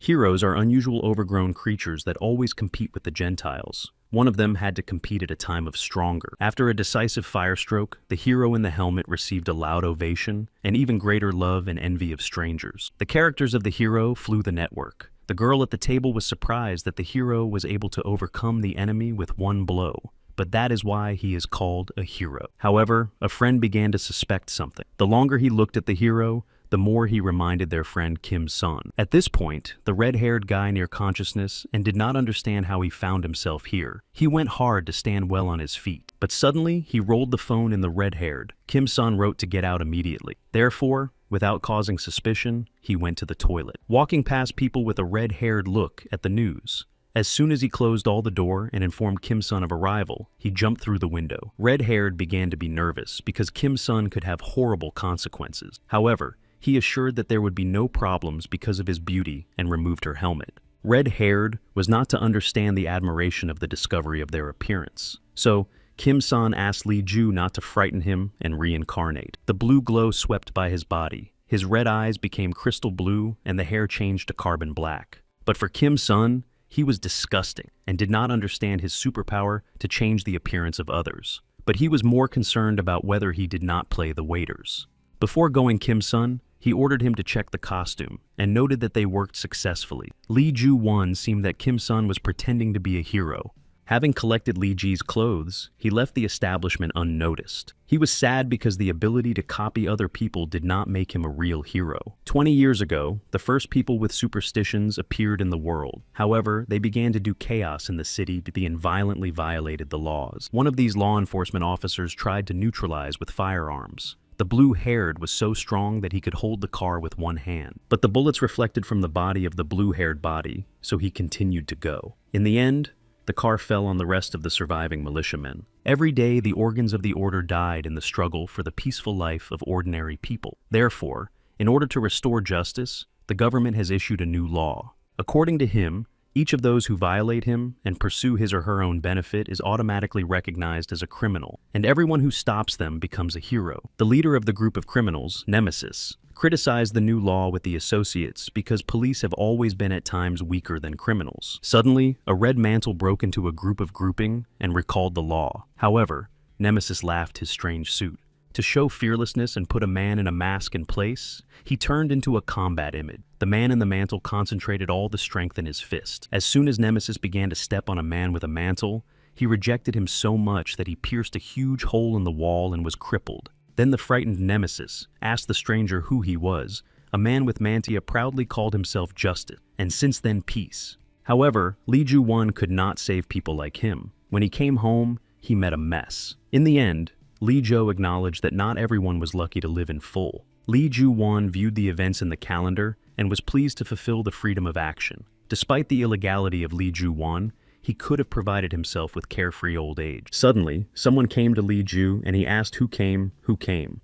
Heroes are unusual overgrown creatures that always compete with the Gentiles. One of them had to compete at a time of stronger. After a decisive firestroke, the hero in the helmet received a loud ovation and even greater love and envy of strangers. The characters of the hero flew the network. The girl at the table was surprised that the hero was able to overcome the enemy with one blow. But that is why he is called a hero. However, a friend began to suspect something. The longer he looked at the hero, the more he reminded their friend Kim-sun. At this point, the red-haired guy near consciousness and did not understand how he found himself here. He went hard to stand well on his feet, but suddenly he rolled the phone in the red-haired. Kim-sun wrote to get out immediately. Therefore, without causing suspicion, he went to the toilet, walking past people with a red-haired look at the news. As soon as he closed all the door and informed Kim-sun of arrival, he jumped through the window. Red-haired began to be nervous because Kim-sun could have horrible consequences. However, he assured that there would be no problems because of his beauty and removed her helmet. Red-haired was not to understand the admiration of the discovery of their appearance. So, Kim-sun asked Lee Ju not to frighten him and reincarnate. The blue glow swept by his body. His red eyes became crystal blue and the hair changed to carbon black. But for Kim-sun, he was disgusting and did not understand his superpower to change the appearance of others. But he was more concerned about whether he did not play the waiters. Before going Kim-sun, he ordered him to check the costume and noted that they worked successfully. Lee Ju-won seemed that Kim-sun was pretending to be a hero. Having collected Lee Ji's clothes, he left the establishment unnoticed. He was sad because the ability to copy other people did not make him a real hero. 20 years ago, the first people with superstitions appeared in the world. However, they began to do chaos in the city and violently violated the laws. One of these law enforcement officers tried to neutralize with firearms. The blue-haired was so strong that he could hold the car with one hand. But the bullets reflected from the body of the blue-haired body, so he continued to go. In the end, the car fell on the rest of the surviving militiamen. Every day, the organs of the order died in the struggle for the peaceful life of ordinary people. Therefore, in order to restore justice, the government has issued a new law. According to him, each of those who violate him and pursue his or her own benefit is automatically recognized as a criminal, and everyone who stops them becomes a hero. The leader of the group of criminals, Nemesis, criticized the new law with the associates because police have always been at times weaker than criminals. Suddenly, a red mantle broke into a grouping and recalled the law. However, Nemesis laughed his strange suit. To show fearlessness and put a man in a mask in place, he turned into a combat image. The man in the mantle concentrated all the strength in his fist. As soon as Nemesis began to step on a man with a mantle, he rejected him so much that he pierced a huge hole in the wall and was crippled. Then the frightened Nemesis asked the stranger who he was. A man with mantia proudly called himself Justice, and since then Peace. However, Lee Ju-won could not save people like him. When he came home, he met a mess. In the end, Lee Jo acknowledged that not everyone was lucky to live in full. Lee Ju-won viewed the events in the calendar and was pleased to fulfill the freedom of action. Despite the illegality of Lee Ju-won, he could have provided himself with carefree old age. Suddenly, someone came to Lee Ju and he asked who came.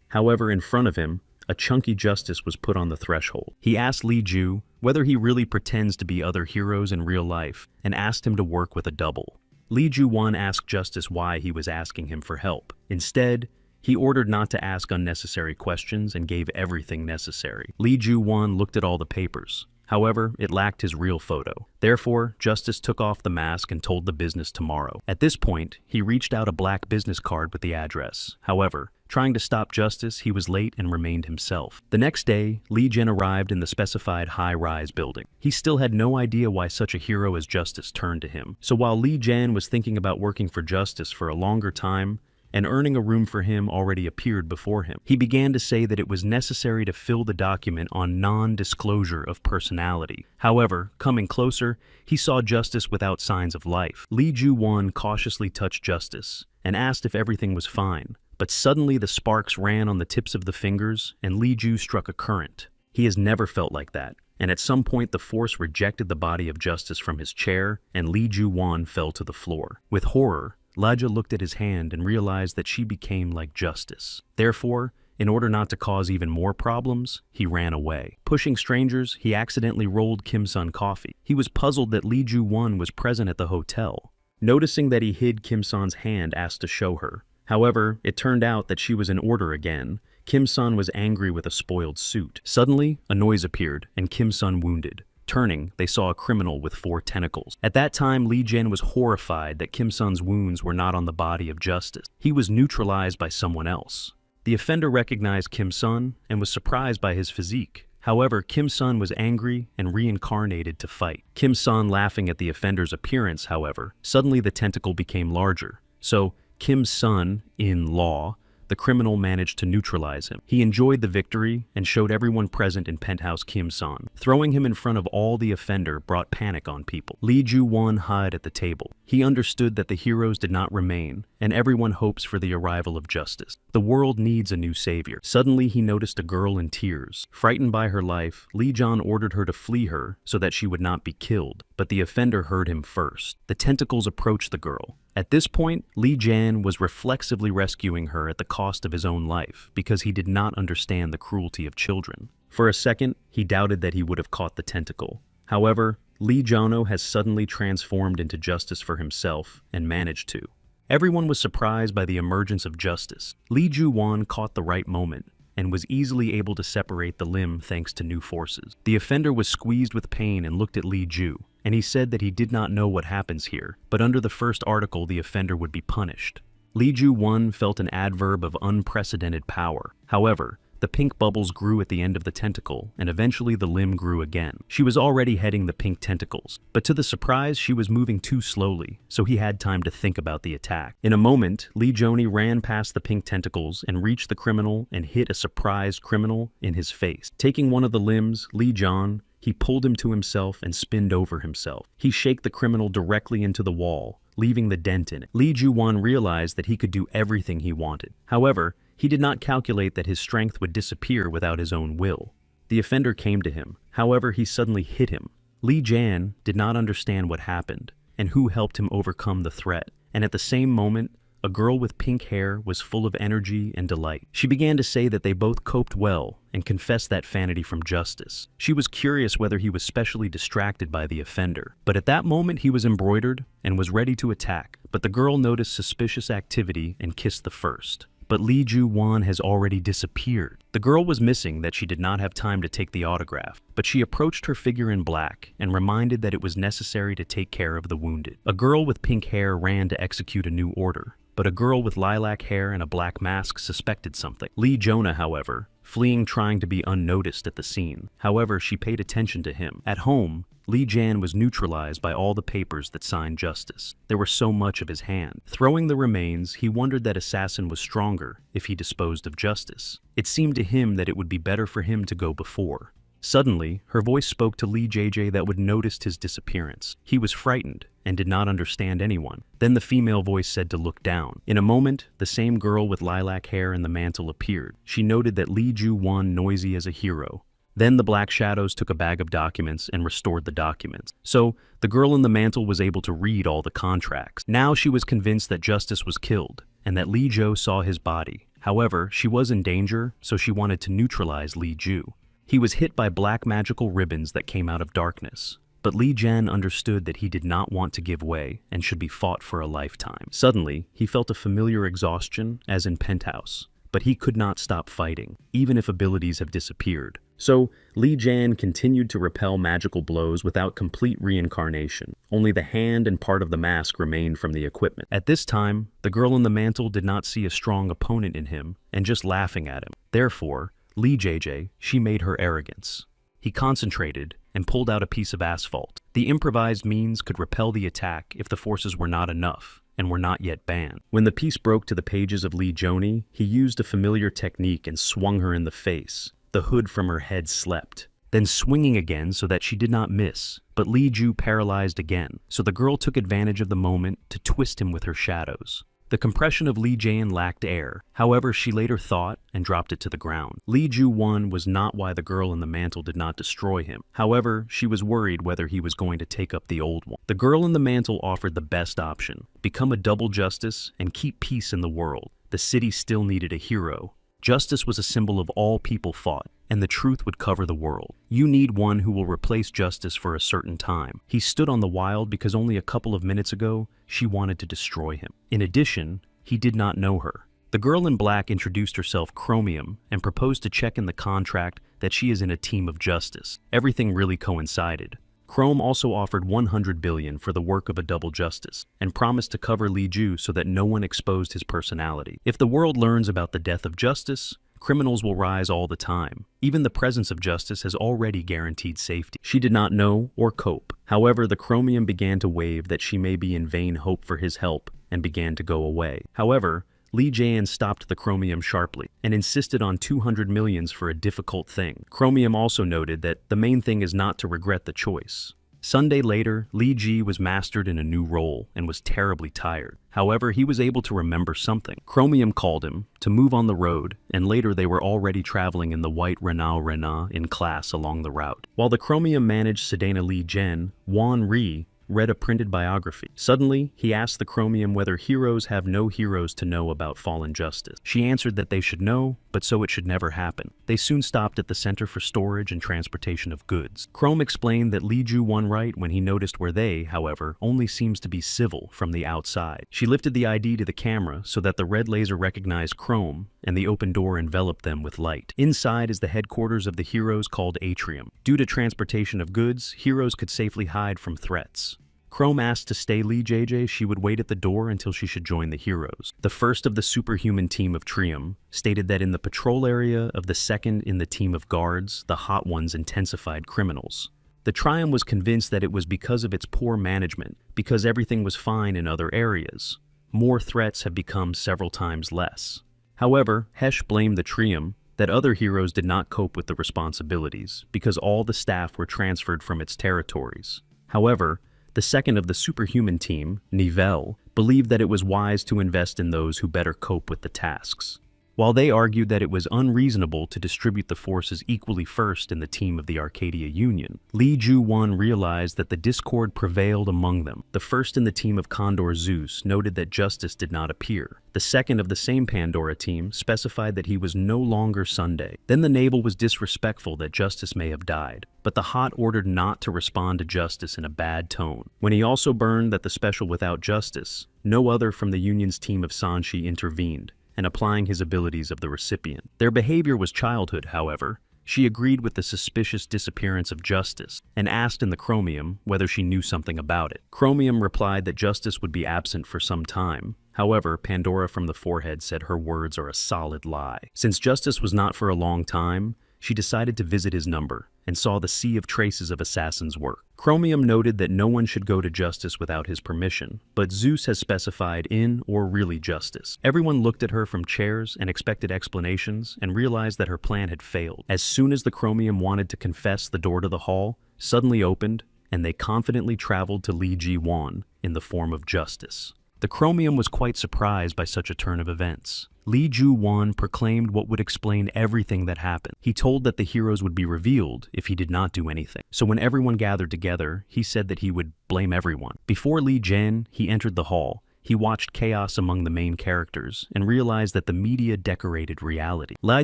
However, in front of him, a chunky justice was put on the threshold. He asked Lee Ju whether he really pretends to be other heroes in real life and asked him to work with a double. Lee Ju-won asked Justice why he was asking him for help. Instead, he ordered not to ask unnecessary questions and gave everything necessary. Lee Ju-won looked at all the papers. However, it lacked his real photo. Therefore, Justice took off the mask and told the business tomorrow. At this point, he reached out a black business card with the address. However, trying to stop Justice, he was late and remained himself. The next day, Lee Jin arrived in the specified high-rise building. He still had no idea why such a hero as Justice turned to him. So while Lee Jin was thinking about working for Justice for a longer time, and earning a room for him already appeared before him, he began to say that it was necessary to fill the document on non-disclosure of personality. However, coming closer, he saw Justice without signs of life. Lee Ju-won cautiously touched Justice and asked if everything was fine, but suddenly the sparks ran on the tips of the fingers and Lee Ju struck a current. He has never felt like that, and at some point the force rejected the body of Justice from his chair and Lee Ju-won fell to the floor. With horror, Laja looked at his hand and realized that she became like Justice. Therefore, in order not to cause even more problems, he ran away. Pushing strangers, he accidentally rolled Kim-sun coffee. He was puzzled that Lee Ju-won was present at the hotel. Noticing that he hid Kim-sun's hand, asked to show her. However, it turned out that she was in order again. Kim-sun was angry with a spoiled suit. Suddenly, a noise appeared, and Kim-sun wounded. Turning, they saw a criminal with 4 tentacles. At that time, Lee Jin was horrified that Kim Sun's wounds were not on the body of Justice. He was neutralized by someone else. The offender recognized Kim Sun and was surprised by his physique. However, Kim Sun was angry and reincarnated to fight. Kim Sun laughing at the offender's appearance, however, suddenly the tentacle became larger. So, Kim Sun, in law, the criminal managed to neutralize him. He enjoyed the victory and showed everyone present in Penthouse Kim Sun. Throwing him in front of all the offender brought panic on people. Lee Ju-won hid at the table. He understood that the heroes did not remain, and everyone hopes for the arrival of justice. The world needs a new savior. Suddenly, he noticed a girl in tears. Frightened by her life, Lee John ordered her to flee her so that she would not be killed, but the offender heard him first. The tentacles approached the girl. At this point, Lee Jan was reflexively rescuing her at the cost of his own life because he did not understand the cruelty of children. For a second, he doubted that he would have caught the tentacle. However, Lee Jono has suddenly transformed into justice for himself and managed to. Everyone was surprised by the emergence of justice. Lee Ju-won caught the right moment and was easily able to separate the limb thanks to new forces. The offender was squeezed with pain and looked at Lee Ju, and he said that he did not know what happens here, but under the first article the offender would be punished. Lee Ju-won felt an adverb of unprecedented power. However, the pink bubbles grew at the end of the tentacle, and eventually the limb grew again. She was already heading the pink tentacles, but to the surprise, she was moving too slowly, so he had time to think about the attack. In a moment, Lee Joni ran past the pink tentacles and reached the criminal and hit a surprised criminal in his face. Taking one of the limbs, Lee John, he pulled him to himself and spinned over himself. He shaked the criminal directly into the wall, leaving the dent in it. Lee Ju-won realized that he could do everything he wanted. However, he did not calculate that his strength would disappear without his own will. The offender came to him. However, he suddenly hit him. Lee Jan did not understand what happened and who helped him overcome the threat. And at the same moment, a girl with pink hair was full of energy and delight. She began to say that they both coped well and confessed that vanity from justice. She was curious whether he was specially distracted by the offender. But at that moment he was embroidered and was ready to attack. But the girl noticed suspicious activity and kissed the first. But Lee Ju-won has already disappeared. The girl was missing that she did not have time to take the autograph, but she approached her figure in black and reminded that it was necessary to take care of the wounded. A girl with pink hair ran to execute a new order, but a girl with lilac hair and a black mask suspected something. Lee Jonah, however, fleeing trying to be unnoticed at the scene. However, she paid attention to him. At home, Lee Jan was neutralized by all the papers that signed justice. There was so much of his hand. Throwing the remains, he wondered that Assassin was stronger if he disposed of justice. It seemed to him that it would be better for him to go before. Suddenly, her voice spoke to Lee JJ that would noticed his disappearance. He was frightened and did not understand anyone. Then the female voice said to look down. In a moment, the same girl with lilac hair and the mantle appeared. She noted that Lee Ju-won noisy as a hero. Then the Black Shadows took a bag of documents and restored the documents. So, the girl in the mantle was able to read all the contracts. Now she was convinced that Justice was killed, and that Lee Jo saw his body. However, she was in danger, so she wanted to neutralize Lee Ju. He was hit by black magical ribbons that came out of darkness. But Lee Jan understood that he did not want to give way and should be fought for a lifetime. Suddenly, he felt a familiar exhaustion, as in Penthouse. But he could not stop fighting, even if abilities have disappeared. So, Lee Jan continued to repel magical blows without complete reincarnation. Only the hand and part of the mask remained from the equipment. At this time, the girl in the mantle did not see a strong opponent in him and just laughing at him. Therefore, Lee JJ, she made her arrogance. He concentrated and pulled out a piece of asphalt. The improvised means could repel the attack if the forces were not enough and were not yet banned. When the piece broke to the pages of Lee Joni, he used a familiar technique and swung her in the face. The hood from her head slept, then swinging again so that she did not miss, but Lee Ju paralyzed again, so the girl took advantage of the moment to twist him with her shadows. The compression of Lee Jan lacked air, however she later thought and dropped it to the ground. Lee Ju-won was not why the girl in the mantle did not destroy him. However, she was worried whether he was going to take up the old one. The girl in the mantle offered the best option: become a double justice and keep peace in the world. The city still needed a hero. Justice was a symbol of all people fought, and the truth would cover the world. You need one who will replace justice for a certain time. He stood on the wild because only a couple of minutes ago, she wanted to destroy him. In addition, he did not know her. The girl in black introduced herself Chromium and proposed to check in the contract that she is in a team of justice. Everything really coincided. Chrome also offered 100 billion for the work of a double justice, and promised to cover Li Ju so that no one exposed his personality. If the world learns about the death of justice, criminals will rise all the time. Even the presence of justice has already guaranteed safety. She did not know or cope. However, the chromium began to wave that she may be in vain hope for his help and began to go away. However, Li Jian stopped the chromium sharply and insisted on 200 millions for a difficult thing. Chromium also noted that the main thing is not to regret the choice. Sunday later, Li Ji was mastered in a new role and was terribly tired. However, he was able to remember something. Chromium called him to move on the road, and later they were already traveling in the white Renault in class along the route. While the chromium managed Sedana Li Zhen, Wan Ri read a printed biography. Suddenly, he asked the chromium whether heroes have no heroes to know about fallen justice. She answered that they should know, but so it should never happen. They soon stopped at the Center for Storage and Transportation of Goods. Chrome explained that Li Ju won right when he noticed where they, however, only seems to be civil from the outside. She lifted the ID to the camera so that the red laser recognized Chrome, and the open door enveloped them with light. Inside is the headquarters of the heroes called Atrium. Due to transportation of goods, heroes could safely hide from threats. Chrome asked to stay Li JJ, she would wait at the door until she should join the heroes. The first of the superhuman team of Trium stated that in the patrol area of the second in the team of guards, the hot ones intensified criminals. The Trium was convinced that it was because of its poor management, because everything was fine in other areas. More threats have become several times less. However, Hesh blamed the Trium that other heroes did not cope with the responsibilities, because all the staff were transferred from its territories. However, the second of the superhuman team, Nivelle, believed that it was wise to invest in those who better cope with the tasks. While they argued that it was unreasonable to distribute the forces equally first in the team of the Arcadia Union, Li Ju-won realized that the discord prevailed among them. The first in the team of Condor Zeus noted that justice did not appear. The second of the same Pandora team specified that he was no longer Sunday. Then the naval was disrespectful that justice may have died, but the hot ordered not to respond to justice in a bad tone. When he also burned that the special without justice, no other from the Union's team of Sanshi intervened, and applying his abilities of the recipient. Their behavior was childhood, however. She agreed with the suspicious disappearance of Justice and asked in the Chromium whether she knew something about it. Chromium replied that Justice would be absent for some time. However, Pandora from the forehead said her words are a solid lie. Since Justice was not for a long time, she decided to visit his number and saw the sea of traces of assassins' work. Chromium noted that no one should go to Justice without his permission, but Zeus has specified in or really Justice. Everyone looked at her from chairs and expected explanations and realized that her plan had failed. As soon as the Chromium wanted to confess, the door to the hall suddenly opened and they confidently traveled to Li Ji-won in the form of Justice. The Chromium was quite surprised by such a turn of events. Li Ju-won proclaimed what would explain everything that happened. He told that the heroes would be revealed if he did not do anything. So when everyone gathered together, he said that he would blame everyone. Before Li Jian, he entered the hall. He watched chaos among the main characters and realized that the media decorated reality. Li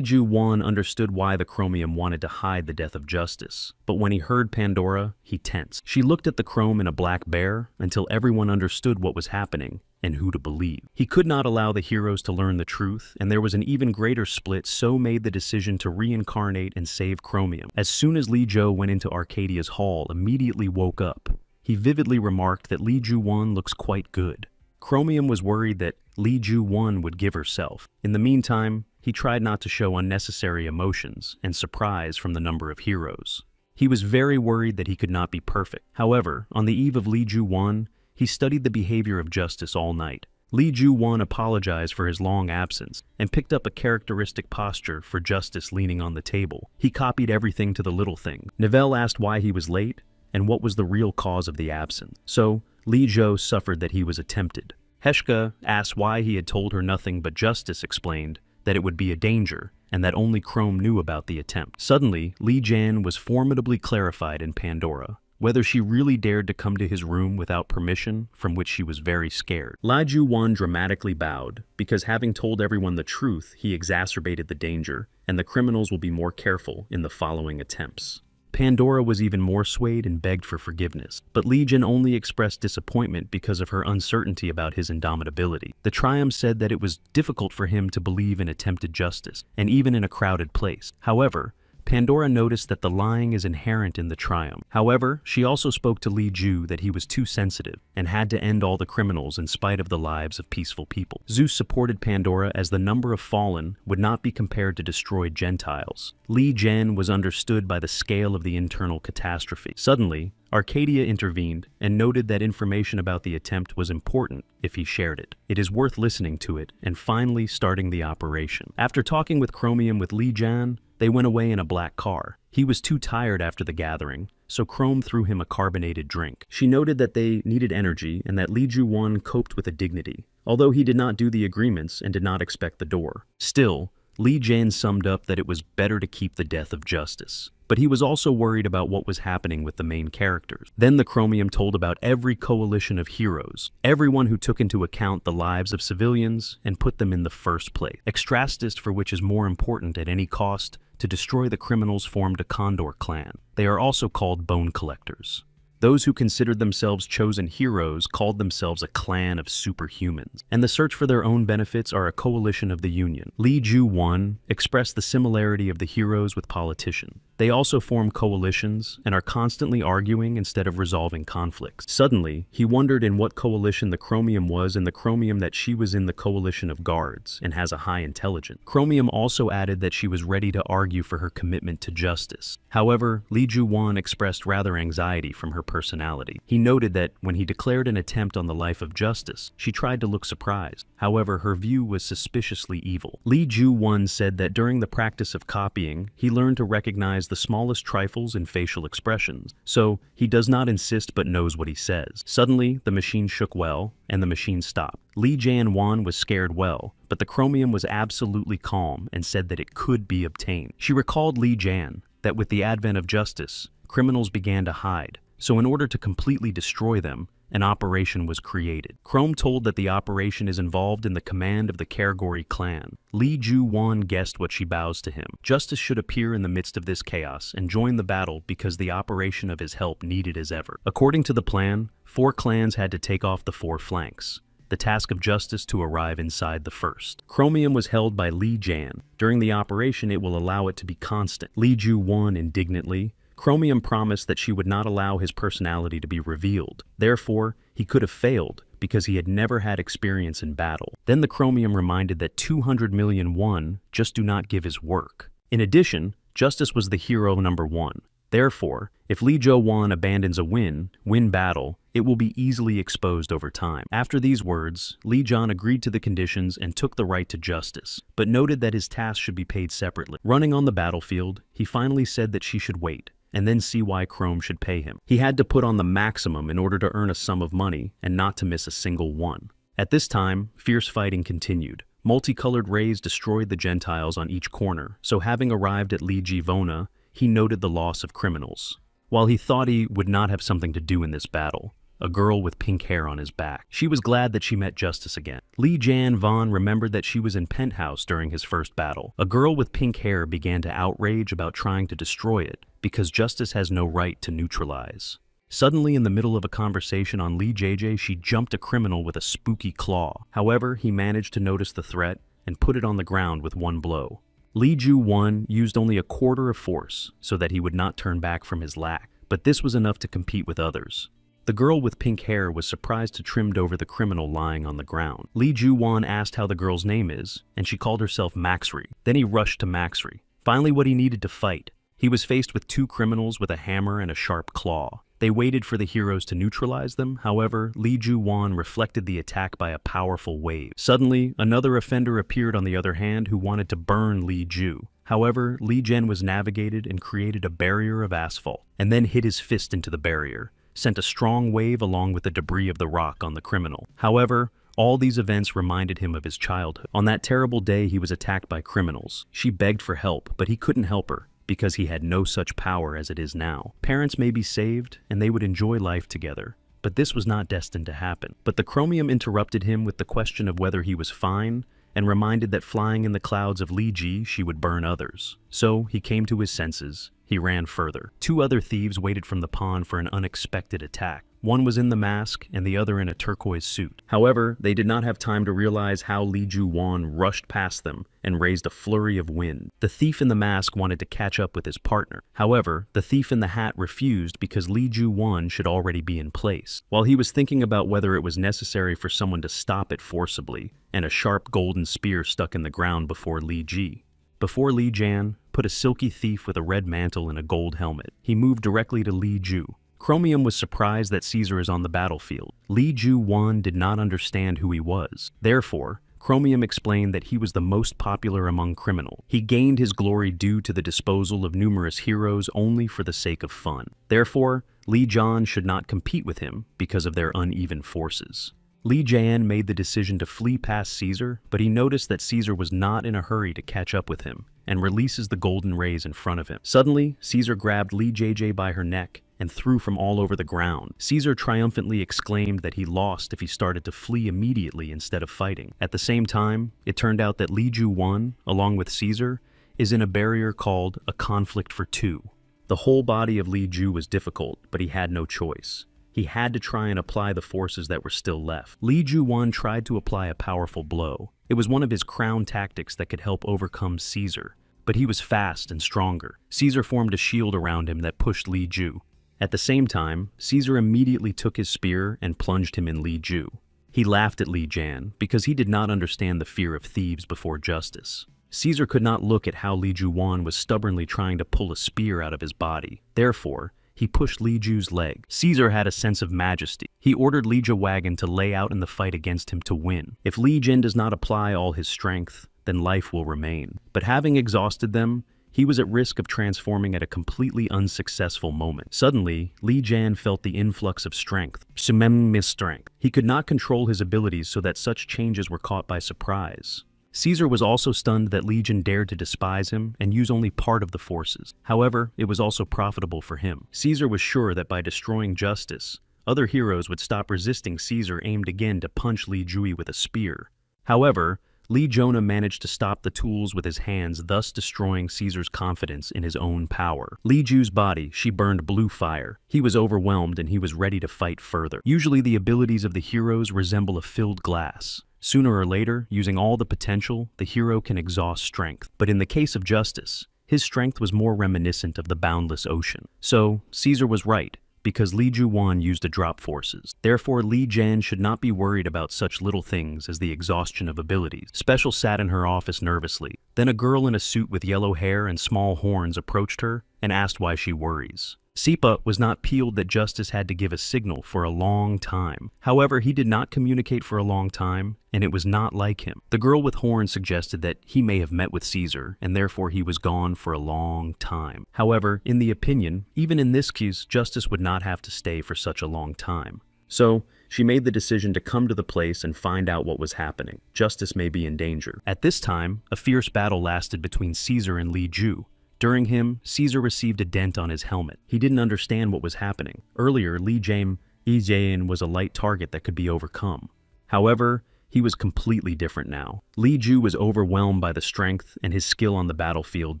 Ju-won understood why the Chromium wanted to hide the death of Justice, but when he heard Pandora, he tensed. She looked at the Chrome in a black bear until everyone understood what was happening and who to believe. He could not allow the heroes to learn the truth, and there was an even greater split, so made the decision to reincarnate and save Chromium. As soon as Li Zhou went into Arcadia's hall, immediately woke up. He vividly remarked that Li Ju-won looks quite good. Chromium was worried that Li Ju-won would give herself. In the meantime, he tried not to show unnecessary emotions and surprise from the number of heroes. He was very worried that he could not be perfect. However, on the eve of Li Ju-won, he studied the behavior of Justice all night. Li Ju-won apologized for his long absence and picked up a characteristic posture for Justice leaning on the table. He copied everything to the little thing. Nivelle asked why he was late and what was the real cause of the absence. So, Li Zhou suffered that he was attempted. Heshka asked why he had told her nothing, but Justice explained that it would be a danger and that only Chrome knew about the attempt. Suddenly, Li Jian was formidably clarified in Pandora, whether she really dared to come to his room without permission, from which she was very scared. Li Ju-won dramatically bowed, because having told everyone the truth, he exacerbated the danger, and the criminals will be more careful in the following attempts. Pandora was even more swayed and begged for forgiveness, but Li Jin only expressed disappointment because of her uncertainty about his indomitability. The Triumph said that it was difficult for him to believe in attempted justice, and even in a crowded place. However, Pandora noticed that the lying is inherent in the triumph. However, she also spoke to Li Ju that he was too sensitive and had to end all the criminals in spite of the lives of peaceful people. Zeus supported Pandora as the number of fallen would not be compared to destroyed Gentiles. Li Jian was understood by the scale of the internal catastrophe. Suddenly, Arcadia intervened and noted that information about the attempt was important if he shared it. It is worth listening to it and finally starting the operation. After talking with Chromium with Li Jian, they went away in a black car. He was too tired after the gathering, so Chrome threw him a carbonated drink. She noted that they needed energy and that Li Ju-won coped with a dignity, although he did not do the agreements and did not expect the door. Still, Li Jian summed up that it was better to keep the death of justice. But he was also worried about what was happening with the main characters. Then the Chromium told about every coalition of heroes, everyone who took into account the lives of civilians and put them in the first place. Extrastist, for which is more important at any cost, to destroy the criminals, formed a Condor clan. They are also called Bone Collectors. Those who considered themselves chosen heroes called themselves a clan of superhumans, and the search for their own benefits are a coalition of the Union. Li Ju-won expressed the similarity of the heroes with politicians. They also form coalitions and are constantly arguing instead of resolving conflicts. Suddenly, he wondered in what coalition the Chromium was, and the Chromium that she was in the coalition of guards and has a high intelligence. Chromium also added that she was ready to argue for her commitment to justice. However, Li Ju-won expressed rather anxiety from her personality. He noted that when he declared an attempt on the life of justice, she tried to look surprised. However, her view was suspiciously evil. Li Ju-won said that during the practice of copying, he learned to recognize the smallest trifles in facial expressions, so he does not insist but knows what he says. Suddenly, the machine shook well, and the machine stopped. Li Jian-won was scared well, but the Chromium was absolutely calm and said that it could be obtained. She recalled Li Jian that with the advent of justice, criminals began to hide, so in order to completely destroy them, an operation was created. Chrome told that the operation is involved in the command of the Category clan. Li Ju-won guessed what she bows to him. Justice should appear in the midst of this chaos and join the battle because the operation of his help needed as ever. According to the plan, 4 clans had to take off the 4 flanks. The task of justice to arrive inside the first. Chromium was held by Li Jian. During the operation, it will allow it to be constant. Li Ju-won indignantly. Chromium promised that she would not allow his personality to be revealed. Therefore, he could have failed because he had never had experience in battle. Then the Chromium reminded that 200 million won just do not give his work. In addition, justice was the hero number 1. Therefore, if Li Jo-won abandons a win battle, it will be easily exposed over time. After these words, Li Jian agreed to the conditions and took the right to justice, but noted that his task should be paid separately. Running on the battlefield, he finally said that she should wait, and then see why Chrome should pay him. He had to put on the maximum in order to earn a sum of money and not to miss a single one. At this time, fierce fighting continued. Multicolored rays destroyed the Gentiles on each corner, so having arrived at Li Ji-vona, he noted the loss of criminals. While he thought he would not have something to do in this battle, a girl with pink hair on his back. She was glad that she met justice again. Li Jian-von remembered that she was in Penthouse during his first battle. A girl with pink hair began to outrage about trying to destroy it, because justice has no right to neutralize. Suddenly, in the middle of a conversation on Li JJ, she jumped a criminal with a spooky claw. However, he managed to notice the threat and put it on the ground with one blow. Li Ju-won used only a quarter of force so that he would not turn back from his lack, but this was enough to compete with others. The girl with pink hair was surprised to trimmed over the criminal lying on the ground. Li Ju-won asked how the girl's name is, and she called herself Maxri. Then he rushed to Maxri. Finally, what he needed to fight. He was faced with 2 criminals with a hammer and a sharp claw. They waited for the heroes to neutralize them. However, Li Ju-won reflected the attack by a powerful wave. Suddenly, another offender appeared on the other hand who wanted to burn Li Ju. However, Li Jian was navigated and created a barrier of asphalt, and then hit his fist into the barrier, sent a strong wave along with the debris of the rock on the criminal. However, all these events reminded him of his childhood. On that terrible day, he was attacked by criminals. She begged for help, but he couldn't help her, because he had no such power as it is now. Parents may be saved, and they would enjoy life together, but this was not destined to happen. But the Chromium interrupted him with the question of whether he was fine, and reminded that flying in the clouds of Li Ji, she would burn others. So he came to his senses. He ran further. 2 other thieves waited from the pond for an unexpected attack. One was in the mask and the other in a turquoise suit. However, they did not have time to realize how Li Ju-wan rushed past them and raised a flurry of wind. The thief in the mask wanted to catch up with his partner. However, the thief in the hat refused because Li Ju-wan should already be in place. While he was thinking about whether it was necessary for someone to stop it forcibly, and a sharp golden spear stuck in the ground before Li Jan put a silky thief with a red mantle and a gold helmet. He moved directly to Li Ju. Chromium was surprised that Caesar is on the battlefield. Li Ju-wan did not understand who he was. Therefore, Chromium explained that he was the most popular among criminals. He gained his glory due to the disposal of numerous heroes only for the sake of fun. Therefore, Li Jan should not compete with him because of their uneven forces. Li Jan made the decision to flee past Caesar, but he noticed that Caesar was not in a hurry to catch up with him and releases the golden rays in front of him. Suddenly, Caesar grabbed Li JJ by her neck and threw from all over the ground. Caesar triumphantly exclaimed that he lost if he started to flee immediately instead of fighting. At the same time, it turned out that Li Ju-wan, along with Caesar, is in a barrier called a conflict for two. The whole body of Li Ju was difficult, but he had no choice. He had to try and apply the forces that were still left. Li Ju-wan tried to apply a powerful blow. It was one of his crown tactics that could help overcome Caesar, but he was fast and stronger. Caesar formed a shield around him that pushed Li Ju. At the same time, Caesar immediately took his spear and plunged him in Li Ju. He laughed at Li Jan because he did not understand the fear of thieves before justice. Caesar could not look at how Li Ju-wan was stubbornly trying to pull a spear out of his body. Therefore, he pushed Li Ju's leg. Caesar had a sense of majesty. He ordered Li Ju-wagon to lay out in the fight against him to win. If Li Jin does not apply all his strength, then life will remain. But having exhausted them, he was at risk of transforming at a completely unsuccessful moment. Suddenly, Li Jan felt the influx of strength. Strength. He could not control his abilities so that such changes were caught by surprise. Caesar was also stunned that Li Jan dared to despise him and use only part of the forces. However, it was also profitable for him. Caesar was sure that by destroying justice, other heroes would stop resisting Caesar aimed again to punch Li Jui with a spear. However, Li Jonah managed to stop the tools with his hands, thus destroying Caesar's confidence in his own power. Li Ju's body, she burned blue fire. He was overwhelmed and he was ready to fight further. Usually the abilities of the heroes resemble a filled glass. Sooner or later, using all the potential, the hero can exhaust strength. But in the case of justice, his strength was more reminiscent of the boundless ocean. So, Caesar was right, because Li Ju-wan used the drop forces. Therefore, Li Jan should not be worried about such little things as the exhaustion of abilities. Special sat in her office nervously. Then a girl in a suit with yellow hair and small horns approached her and asked why she worries. Sipa was not peeled that Justice had to give a signal for a long time. However, he did not communicate for a long time, and it was not like him. The girl with horns suggested that he may have met with Caesar, and therefore he was gone for a long time. However, in the opinion, even in this case, Justice would not have to stay for such a long time. So, she made the decision to come to the place and find out what was happening. Justice may be in danger. At this time, a fierce battle lasted between Caesar and Li Ju. During him, Caesar received a dent on his helmet. He didn't understand what was happening. Earlier, Li Jan was a light target that could be overcome. However, he was completely different now. Li Ju was overwhelmed by the strength, and his skill on the battlefield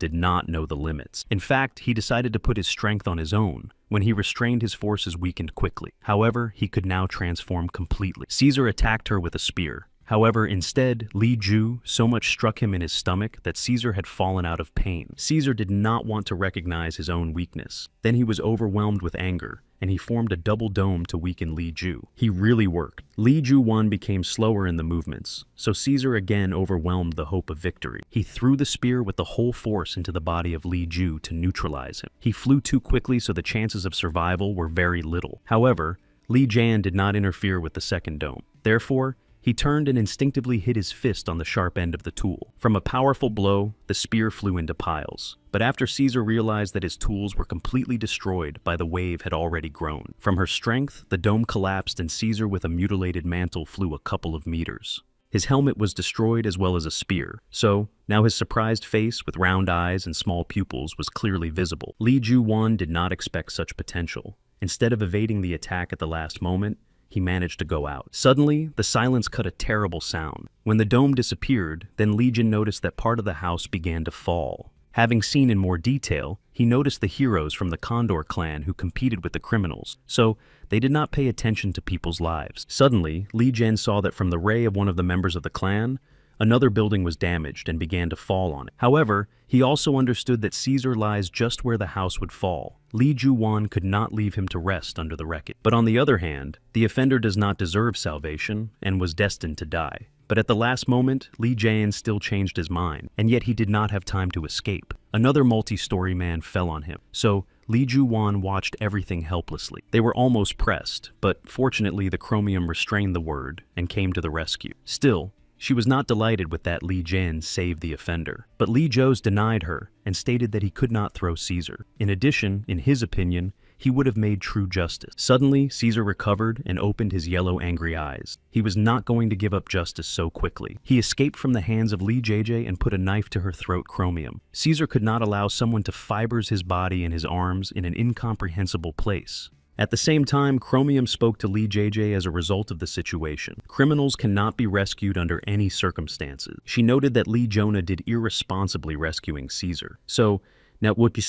did not know the limits. In fact, he decided to put his strength on his own. When he restrained, his forces weakened quickly. However, he could now transform completely. Caesar attacked her with a spear. However, instead, Li Ju so much struck him in his stomach that Caesar had fallen out of pain. Caesar did not want to recognize his own weakness. Then he was overwhelmed with anger, and he formed a double dome to weaken Li Ju. He really worked. Li Ju-wan became slower in the movements, so Caesar again overwhelmed the hope of victory. He threw the spear with the whole force into the body of Li Ju to neutralize him. He flew too quickly, so the chances of survival were very little. However, Li Jan did not interfere with the second dome. Therefore, he turned and instinctively hit his fist on the sharp end of the tool. From a powerful blow, the spear flew into piles. But after Caesar realized that his tools were completely destroyed by the wave had already grown. From her strength, the dome collapsed and Caesar with a mutilated mantle flew a couple of meters. His helmet was destroyed as well as a spear. So, now his surprised face with round eyes and small pupils was clearly visible. Li Ju-wan did not expect such potential. Instead of evading the attack at the last moment, he managed to go out. Suddenly, the silence cut a terrible sound. When the dome disappeared, then Legion noticed that part of the house began to fall. Having seen in more detail, he noticed the heroes from the Condor clan who competed with the criminals, so they did not pay attention to people's lives. Suddenly, Li Jian saw that from the ray of one of the members of the clan, another building was damaged and began to fall on it. However, he also understood that Caesar lies just where the house would fall. Li Juwan could not leave him to rest under the wreckage. But on the other hand, the offender does not deserve salvation and was destined to die. But at the last moment, Li Jian still changed his mind, and yet he did not have time to escape. Another multi-story man fell on him, so Li Juwan watched everything helplessly. They were almost pressed, but fortunately the chromium restrained the word and came to the rescue. Still, she was not delighted with that Li Jian saved the offender. But Li Zhou's denied her and stated that he could not throw Caesar. In addition, in his opinion, he would have made true justice. Suddenly, Caesar recovered and opened his yellow, angry eyes. He was not going to give up justice so quickly. He escaped from the hands of Li JJ and put a knife to her throat. Chromium. Caesar could not allow someone to fibers his body and his arms in an incomprehensible place. At the same time, Chromium spoke to Li JJ as a result of the situation. Criminals cannot be rescued under any circumstances. She noted that Li Jonah did irresponsibly rescuing Caesar. So, if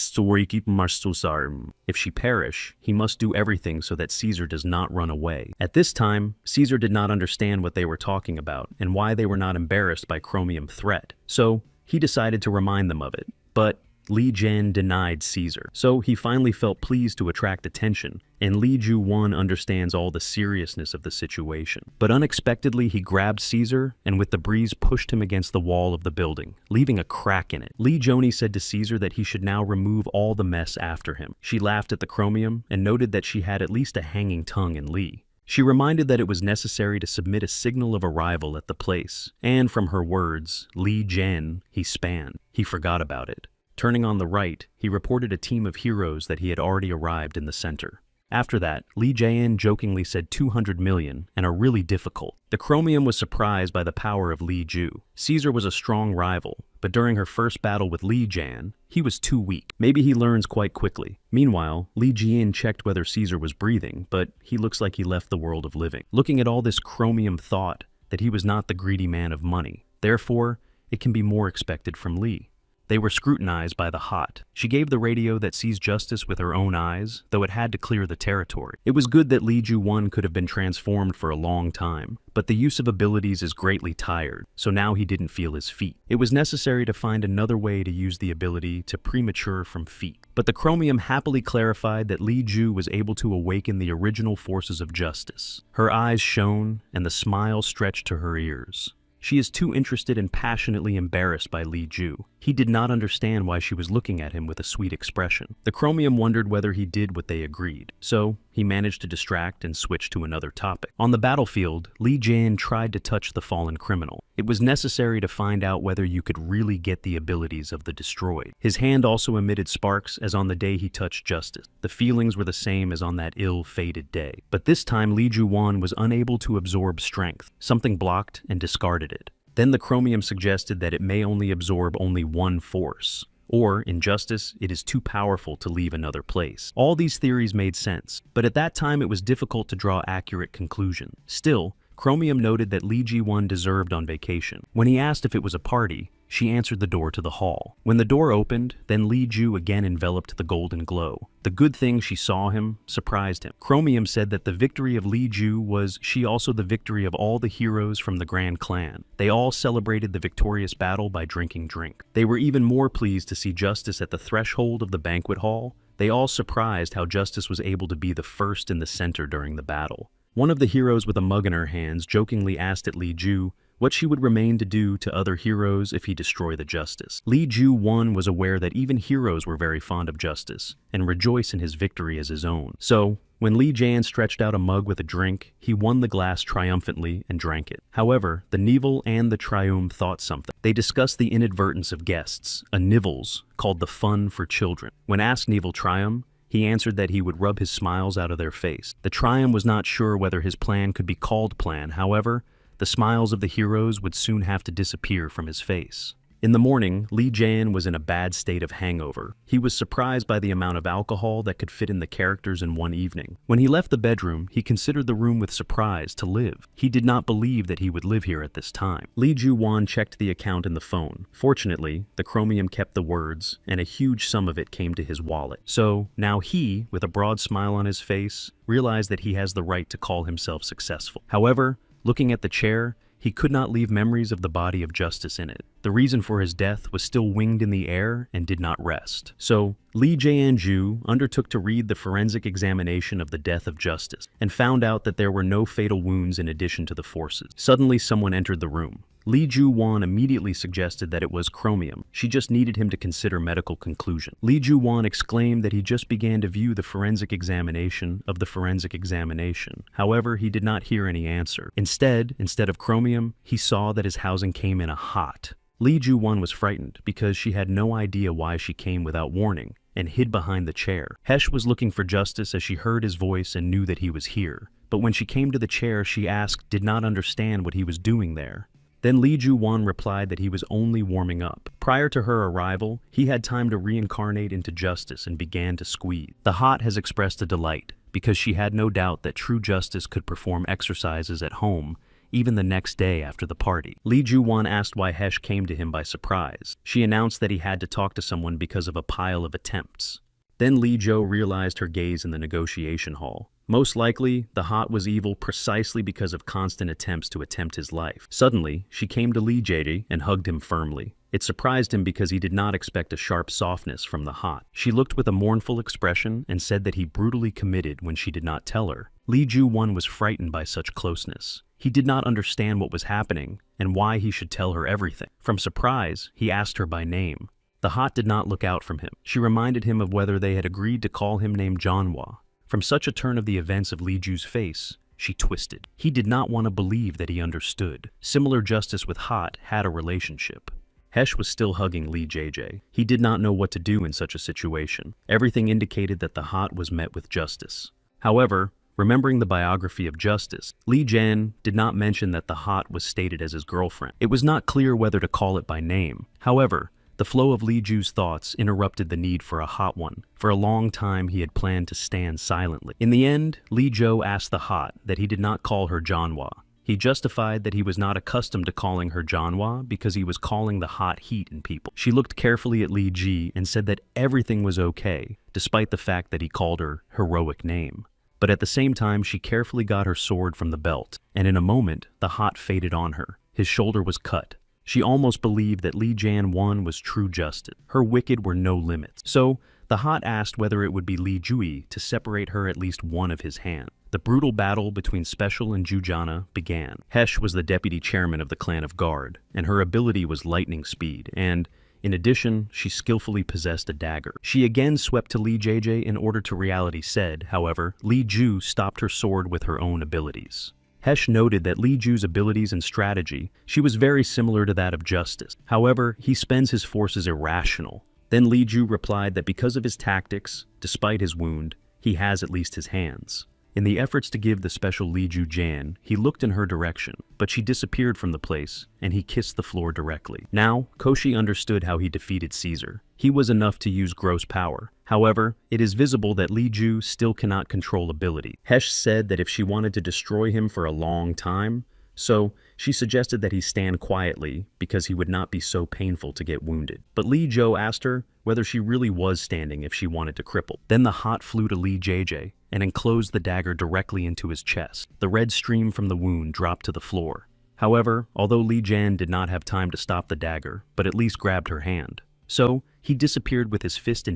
she perish, he must do everything so that Caesar does not run away. At this time, Caesar did not understand what they were talking about and why they were not embarrassed by Chromium threat. So, he decided to remind them of it. But Li Jian denied Caesar, so he finally felt pleased to attract attention, and Li Ju-won understands all the seriousness of the situation. But unexpectedly, he grabbed Caesar and with the breeze pushed him against the wall of the building, leaving a crack in it. Li Joni said to Caesar that he should now remove all the mess after him. She laughed at the chromium and noted that she had at least a hanging tongue in Li. She reminded that it was necessary to submit a signal of arrival at the place, and from her words, Li Jian, he span. He forgot about it. Turning on the right, he reported a team of heroes that he had already arrived in the center. After that, Li Jian jokingly said 200 million and are really difficult. The chromium was surprised by the power of Li Ju. Caesar was a strong rival, but during her first battle with Li Jian, he was too weak. Maybe he learns quite quickly. Meanwhile, Li Jian checked whether Caesar was breathing, but he looks like he left the world of living. Looking at all this, chromium thought that he was not the greedy man of money. Therefore, it can be more expected from Li. They were scrutinized by the hot. She gave the radio that sees justice with her own eyes, though it had to clear the territory. It was good that Li Ju-won could have been transformed for a long time, but the use of abilities is greatly tired, so now he didn't feel his feet. It was necessary to find another way to use the ability to premature from feet. But the chromium happily clarified that Li Ju was able to awaken the original forces of justice. Her eyes shone, and the smile stretched to her ears. She is too interested and passionately embarrassed by Li Ju. He did not understand why she was looking at him with a sweet expression. The chromium wondered whether he did what they agreed, so he managed to distract and switch to another topic. On the battlefield, Li Jian tried to touch the fallen criminal. It was necessary to find out whether you could really get the abilities of the destroyed. His hand also emitted sparks as on the day he touched justice. The feelings were the same as on that ill-fated day. But this time Li Ju-won was unable to absorb strength. Something blocked and discarded it. Then the chromium suggested that it may only absorb only one force. Or, in justice, it is too powerful to leave another place. All these theories made sense, but at that time it was difficult to draw accurate conclusions. Still, Chromium noted that Li Ji-won deserved on vacation. When he asked if it was a party, she answered the door to the hall. When the door opened, then Li Ju again enveloped the golden glow. The good thing she saw him surprised him. Chromium said that the victory of Li Ju was also the victory of all the heroes from the Grand Clan. They all celebrated the victorious battle by drinking drink. They were even more pleased to see Justice at the threshold of the banquet hall. They all surprised how Justice was able to be the first in the center during the battle. One of the heroes with a mug in her hands jokingly asked at Li Ju what she would remain to do to other heroes if he destroyed the Justice. Li Ju-won was aware that even heroes were very fond of Justice and rejoice in his victory as his own. So, when Li Jian stretched out a mug with a drink, he won the glass triumphantly and drank it. However, the Nivel and the Triumph thought something. They discussed the inadvertence of guests, a Nivels, called the fun for children. When asked Nivel Triumph, he answered that he would rub his smiles out of their face. The Triumph was not sure whether his plan could be called plan, however, the smiles of the heroes would soon have to disappear from his face. In the morning, Lee Jae-in was in a bad state of hangover. He was surprised by the amount of alcohol that could fit in the characters in one evening. When he left the bedroom, he considered the room with surprise to live. He did not believe that he would live here at this time. Lee Ju-won checked the account in the phone. Fortunately, the chromium kept the words, and a huge sum of it came to his wallet. So, now he, with a broad smile on his face, realized that he has the right to call himself successful. However, looking at the chair, he could not leave memories of the body of Justice in it. The reason for his death was still winged in the air and did not rest. So, Lee Jae-in undertook to read the forensic examination of the death of Justice and found out that there were no fatal wounds in addition to the forces. Suddenly, someone entered the room. Lee Ju-won immediately suggested that it was chromium. She just needed him to consider medical conclusion. Lee Ju-won exclaimed that he just began to view the forensic examination of the forensic examination. However, he did not hear any answer. Instead of chromium, he saw that his housing came in a hot. Lee Ju-won was frightened because she had no idea why she came without warning and hid behind the chair. Hesh was looking for Justice as she heard his voice and knew that he was here. But when she came to the chair, she did not understand what he was doing there. Then Lee Ju-won replied that he was only warming up. Prior to her arrival, he had time to reincarnate into Justice and began to squeeze. The hot has expressed a delight because she had no doubt that true Justice could perform exercises at home even the next day after the party. Lee Ju-won asked why Hesh came to him by surprise. She announced that he had to talk to someone because of a pile of attempts. Then Lee Jo realized her gaze in the negotiation hall. Most likely, the hot was evil precisely because of constant attempts to attempt his life. Suddenly, she came to Lee Jae and hugged him firmly. It surprised him because he did not expect a sharp softness from the hot. She looked with a mournful expression and said that he brutally committed when she did not tell her. Lee Ju-won was frightened by such closeness. He did not understand what was happening and why he should tell her everything. From surprise, he asked her by name. The hot did not look out from him. She reminded him of whether they had agreed to call him named Janhwa. From such a turn of the events of Lee Ju's face, she twisted. He did not want to believe that he understood. Similar Justice with Hot had a relationship. Hesh was still hugging Lee Jae. He did not know what to do in such a situation. Everything indicated that the Hot was met with justice. However, remembering the biography of Justice, Lee Jae did not mention that the Hot was stated as his girlfriend. It was not clear whether to call it by name. However, the flow of Lee Ju's thoughts interrupted the need for a hot one. For a long time, he had planned to stand silently. In the end, Lee Jo asked the hot that he did not call her Janhwa. He justified that he was not accustomed to calling her Janhwa because he was calling the hot heat in people. She looked carefully at Lee Ji and said that everything was okay, despite the fact that he called her heroic name. But at the same time, she carefully got her sword from the belt, and in a moment, the hot faded on her. His shoulder was cut. She almost believed that Lee Jae-in was true justice. Her wicked were no limits. So, the hot asked whether it would be Lee Jui to separate her at least one of his hands. The brutal battle between Special and Jujana began. Hesh was the deputy chairman of the clan of Guard, and her ability was lightning speed, and, in addition, she skillfully possessed a dagger. She again swept to Lee Jae in order to reality said, however, Lee Ju stopped her sword with her own abilities. Hesh noted that Lee Ju's abilities and strategy, she was very similar to that of Justice. However, he spends his forces irrational. Then Lee Ju replied that because of his tactics, despite his wound, he has at least his hands. In the efforts to give the special Lee Ju Jan, he looked in her direction, but she disappeared from the place, and he kissed the floor directly. Now, Koshi understood how he defeated Caesar. He was enough to use gross power. However, it is visible that Lee Ju still cannot control ability. Hesh said that if she wanted to destroy him for a long time, so she suggested that he stand quietly because he would not be so painful to get wounded. But Lee Jo asked her whether she really was standing if she wanted to cripple. Then the hot flew to Lee JJ and enclosed the dagger directly into his chest. The red stream from the wound dropped to the floor. However, although Lee Jan did not have time to stop the dagger, but at least grabbed her hand. So, he disappeared with his fist in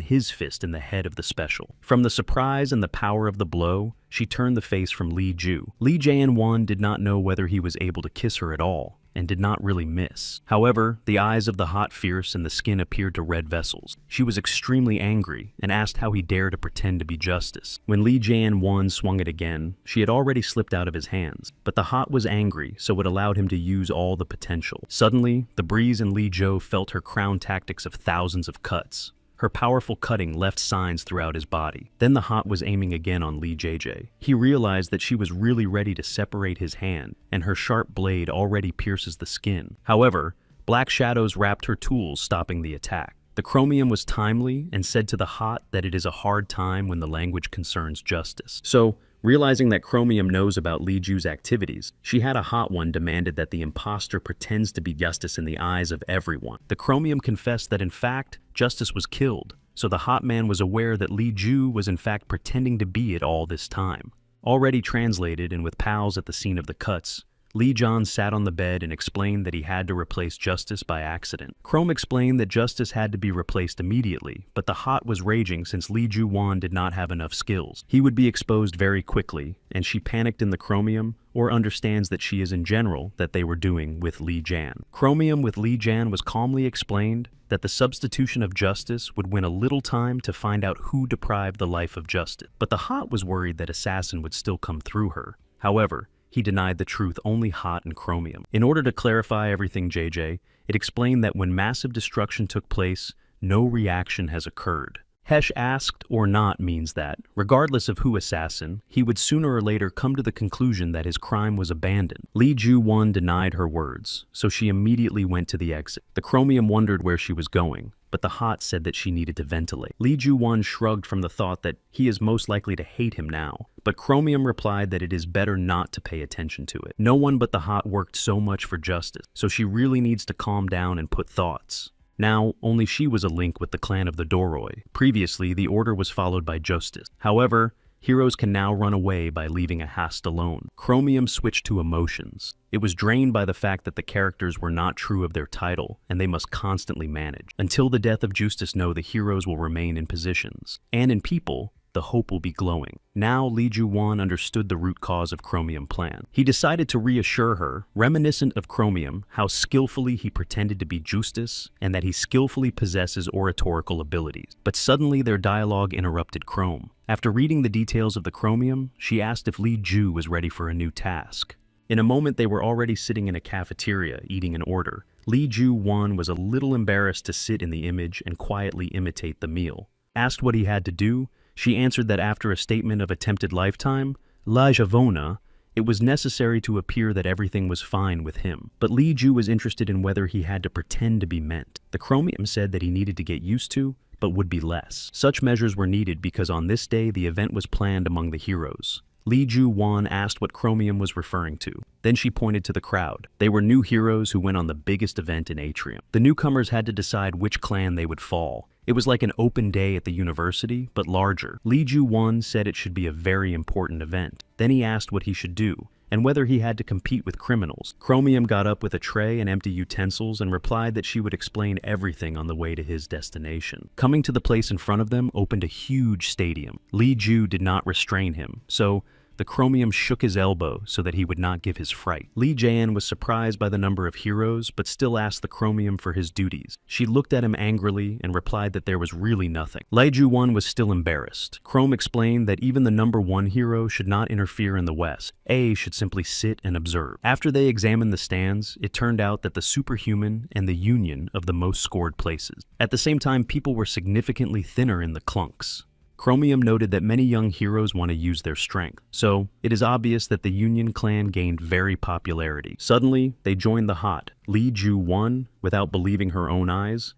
the head of the special. From the surprise and the power of the blow, she turned the face from Lee Ju. Lee Jae-in did not know whether he was able to kiss her at all, and did not really miss. However, the eyes of the hot fierce and the skin appeared to red vessels. She was extremely angry and asked how he dared to pretend to be Justice. When Lee Jae-in swung it again, she had already slipped out of his hands, but the hot was angry, so it allowed him to use all the potential. Suddenly, the breeze and Lee Jo felt her crown tactics of thousands of cuts. Her powerful cutting left signs throughout his body. Then the hot was aiming again on Lee JJ. He realized that she was really ready to separate his hand, and her sharp blade already pierces the skin. However, Black shadows wrapped her tools, stopping the attack. The chromium was timely and said to the hot that it is a hard time when the language concerns justice. So, realizing that chromium knows about Li Ju's activities, she had a hot one demanded that the imposter pretends to be justice in the eyes of everyone. The chromium confessed that in fact, justice was killed, so the hot man was aware that Li Ju was in fact pretending to be it all this time. Already translated and with pals at the scene of the cuts, Li John sat on the bed and explained that he had to replace Justice by accident. Chrome explained that Justice had to be replaced immediately, but the hot was raging since Li Ju Wan did not have enough skills. He would be exposed very quickly, and she panicked in the chromium, or understands that she is in general that they were doing with Li Jan. Chromium with Li Jan was calmly explained that the substitution of Justice would win a little time to find out who deprived the life of Justice. But the hot was worried that Assassin would still come through her. However, he denied the truth, only hot and chromium. In order to clarify everything, JJ, it explained that when massive destruction took place, no reaction has occurred. Hesh asked or not means that, regardless of who assassin, he would sooner or later come to the conclusion that his crime was abandoned. Li Ju Wan denied her words, so she immediately went to the exit. The chromium wondered where she was going, but the hot said that she needed to ventilate. Li Ju Wan shrugged from the thought that he is most likely to hate him now, but chromium replied that it is better not to pay attention to it. No one but the hot worked so much for justice, so she really needs to calm down and put thoughts. Now, only she was a link with the clan of the Doroi. Previously, the order was followed by Justice. However, heroes can now run away by leaving a hast alone. Chromium switched to emotions. It was drained by the fact that the characters were not true of their title, and they must constantly manage. Until the death of Justice, the heroes will remain in positions. And in people, the hope will be glowing. Now Li Ju Wan understood the root cause of Chromium plan. He decided to reassure her, reminiscent of Chromium, how skillfully he pretended to be Justice and that he skillfully possesses oratorical abilities. But suddenly their dialogue interrupted Chrome. After reading the details of the Chromium, she asked if Li Ju was ready for a new task. In a moment they were already sitting in a cafeteria eating an order. Li Ju Wan was a little embarrassed to sit in the image and quietly imitate the meal. Asked what he had to do, she answered that after a statement of attempted lifetime, La Javona, it was necessary to appear that everything was fine with him. But Li Ju was interested in whether he had to pretend to be meant. The Chromium said that he needed to get used to, but would be less. Such measures were needed because on this day the event was planned among the heroes. Li Ju Wan asked what Chromium was referring to. Then she pointed to the crowd. They were new heroes who went on the biggest event in Atrium. The newcomers had to decide which clan they would fall. It was like an open day at the university, but larger. Li Ju Wan said it should be a very important event. Then he asked what he should do, and whether he had to compete with criminals. Chromium got up with a tray and empty utensils and replied that she would explain everything on the way to his destination. Coming to the place in front of them opened a huge stadium. Li Ju did not restrain him, so the Chromium shook his elbow so that he would not give his fright. Li Jan was surprised by the number of heroes, but still asked the Chromium for his duties. She looked at him angrily and replied that there was really nothing. Li Ju Wan was still embarrassed. Chrome explained that even the number 1 hero should not interfere in the West. A should simply sit and observe. After they examined the stands, it turned out that the Superhuman and the Union of the most scored places. At the same time, people were significantly thinner in the clunks. Chromium noted that many young heroes want to use their strength, so it is obvious that the Union clan gained very popularity. Suddenly, they joined the hot. Li Ju Wan, without believing her own eyes,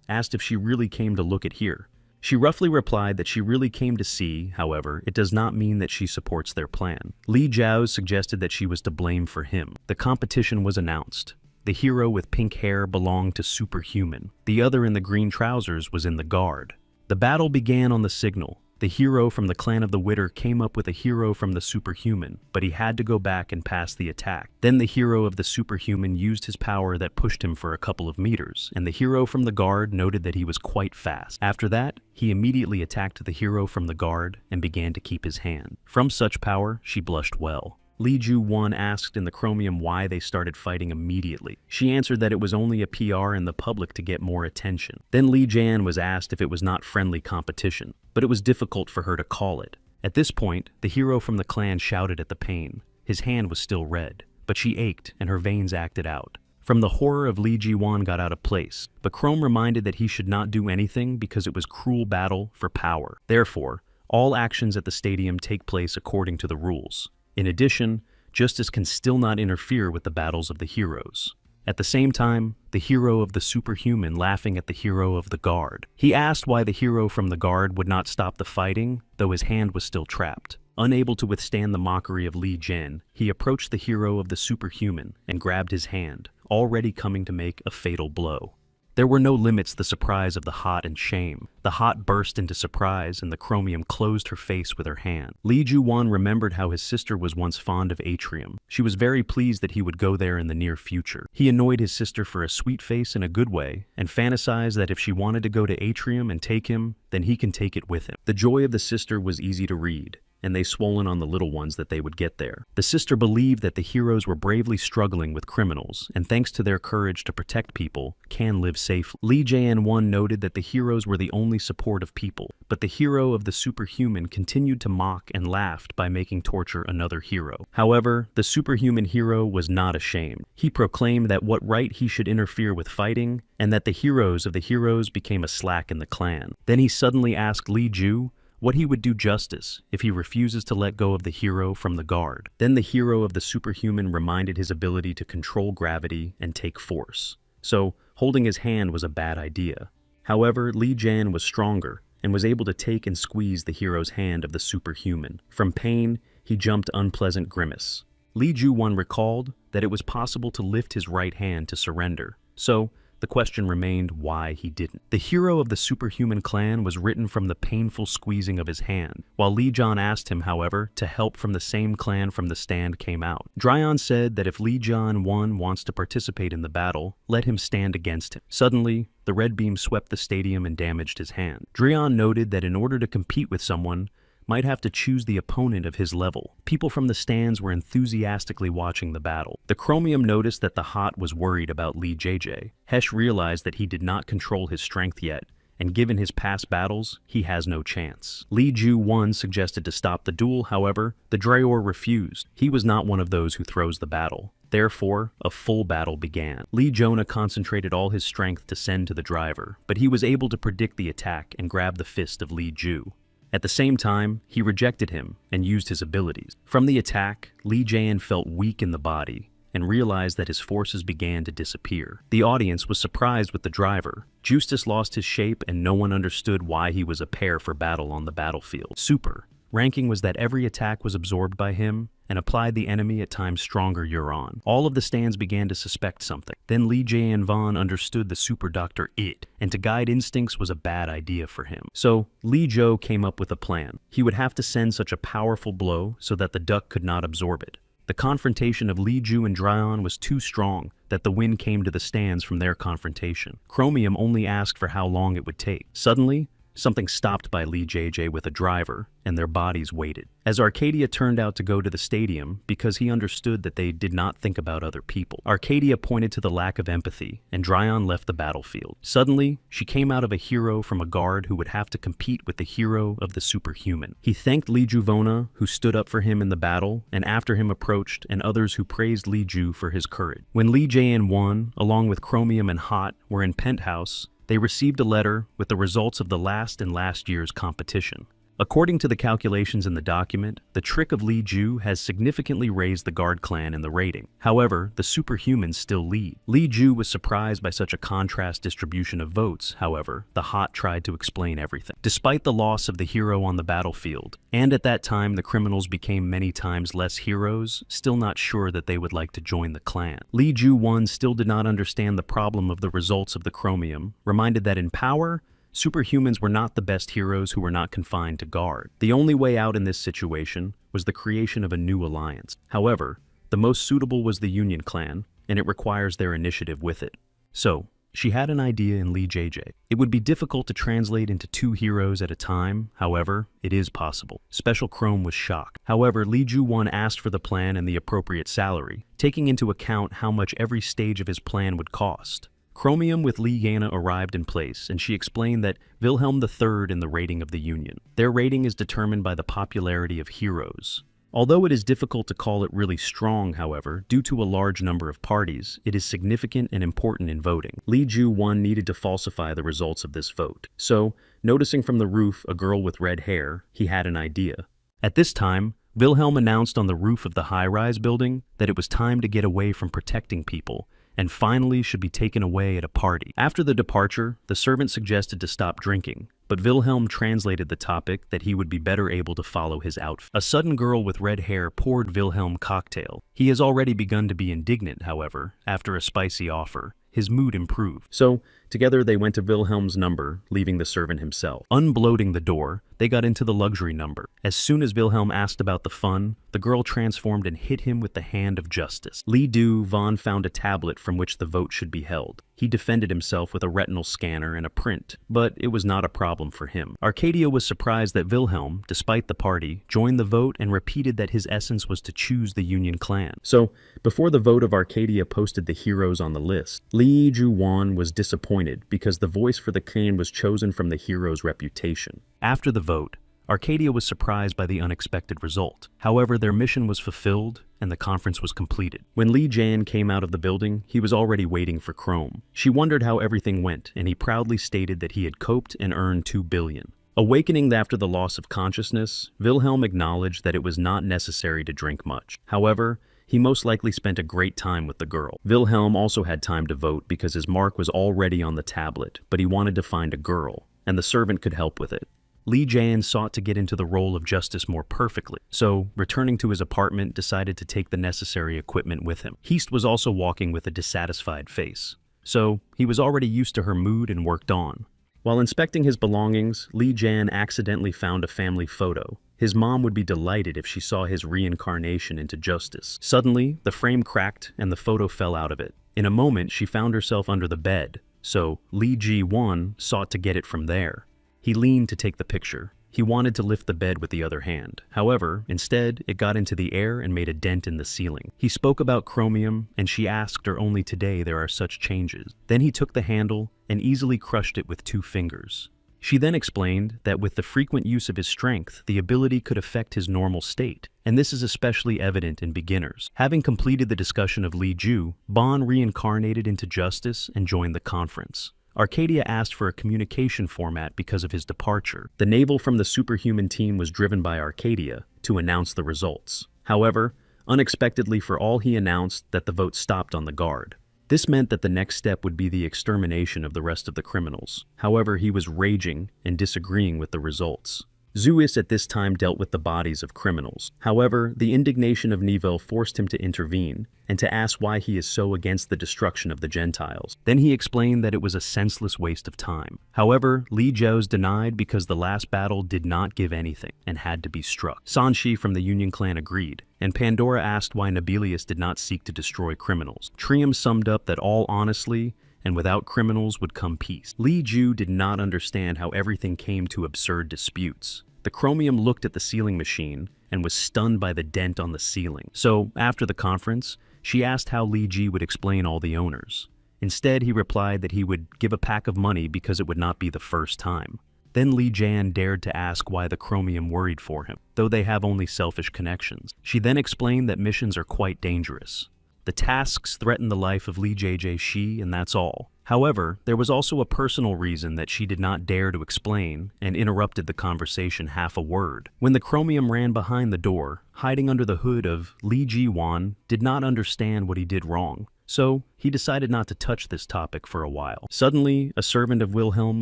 asked if she really came to look at here. She roughly replied that she really came to see, however, it does not mean that she supports their plan. Li Jiao suggested that she was to blame for him. The competition was announced. The hero with pink hair belonged to Superhuman. The other in the green trousers was in the guard. The battle began on the signal. The hero from the clan of the Witter came up with a hero from the Superhuman, but he had to go back and pass the attack. Then the hero of the Superhuman used his power that pushed him for a couple of meters, and the hero from the guard noted that he was quite fast. After that, he immediately attacked the hero from the guard and began to keep his hand. From such power, she blushed well. Li Ju Wan asked in the Chromium why they started fighting immediately. She answered that it was only a PR in the public to get more attention. Then Li Jan was asked if it was not friendly competition, but it was difficult for her to call it. At this point, the hero from the clan shouted at the pain. His hand was still red, but she ached and her veins acted out. From the horror of Li Ji Wan got out of place, but Chrome reminded that he should not do anything because it was cruel battle for power. Therefore, all actions at the stadium take place according to the rules. In addition, Justice can still not interfere with the battles of the heroes. At the same time, the hero of the superhuman laughing at the hero of the guard. He asked why the hero from the guard would not stop the fighting, though his hand was still trapped. Unable to withstand the mockery of Li Jian, he approached the hero of the superhuman and grabbed his hand, already coming to make a fatal blow. There were no limits to the surprise of the hot and shame. The hot burst into surprise and the chromium closed her face with her hand. Li Juwan remembered how his sister was once fond of Atrium. She was very pleased that he would go there in the near future. He annoyed his sister for a sweet face in a good way and fantasized that if she wanted to go to Atrium and take him, then he can take it with him. The joy of the sister was easy to read, and they swollen on the little ones that they would get there. The sister believed that the heroes were bravely struggling with criminals, and thanks to their courage to protect people, can live safely. Li Jian-won noted that the heroes were the only support of people, but the hero of the superhuman continued to mock and laughed by making torture another hero. However, the superhuman hero was not ashamed. He proclaimed that what right he should interfere with fighting, and that the heroes of the heroes became a slack in the clan. Then he suddenly asked Li Ju what he would do justice if he refuses to let go of the hero from the guard. Then the hero of the superhuman reminded his ability to control gravity and take force. So, holding his hand was a bad idea. However, Li Jian was stronger and was able to take and squeeze the hero's hand of the superhuman. From pain, he jumped unpleasant grimace. Li Ju-won recalled that it was possible to lift his right hand to surrender. So, the question remained why he didn't. The hero of the superhuman clan was written from the painful squeezing of his hand, while Li Jian asked him, however, to help from the same clan from the stand came out. Dryon said that if Li Jian-won wants to participate in the battle, let him stand against him. Suddenly, the red beam swept the stadium and damaged his hand. Dryon noted that in order to compete with someone, might have to choose the opponent of his level. People from the stands were enthusiastically watching the battle. The chromium noticed that the hot was worried about Li JJ. Hesh realized that he did not control his strength yet, and given his past battles, he has no chance. Li Ju-won suggested to stop the duel, however, the Drayor refused. He was not one of those who throws the battle. Therefore, a full battle began. Li Jonah concentrated all his strength to send to the driver, but he was able to predict the attack and grab the fist of Li Ju. At the same time, he rejected him and used his abilities. From the attack, Li Jian felt weak in the body and realized that his forces began to disappear. The audience was surprised with the driver. Justus lost his shape and no one understood why he was a pair for battle on the battlefield. Super ranking was that every attack was absorbed by him and applied the enemy at times stronger Euron. All of the stands began to suspect something. Then Li Jian-von understood the super doctor It, and to guide instincts was a bad idea for him. So Li Zhou came up with a plan. He would have to send such a powerful blow so that the duck could not absorb it. The confrontation of Li Ju and Dryon was too strong that the wind came to the stands from their confrontation. Chromium only asked for how long it would take. Suddenly, something stopped by Li JJ with a driver, and their bodies waited. As Arcadia turned out to go to the stadium because he understood that they did not think about other people. Arcadia pointed to the lack of empathy, and Dryon left the battlefield. Suddenly, she came out of a hero from a guard who would have to compete with the hero of the superhuman. He thanked Li Juvona, who stood up for him in the battle, and after him approached, and others who praised Li Ju for his courage. When Li Jian won, along with Chromium and Hot, were in Penthouse, they received a letter with the results of the last year's competition. According to the calculations in the document, the trick of Li Ju has significantly raised the Guard clan in the rating. However, the superhumans still lead. Li Ju was surprised by such a contrast distribution of votes. However, the Hot tried to explain everything. Despite the loss of the hero on the battlefield, and at that time the criminals became many times less heroes, still not sure that they would like to join the clan. Li Ju-won still did not understand the problem of the results of the chromium, reminded that in power, superhumans were not the best heroes who were not confined to guard. The only way out in this situation was the creation of a new alliance. However, the most suitable was the Union clan, and it requires their initiative with it. So, she had an idea in Li JJ. It would be difficult to translate into 2 heroes at a time, however, it is possible. Special Chrome was shocked. However, Li Ju-won asked for the plan and the appropriate salary, taking into account how much every stage of his plan would cost. Chromium with Li Yana arrived in place, and she explained that Wilhelm III in the rating of the Union. Their rating is determined by the popularity of heroes. Although it is difficult to call it really strong, however, due to a large number of parties, it is significant and important in voting. Li Ju-won needed to falsify the results of this vote. So, noticing from the roof a girl with red hair, he had an idea. At this time, Wilhelm announced on the roof of the high-rise building that it was time to get away from protecting people and finally should be taken away at a party. After the departure, the servant suggested to stop drinking, but Wilhelm translated the topic that he would be better able to follow his outfit. A sudden girl with red hair poured Wilhelm cocktail. He has already begun to be indignant, however, after a spicy offer. His mood improved. So, together they went to Wilhelm's number, leaving the servant himself. Unbloating the door, they got into the luxury number. As soon as Wilhelm asked about the fun, the girl transformed and hit him with the hand of justice. Li Du Von found a tablet from which the vote should be held. He defended himself with a retinal scanner and a print, but it was not a problem for him. Arcadia was surprised that Wilhelm, despite the party, joined the vote and repeated that his essence was to choose the Union clan. So, before the vote of Arcadia posted the heroes on the list, Li Ju-wan was disappointed because the voice for the clan was chosen from the hero's reputation. After the vote, Arcadia was surprised by the unexpected result. However, their mission was fulfilled and the conference was completed. When Li Jan came out of the building, he was already waiting for Chrome. She wondered how everything went, and he proudly stated that he had coped and earned 2 billion. Awakening after the loss of consciousness, Wilhelm acknowledged that it was not necessary to drink much. However, he most likely spent a great time with the girl. Wilhelm also had time to vote because his mark was already on the tablet, but he wanted to find a girl, and the servant could help with it. Li Jan sought to get into the role of justice more perfectly, so, returning to his apartment, decided to take the necessary equipment with him. Heist was also walking with a dissatisfied face, so he was already used to her mood and worked on. While inspecting his belongings, Li Jan accidentally found a family photo. His mom would be delighted if she saw his reincarnation into justice. Suddenly, the frame cracked and the photo fell out of it. In a moment, she found herself under the bed, so Li Ji-won sought to get it from there. He leaned to take the picture. He wanted to lift the bed with the other hand. However, instead, it got into the air and made a dent in the ceiling. He spoke about chromium, and she asked her only today there are such changes. Then he took the handle and easily crushed it with 2 fingers. She then explained that with the frequent use of his strength, the ability could affect his normal state, and this is especially evident in beginners. Having completed the discussion of Li Ju, Bon reincarnated into justice and joined the conference. Arcadia asked for a communication format because of his departure. The naval from the superhuman team was driven by Arcadia to announce the results. However, unexpectedly for all, he announced that the vote stopped on the guard. This meant that the next step would be the extermination of the rest of the criminals. However, he was raging and disagreeing with the results. Zeus at this time dealt with the bodies of criminals. However, the indignation of Neville forced him to intervene and to ask why he is so against the destruction of the Gentiles. Then he explained that it was a senseless waste of time. However, Li Zhao's denied because the last battle did not give anything and had to be struck. Sanshi from the Union clan agreed, and Pandora asked why Nobelius did not seek to destroy criminals. Trium summed up that all honestly and without criminals would come peace. Li Ju did not understand how everything came to absurd disputes. The chromium looked at the sealing machine and was stunned by the dent on the ceiling. So, after the conference, she asked how Li Ji would explain all the owners. Instead, he replied that he would give a pack of money because it would not be the first time. Then Li Jan dared to ask why the chromium worried for him, though they have only selfish connections. She then explained that missions are quite dangerous. The tasks threaten the life of Li JJ Shi, and that's all. However, there was also a personal reason that she did not dare to explain and interrupted the conversation half a word. When the chromium ran behind the door, hiding under the hood of Li Ji-wan did not understand what he did wrong, so he decided not to touch this topic for a while. Suddenly, a servant of Wilhelm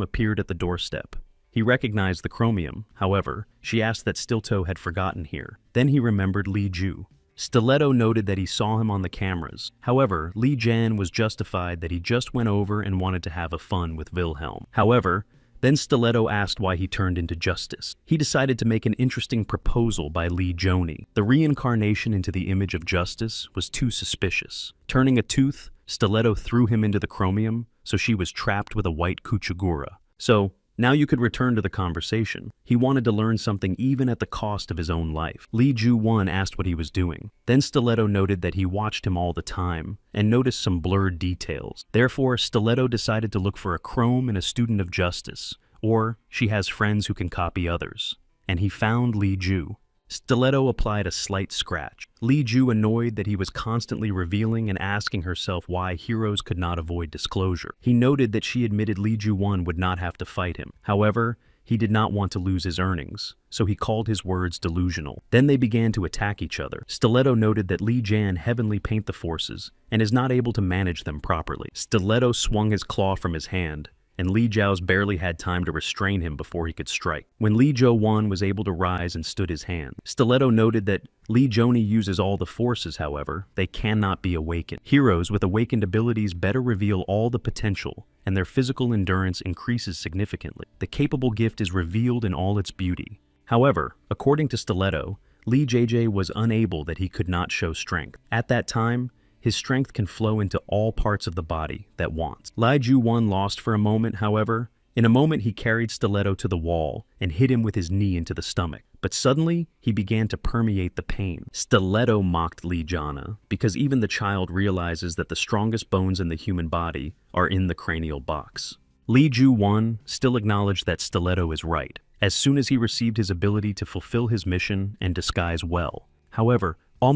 appeared at the doorstep. He recognized the chromium. However, she asked that Stilto had forgotten here. Then he remembered Li Ju. Stiletto noted that he saw him on the cameras. However, Li Jan was justified that he just went over and wanted to have a fun with Wilhelm. However, then Stiletto asked why he turned into justice. He decided to make an interesting proposal by Li Joni. The reincarnation into the image of justice was too suspicious. Turning a tooth, Stiletto threw him into the chromium, so she was trapped with a white Kuchigura. So, now you could return to the conversation. He wanted to learn something even at the cost of his own life. Li Ju-won asked what he was doing. Then Stiletto noted that he watched him all the time and noticed some blurred details. Therefore, Stiletto decided to look for a chrome and a student of justice, or she has friends who can copy others. And he found Li Ju. Stiletto applied a slight scratch. Li Ju annoyed that he was constantly revealing and asking herself why heroes could not avoid disclosure. He noted that she admitted Li Ju-won would not have to fight him. However, he did not want to lose his earnings, so he called his words delusional. Then they began to attack each other. Stiletto noted that Li Jan heavenly paint the forces and is not able to manage them properly. Stiletto swung his claw from his hand, and Li Zhao's barely had time to restrain him before he could strike. When Li Zhou Wan was able to rise and stood his hand, Stiletto noted that Li Zhoni uses all the forces, however, they cannot be awakened. Heroes with awakened abilities better reveal all the potential, and their physical endurance increases significantly. The capable gift is revealed in all its beauty. However, according to Stiletto, Li JJ was unable that he could not show strength. At that time, his strength can flow into all parts of the body that wants. Li Ju Wan lost for a moment, however. In a moment, he carried Stiletto to the wall and hit him with his knee into the stomach. But suddenly, he began to permeate the pain. Stiletto mocked Li Jana, because even the child realizes that the strongest bones in the human body are in the cranial box. Li Ju Wan still acknowledged that Stiletto is right, as soon as he received his ability to fulfill his mission and disguise well. However, all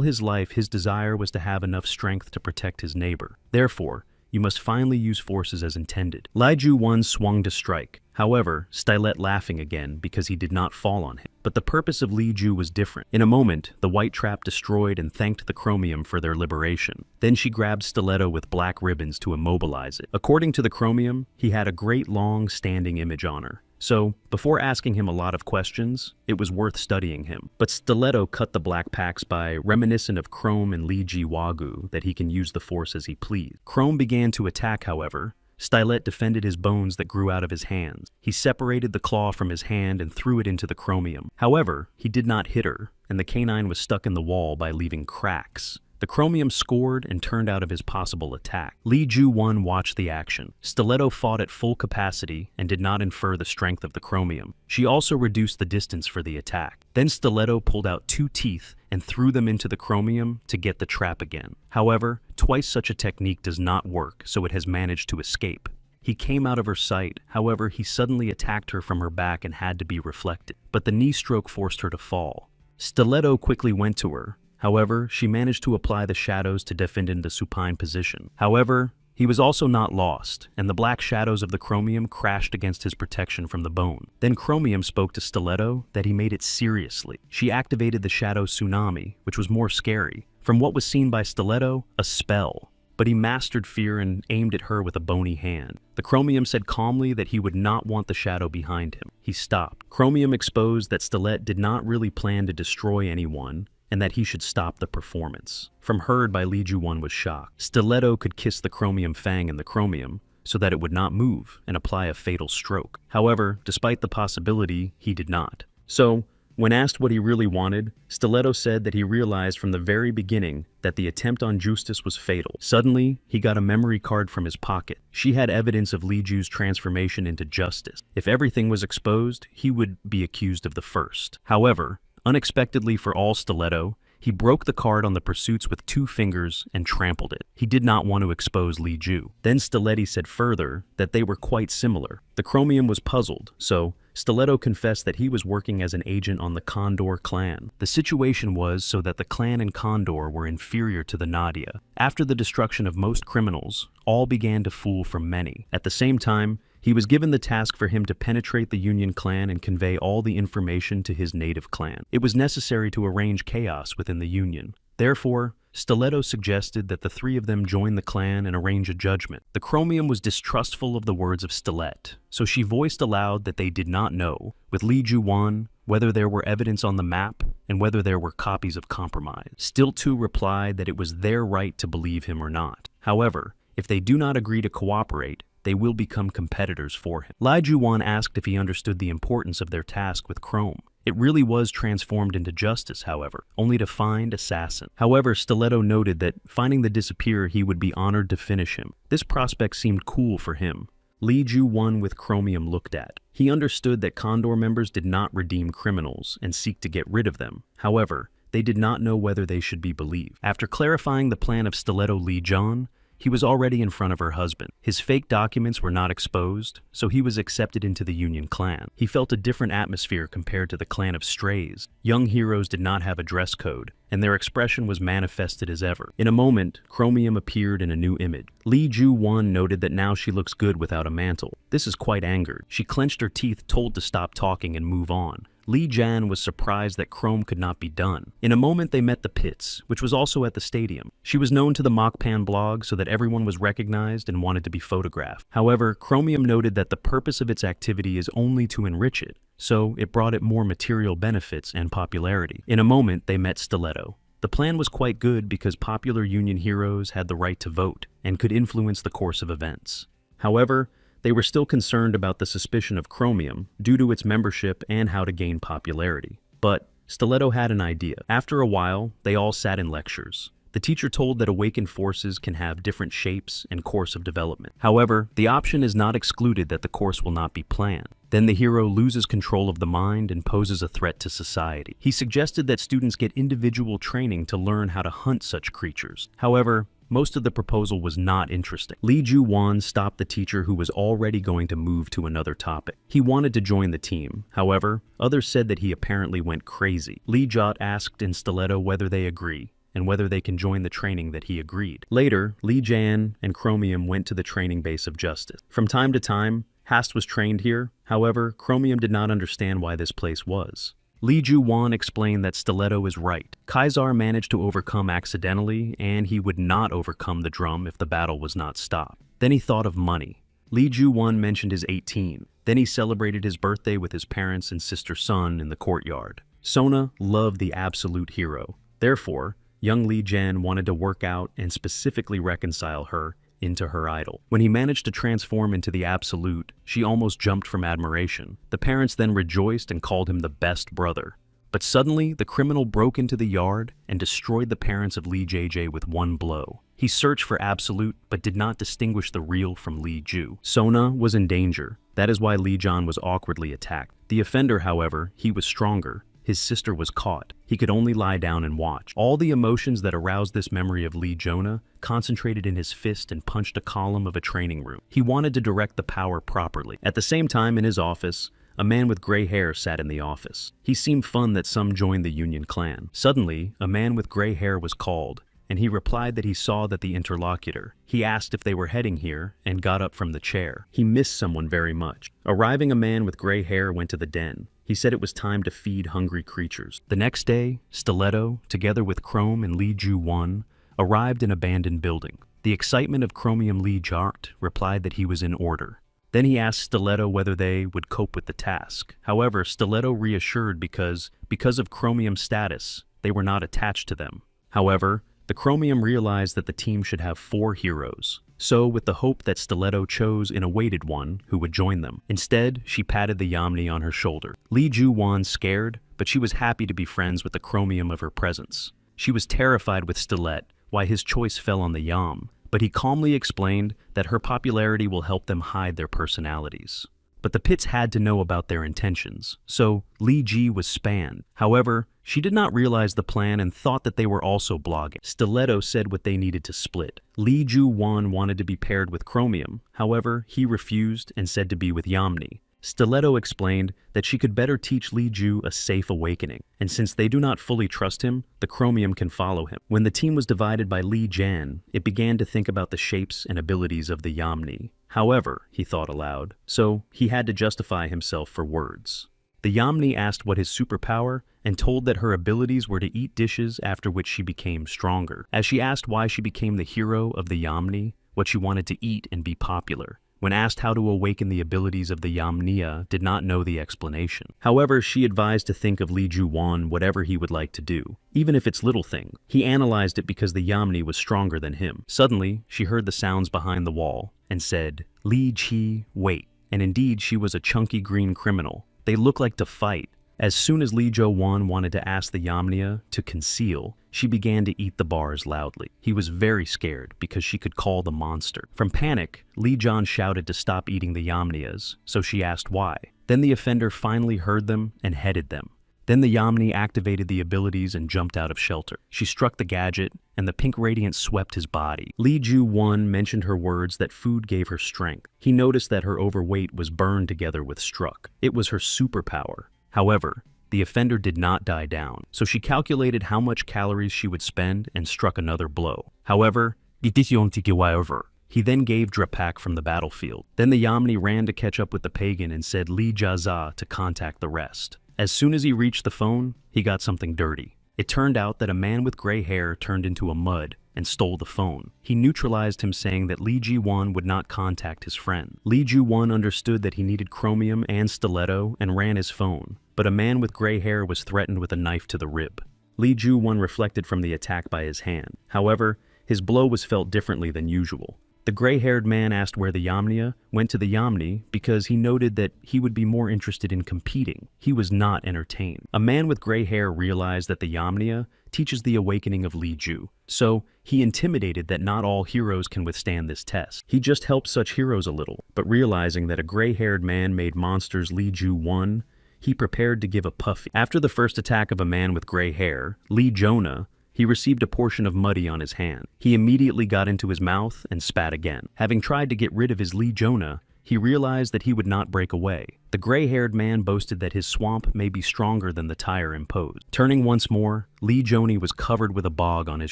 his life, his desire was to have enough strength to protect his neighbor. Therefore, you must finally use forces as intended. Li Ju Wan swung to strike. However, Stiletto laughing again because he did not fall on him. But the purpose of Li Ju was different. In a moment, the white trap destroyed and thanked the chromium for their liberation. Then she grabbed Stiletto with black ribbons to immobilize it. According to the chromium, he had a great long standing image on her. So, before asking him a lot of questions, it was worth studying him. But Stiletto cut the black packs by reminiscent of Chrome and Li Ji Wagu that he can use the force as he pleased. Chrome began to attack, however. Stiletto defended his bones that grew out of his hands. He separated the claw from his hand and threw it into the chromium. However, he did not hit her, and the canine was stuck in the wall by leaving cracks. The chromium scored and turned out of his possible attack. Li Ju Wan watched the action. Stiletto fought at full capacity and did not infer the strength of the chromium. She also reduced the distance for the attack. Then Stiletto pulled out 2 teeth and threw them into the chromium to get the trap again. However, twice such a technique does not work, so it has managed to escape. He came out of her sight, however, he suddenly attacked her from her back and had to be reflected. But the knee stroke forced her to fall. Stiletto quickly went to her. However, she managed to apply the shadows to defend in the supine position. However, he was also not lost, and the black shadows of the chromium crashed against his protection from the bone. Then Chromium spoke to Stiletto that he made it seriously. She activated the shadow tsunami, which was more scary. From what was seen by Stiletto, a spell. But he mastered fear and aimed at her with a bony hand. The Chromium said calmly that he would not want the shadow behind him. He stopped. Chromium exposed that Stiletto did not really plan to destroy anyone, and that he should stop the performance. From heard by Li Ju Wan was shocked. Stiletto could kiss the chromium fang in the chromium so that it would not move and apply a fatal stroke. However, despite the possibility, he did not. So, when asked what he really wanted, Stiletto said that he realized from the very beginning that the attempt on Justice was fatal. Suddenly, he got a memory card from his pocket. She had evidence of Li Ju's transformation into Justice. If everything was exposed, he would be accused of the first. However, unexpectedly for all Stiletto, he broke the card on the pursuits with 2 fingers and trampled it. He did not want to expose Li Ju. Then Stiletto said further that they were quite similar. The Chromium was puzzled, so Stiletto confessed that he was working as an agent on the Condor clan. The situation was so that the clan and Condor were inferior to the Nadia. After the destruction of most criminals, all began to fool from many. At the same time, he was given the task for him to penetrate the Union clan and convey all the information to his native clan. It was necessary to arrange chaos within the Union. Therefore, Stiletto suggested that the 3 of them join the clan and arrange a judgment. The Chromium was distrustful of the words of Stiletto, so she voiced aloud that they did not know, with Li Ju Wan, whether there were evidence on the map and whether there were copies of compromise. Still 2 replied that it was their right to believe him or not. However, if they do not agree to cooperate, they will become competitors for him. Li Ju Wan asked if he understood the importance of their task with Chrome. It really was transformed into Justice, however, only to find Assassin. However, Stiletto noted that finding the Disappearer, he would be honored to finish him. This prospect seemed cool for him. Li Ju Wan with Chromium looked at. He understood that Condor members did not redeem criminals and seek to get rid of them. However, they did not know whether they should be believed. After clarifying the plan of Stiletto Li John, He was already in front of her husband. His fake documents were not exposed, so he was accepted into the Union clan. He felt a different atmosphere compared to the clan of strays. Young heroes did not have a dress code, and their expression was manifested as ever. In a moment, Chromium appeared in a new image. Lee Ju-won noted that now she looks good without a mantle. This is quite angered. She clenched her teeth, told to stop talking and move on. Lee Jan was surprised that Chrome could not be done. In a moment, they met the Pits, which was also at the stadium. She was known to the Mokpan blog so that everyone was recognized and wanted to be photographed. However, Chromium noted that the purpose of its activity is only to enrich it, so it brought it more material benefits and popularity. In a moment, they met Stiletto. The plan was quite good because popular Union heroes had the right to vote and could influence the course of events. However, they were still concerned about the suspicion of Chromium due to its membership and how to gain popularity. But Stiletto had an idea. After a while, they all sat in lectures. The teacher told that awakened forces can have different shapes and course of development. However, the option is not excluded that the course will not be planned. Then the hero loses control of the mind and poses a threat to society. He suggested that students get individual training to learn how to hunt such creatures. However, most of the proposal was not interesting. Lee Ju-won stopped the teacher who was already going to move to another topic. He wanted to join the team. However, others said that he apparently went crazy. Lee Jot asked in Stiletto whether they agree, and whether they can join the training that he agreed. Later, Lee Jan and Chromium went to the training base of Justice. From time to time, Hast was trained here. However, Chromium did not understand why this place was. Lee Ju-won explained that Stiletto is right. Kaisar managed to overcome accidentally, and he would not overcome the drum if the battle was not stopped. Then he thought of money. Lee Ju-won mentioned his 18. Then he celebrated his birthday with his parents and sister Sun in the courtyard. Sona loved the absolute hero. Therefore, young Lee Jan wanted to work out and specifically reconcile her into her idol. When he managed to transform into the absolute, she almost jumped from admiration. The parents then rejoiced and called him the best brother. But suddenly, the criminal broke into the yard and destroyed the parents of Lee JJ with one blow. He searched for absolute, but did not distinguish the real from Lee Ju. Sona was in danger. That is why Lee Jan was awkwardly attacked. The offender, however, he was stronger. His sister was caught. He could only lie down and watch. All the emotions that aroused this memory of Lee Jonah concentrated in his fist and punched a column of a training room. He wanted to direct the power properly. At the same time, in his office, a man with gray hair sat in the office. He seemed fun that some joined the Union clan. Suddenly, a man with gray hair was called, and he replied that he saw that the interlocutor. He asked if they were heading here and got up from the chair. He missed someone very much. Arriving, a man with gray hair went to the den. He said it was time to feed hungry creatures. The next day, Stiletto, together with Chrome and Lee Ju-won, arrived in an abandoned building. The excitement of Chromium Lee Jart replied that he was in order. Then he asked Stiletto whether they would cope with the task. However, Stiletto reassured because of Chromium's status, they were not attached to them. However, the Chromium realized that the team should have 4 heroes. So, with the hope that Stiletto chose an awaited one who would join them. Instead, she patted the Yamni on her shoulder. Lee Ju-won scared, but she was happy to be friends with the Chromium of her presence. She was terrified with Stiletto, why his choice fell on the Yam, but he calmly explained that her popularity will help them hide their personalities. But the Pits had to know about their intentions, so Lee Ji was spanned. However, she did not realize the plan and thought that they were also blogging. Stiletto said what they needed to split. Lee Ju-won wanted to be paired with Chromium. However, he refused and said to be with Yamni. Stiletto explained that she could better teach Lee Ju a safe awakening, and since they do not fully trust him, the Chromium can follow him. When the team was divided by Lee Jan, it began to think about the shapes and abilities of the Yamni. However, he thought aloud, so he had to justify himself for words. The Yamni asked what his superpower and told that her abilities were to eat dishes, after which she became stronger. As she asked why she became the hero of the Yamni, what she wanted to eat and be popular. When asked how to awaken the abilities of the Yamnia, did not know the explanation. However, she advised to think of Lee Ju-won whatever he would like to do, even if it's little thing. He analyzed it because the Yamni was stronger than him. Suddenly, she heard the sounds behind the wall and said, "Lee Chi, wait." And indeed, she was a chunky green criminal. They looked like to fight. As soon as Lee Jo-won wanted to ask the Yamnia to conceal, she began to eat the bars loudly. He was very scared because she could call the monster. From panic, Lee John shouted to stop eating the Yamnias, so she asked why. Then the offender finally heard them and headed them. Then the Yamni activated the abilities and jumped out of shelter. She struck the gadget, and the pink radiance swept his body. Lee Ju-won mentioned her words that food gave her strength. He noticed that her overweight was burned together with struck. It was her superpower. However, the offender did not die down, so she calculated how much calories she would spend and struck another blow. However, he then gave Drapak from the battlefield. Then the Yamni ran to catch up with the pagan and said Lee Jaza to contact the rest. As soon as he reached the phone, he got something dirty. It turned out that a man with gray hair turned into a mud and stole the phone. He neutralized him, saying that Lee Ji-won would not contact his friend. Lee Ji-won understood that he needed chromium and stiletto and ran his phone, but a man with gray hair was threatened with a knife to the rib. Lee Ji-won reflected from the attack by his hand. However, his blow was felt differently than usual. The gray-haired man asked where the Yamnia went to the Yamni because he noted that he would be more interested in competing. He was not entertained. A man with gray hair realized that the Yamnia teaches the awakening of Li Ju, so he intimidated that not all heroes can withstand this test. He just helped such heroes a little, but realizing that a gray-haired man made monsters Li Ju won, he prepared to give a puffy. After the first attack of a man with gray hair, Lee Jonah, he received a portion of muddy on his hand. He immediately got into his mouth and spat again. Having tried to get rid of his Lee Jonah, he realized that he would not break away. The gray-haired man boasted that his swamp may be stronger than the tire imposed. Turning once more, Lee Joni was covered with a bog on his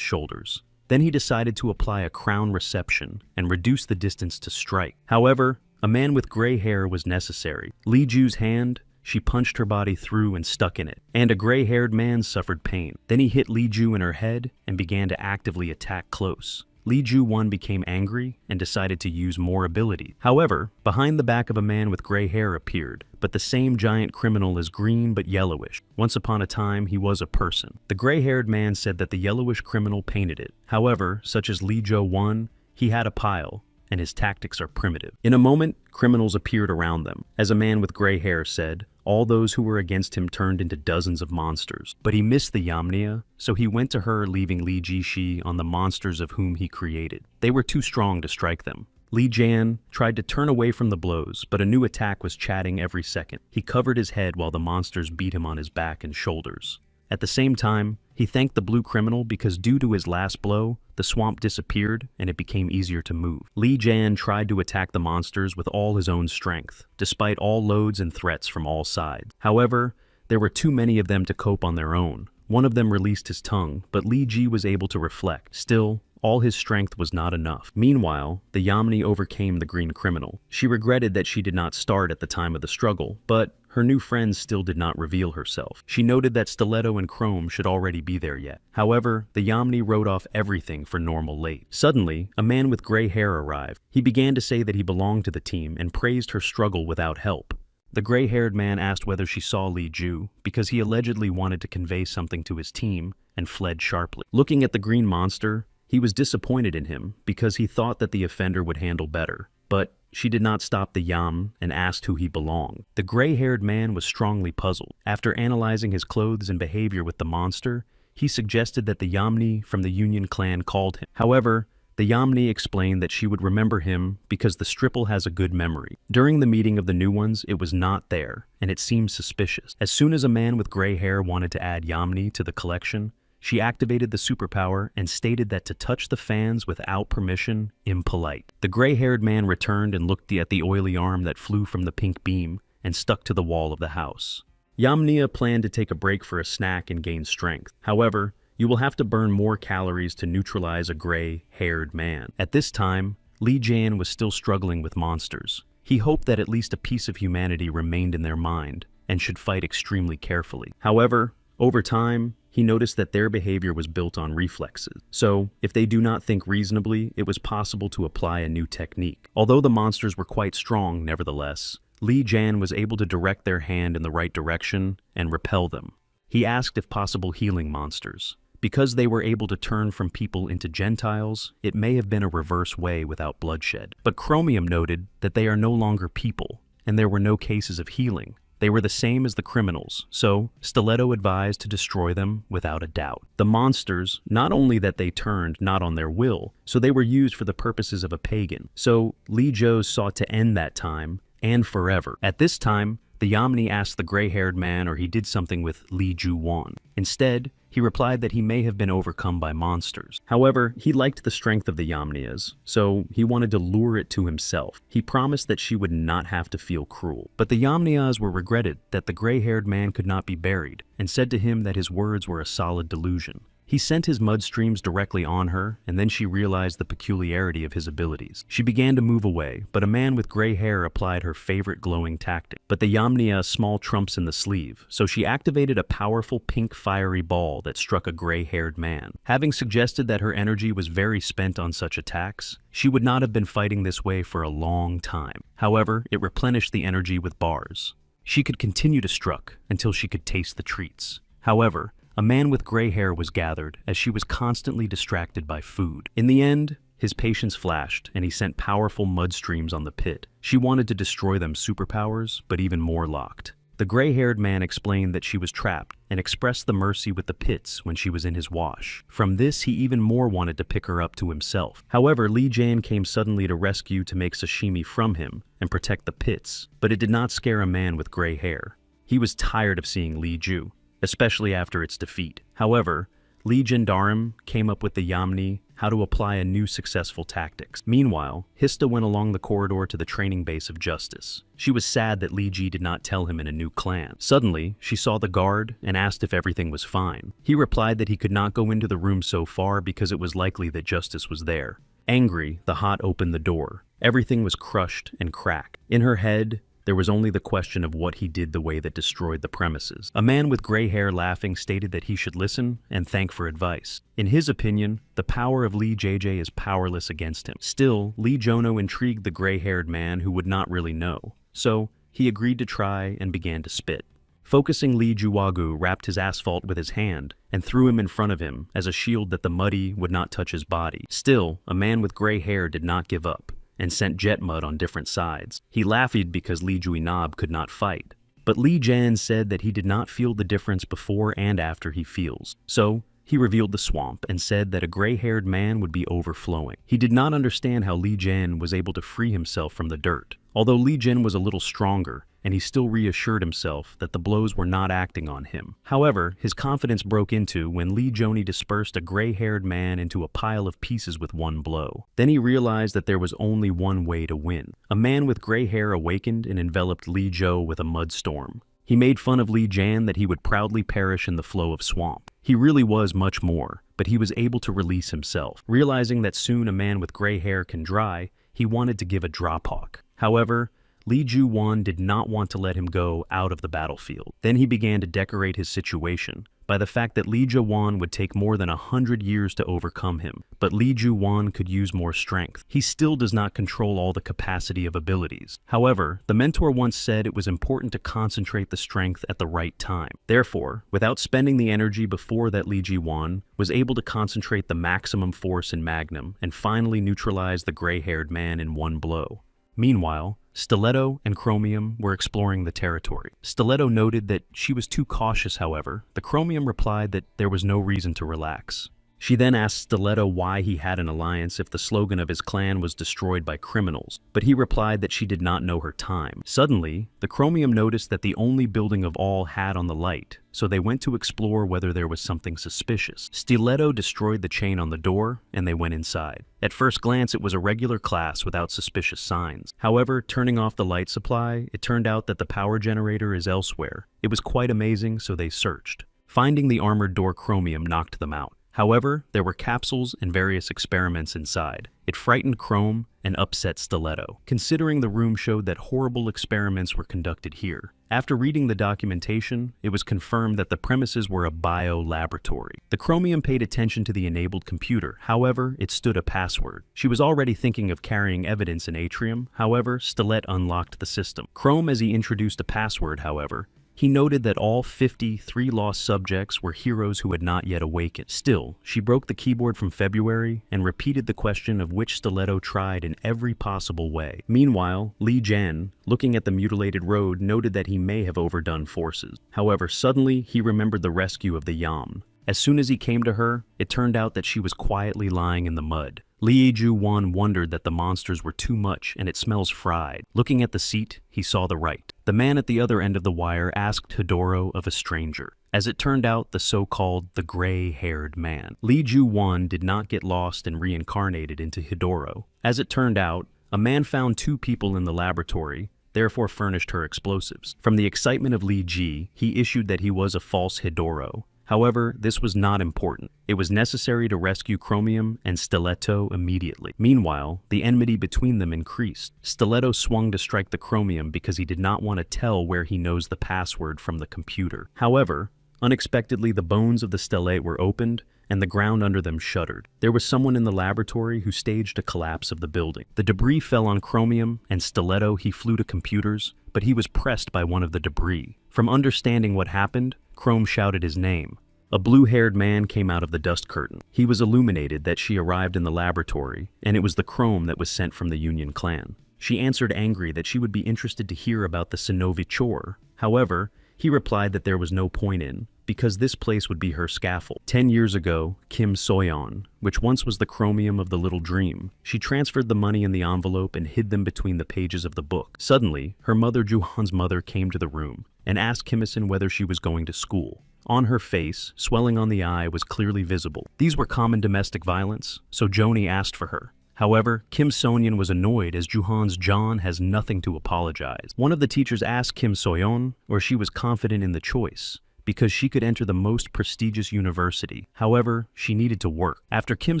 shoulders. Then he decided to apply a crown reception and reduce the distance to strike. However, a man with gray hair was necessary. Lee Ju's hand, she punched her body through and stuck in it, and a gray-haired man suffered pain. Then he hit Lee Ju in her head and began to actively attack close. Lee Ju-won became angry and decided to use more ability. However, behind the back of a man with gray hair appeared, but the same giant criminal is green but yellowish. Once upon a time, he was a person. The gray-haired man said that the yellowish criminal painted it. However, such as Lee Jo-won, he had a pile, and his tactics are primitive. In a moment, criminals appeared around them. As a man with gray hair said, all those who were against him turned into dozens of monsters. But he missed the Yamnia, so he went to her, leaving Li Ji-shi on the monsters of whom he created. They were too strong to strike them. Li Jan tried to turn away from the blows, but a new attack was chatting every second. He covered his head while the monsters beat him on his back and shoulders. At the same time, he thanked the blue criminal because due to his last blow, the swamp disappeared and it became easier to move. Li Jan tried to attack the monsters with all his own strength, despite all loads and threats from all sides. However, there were too many of them to cope on their own. One of them released his tongue, but Li Ji was able to reflect. Still, all his strength was not enough. Meanwhile, the Yamni overcame the green criminal. She regretted that she did not start at the time of the struggle, but her new friend still did not reveal herself. She noted that Stiletto and Chrome should already be there yet. However, the Yamni wrote off everything for normal late. Suddenly, a man with gray hair arrived. He began to say that he belonged to the team and praised her struggle without help. The gray-haired man asked whether she saw Li Ju, because he allegedly wanted to convey something to his team, and fled sharply. Looking at the green monster, he was disappointed in him because he thought that the offender would handle better. But she did not stop the Yam and asked who he belonged. The gray-haired man was strongly puzzled. After analyzing his clothes and behavior with the monster, he suggested that the Yamni from the Union clan called him. However, the Yamni explained that she would remember him because the Stripple has a good memory. During the meeting of the new ones, it was not there, and it seemed suspicious. As soon as a man with gray hair wanted to add Yamni to the collection, she activated the superpower and stated that to touch the fans without permission, impolite. The gray-haired man returned and looked at the oily arm that flew from the pink beam and stuck to the wall of the house. Yamnia planned to take a break for a snack and gain strength. However, you will have to burn more calories to neutralize a gray-haired man. At this time, Li Jan was still struggling with monsters. He hoped that at least a piece of humanity remained in their mind and should fight extremely carefully. However, over time, he noticed that their behavior was built on reflexes. So, if they do not think reasonably, it was possible to apply a new technique. Although the monsters were quite strong, nevertheless, Li Jan was able to direct their hand in the right direction and repel them. He asked if possible healing monsters. Because they were able to turn from people into Gentiles, it may have been a reverse way without bloodshed. But Chromium noted that they are no longer people, and there were no cases of healing. They were the same as the criminals, so Stiletto advised to destroy them without a doubt. The monsters, not only that they turned not on their will, so they were used for the purposes of a pagan. So Li Jo sought to end that time and forever. At this time, The Yamni asked the gray-haired man or he did something with Li Ju-won. Instead, he replied that he may have been overcome by monsters. However, he liked the strength of the Yamnias, so he wanted to lure it to himself. He promised that she would not have to feel cruel. But the Yamnias were regretted that the gray-haired man could not be buried, and said to him that his words were a solid delusion. He sent his mud streams directly on her, and then she realized the peculiarity of his abilities. She began to move away, but a man with gray hair applied her favorite glowing tactic. But the Yamnia small trumps in the sleeve, so she activated a powerful pink fiery ball that struck a gray-haired man. Having suggested that her energy was very spent on such attacks, she would not have been fighting this way for a long time. However, it replenished the energy with bars. She could continue to struck until she could taste the treats. However, a man with gray hair was gathered as she was constantly distracted by food. In the end, his patience flashed and he sent powerful mud streams on the pit. She wanted to destroy them superpowers, but even more locked. The gray-haired man explained that she was trapped and expressed the mercy with the pits when she was in his wash. From this, he even more wanted to pick her up to himself. However, Li Jan came suddenly to rescue to make sashimi from him and protect the pits, but it did not scare a man with gray hair. He was tired of seeing Li Ju, especially after its defeat. However, Li Jandarim came up with the Yamni how to apply a new successful tactics. Meanwhile, Hista went along the corridor to the training base of Justice. She was sad that Li Ji did not tell him in a new clan. Suddenly, she saw the guard and asked if everything was fine. He replied that he could not go into the room so far because it was likely that Justice was there. Angry, the Hot opened the door. Everything was crushed and cracked. In her head, there was only the question of what he did the way that destroyed the premises. A man with gray hair laughing stated that he should listen and thank for advice. In his opinion, the power of Li JJ is powerless against him. Still, Li Jono intrigued the gray-haired man who would not really know. So, he agreed to try and began to spit. Focusing, Li Juwagu wrapped his asphalt with his hand and threw him in front of him as a shield that the muddy would not touch his body. Still, a man with gray hair did not give up and sent jet mud on different sides. He laughed because Li Juinab could not fight. But Li Jan said that he did not feel the difference before and after he feels. So, he revealed the swamp and said that a gray-haired man would be overflowing. He did not understand how Li Jan was able to free himself from the dirt. Although Li Jin was a little stronger, and he still reassured himself that the blows were not acting on him. However, his confidence broke into when Li Joni dispersed a gray-haired man into a pile of pieces with one blow. Then he realized that there was only one way to win. A man with gray hair awakened and enveloped Li Jo with a mud storm. He made fun of Li Jan that he would proudly perish in the flow of swamp. He really was much more, but he was able to release himself. Realizing that soon a man with gray hair can dry, he wanted to give a drophawk. However, Li Ju-won did not want to let him go out of the battlefield. Then he began to decorate his situation by the fact that Li Ju-won would take more than 100 years to overcome him, but Li Ju-won could use more strength. He still does not control all the capacity of abilities. However, the mentor once said it was important to concentrate the strength at the right time. Therefore, without spending the energy before that, Li Ji-won was able to concentrate the maximum force in Magnum and finally neutralize the gray-haired man in one blow. Meanwhile, Stiletto and Chromium were exploring the territory. Stiletto noted that she was too cautious, however. The Chromium replied that there was no reason to relax. She then asked Stiletto why he had an alliance if the slogan of his clan was destroyed by criminals, but he replied that she did not know her time. Suddenly, the Chromium noticed that the only building of all had on the light, so they went to explore whether there was something suspicious. Stiletto destroyed the chain on the door, and they went inside. At first glance, it was a regular class without suspicious signs. However, turning off the light supply, it turned out that the power generator is elsewhere. It was quite amazing, so they searched. Finding the armored door, Chromium knocked them out. However, there were capsules and various experiments inside. It frightened Chrome and upset Stiletto, considering the room showed that horrible experiments were conducted here. After reading the documentation, it was confirmed that the premises were a bio-laboratory. The Chromium paid attention to the enabled computer, however, it stood a password. She was already thinking of carrying evidence in Atrium, however, Stiletto unlocked the system. Chrome, as he introduced a password, however, he noted that all 53 lost subjects were heroes who had not yet awakened. Still, she broke the keyboard from February and repeated the question of which Stiletto tried in every possible way. Meanwhile, Li Jan, looking at the mutilated road, noted that he may have overdone forces. However, suddenly he remembered the rescue of the Yam. As soon as he came to her, it turned out that she was quietly lying in the mud. Lee Ju-won wondered that the monsters were too much and it smells fried. Looking at the seat, he saw the right. The man at the other end of the wire asked Hidoro of a stranger. As it turned out, the so-called the gray-haired man. Lee Ju-won did not get lost and reincarnated into Hidoro. As it turned out, a man found two people in the laboratory, therefore furnished her explosives. From the excitement of Lee Ji, he issued that he was a false Hidoro. However, this was not important. It was necessary to rescue Chromium and Stiletto immediately. Meanwhile, the enmity between them increased. Stiletto swung to strike the Chromium because he did not want to tell where he knows the password from the computer. However, unexpectedly the bones of the stellate were opened and the ground under them shuddered. There was someone in the laboratory who staged a collapse of the building. The debris fell on Chromium, and Stiletto he flew to computers, but he was pressed by one of the debris. From understanding what happened, Chrome shouted his name. A blue-haired man came out of the dust curtain. He was illuminated that she arrived in the laboratory, and it was the Chrome that was sent from the Union clan. She answered angry that she would be interested to hear about the Shinobi chore. However, he replied that there was no point in, because this place would be her scaffold. 10 years ago, Kim Soyeon, which once was the Chromium of the Little Dream, she transferred the money in the envelope and hid them between the pages of the book. Suddenly, her mother Juhan's mother came to the room and asked Kim Il-sung whether she was going to school. On her face, swelling on the eye was clearly visible. These were common domestic violence, so Joni asked for her. However, Kim Soyeon was annoyed as Juhan's John has nothing to apologize. One of the teachers asked Kim Soyeon, or she was confident in the choice, because she could enter the most prestigious university. However, she needed to work. After Kim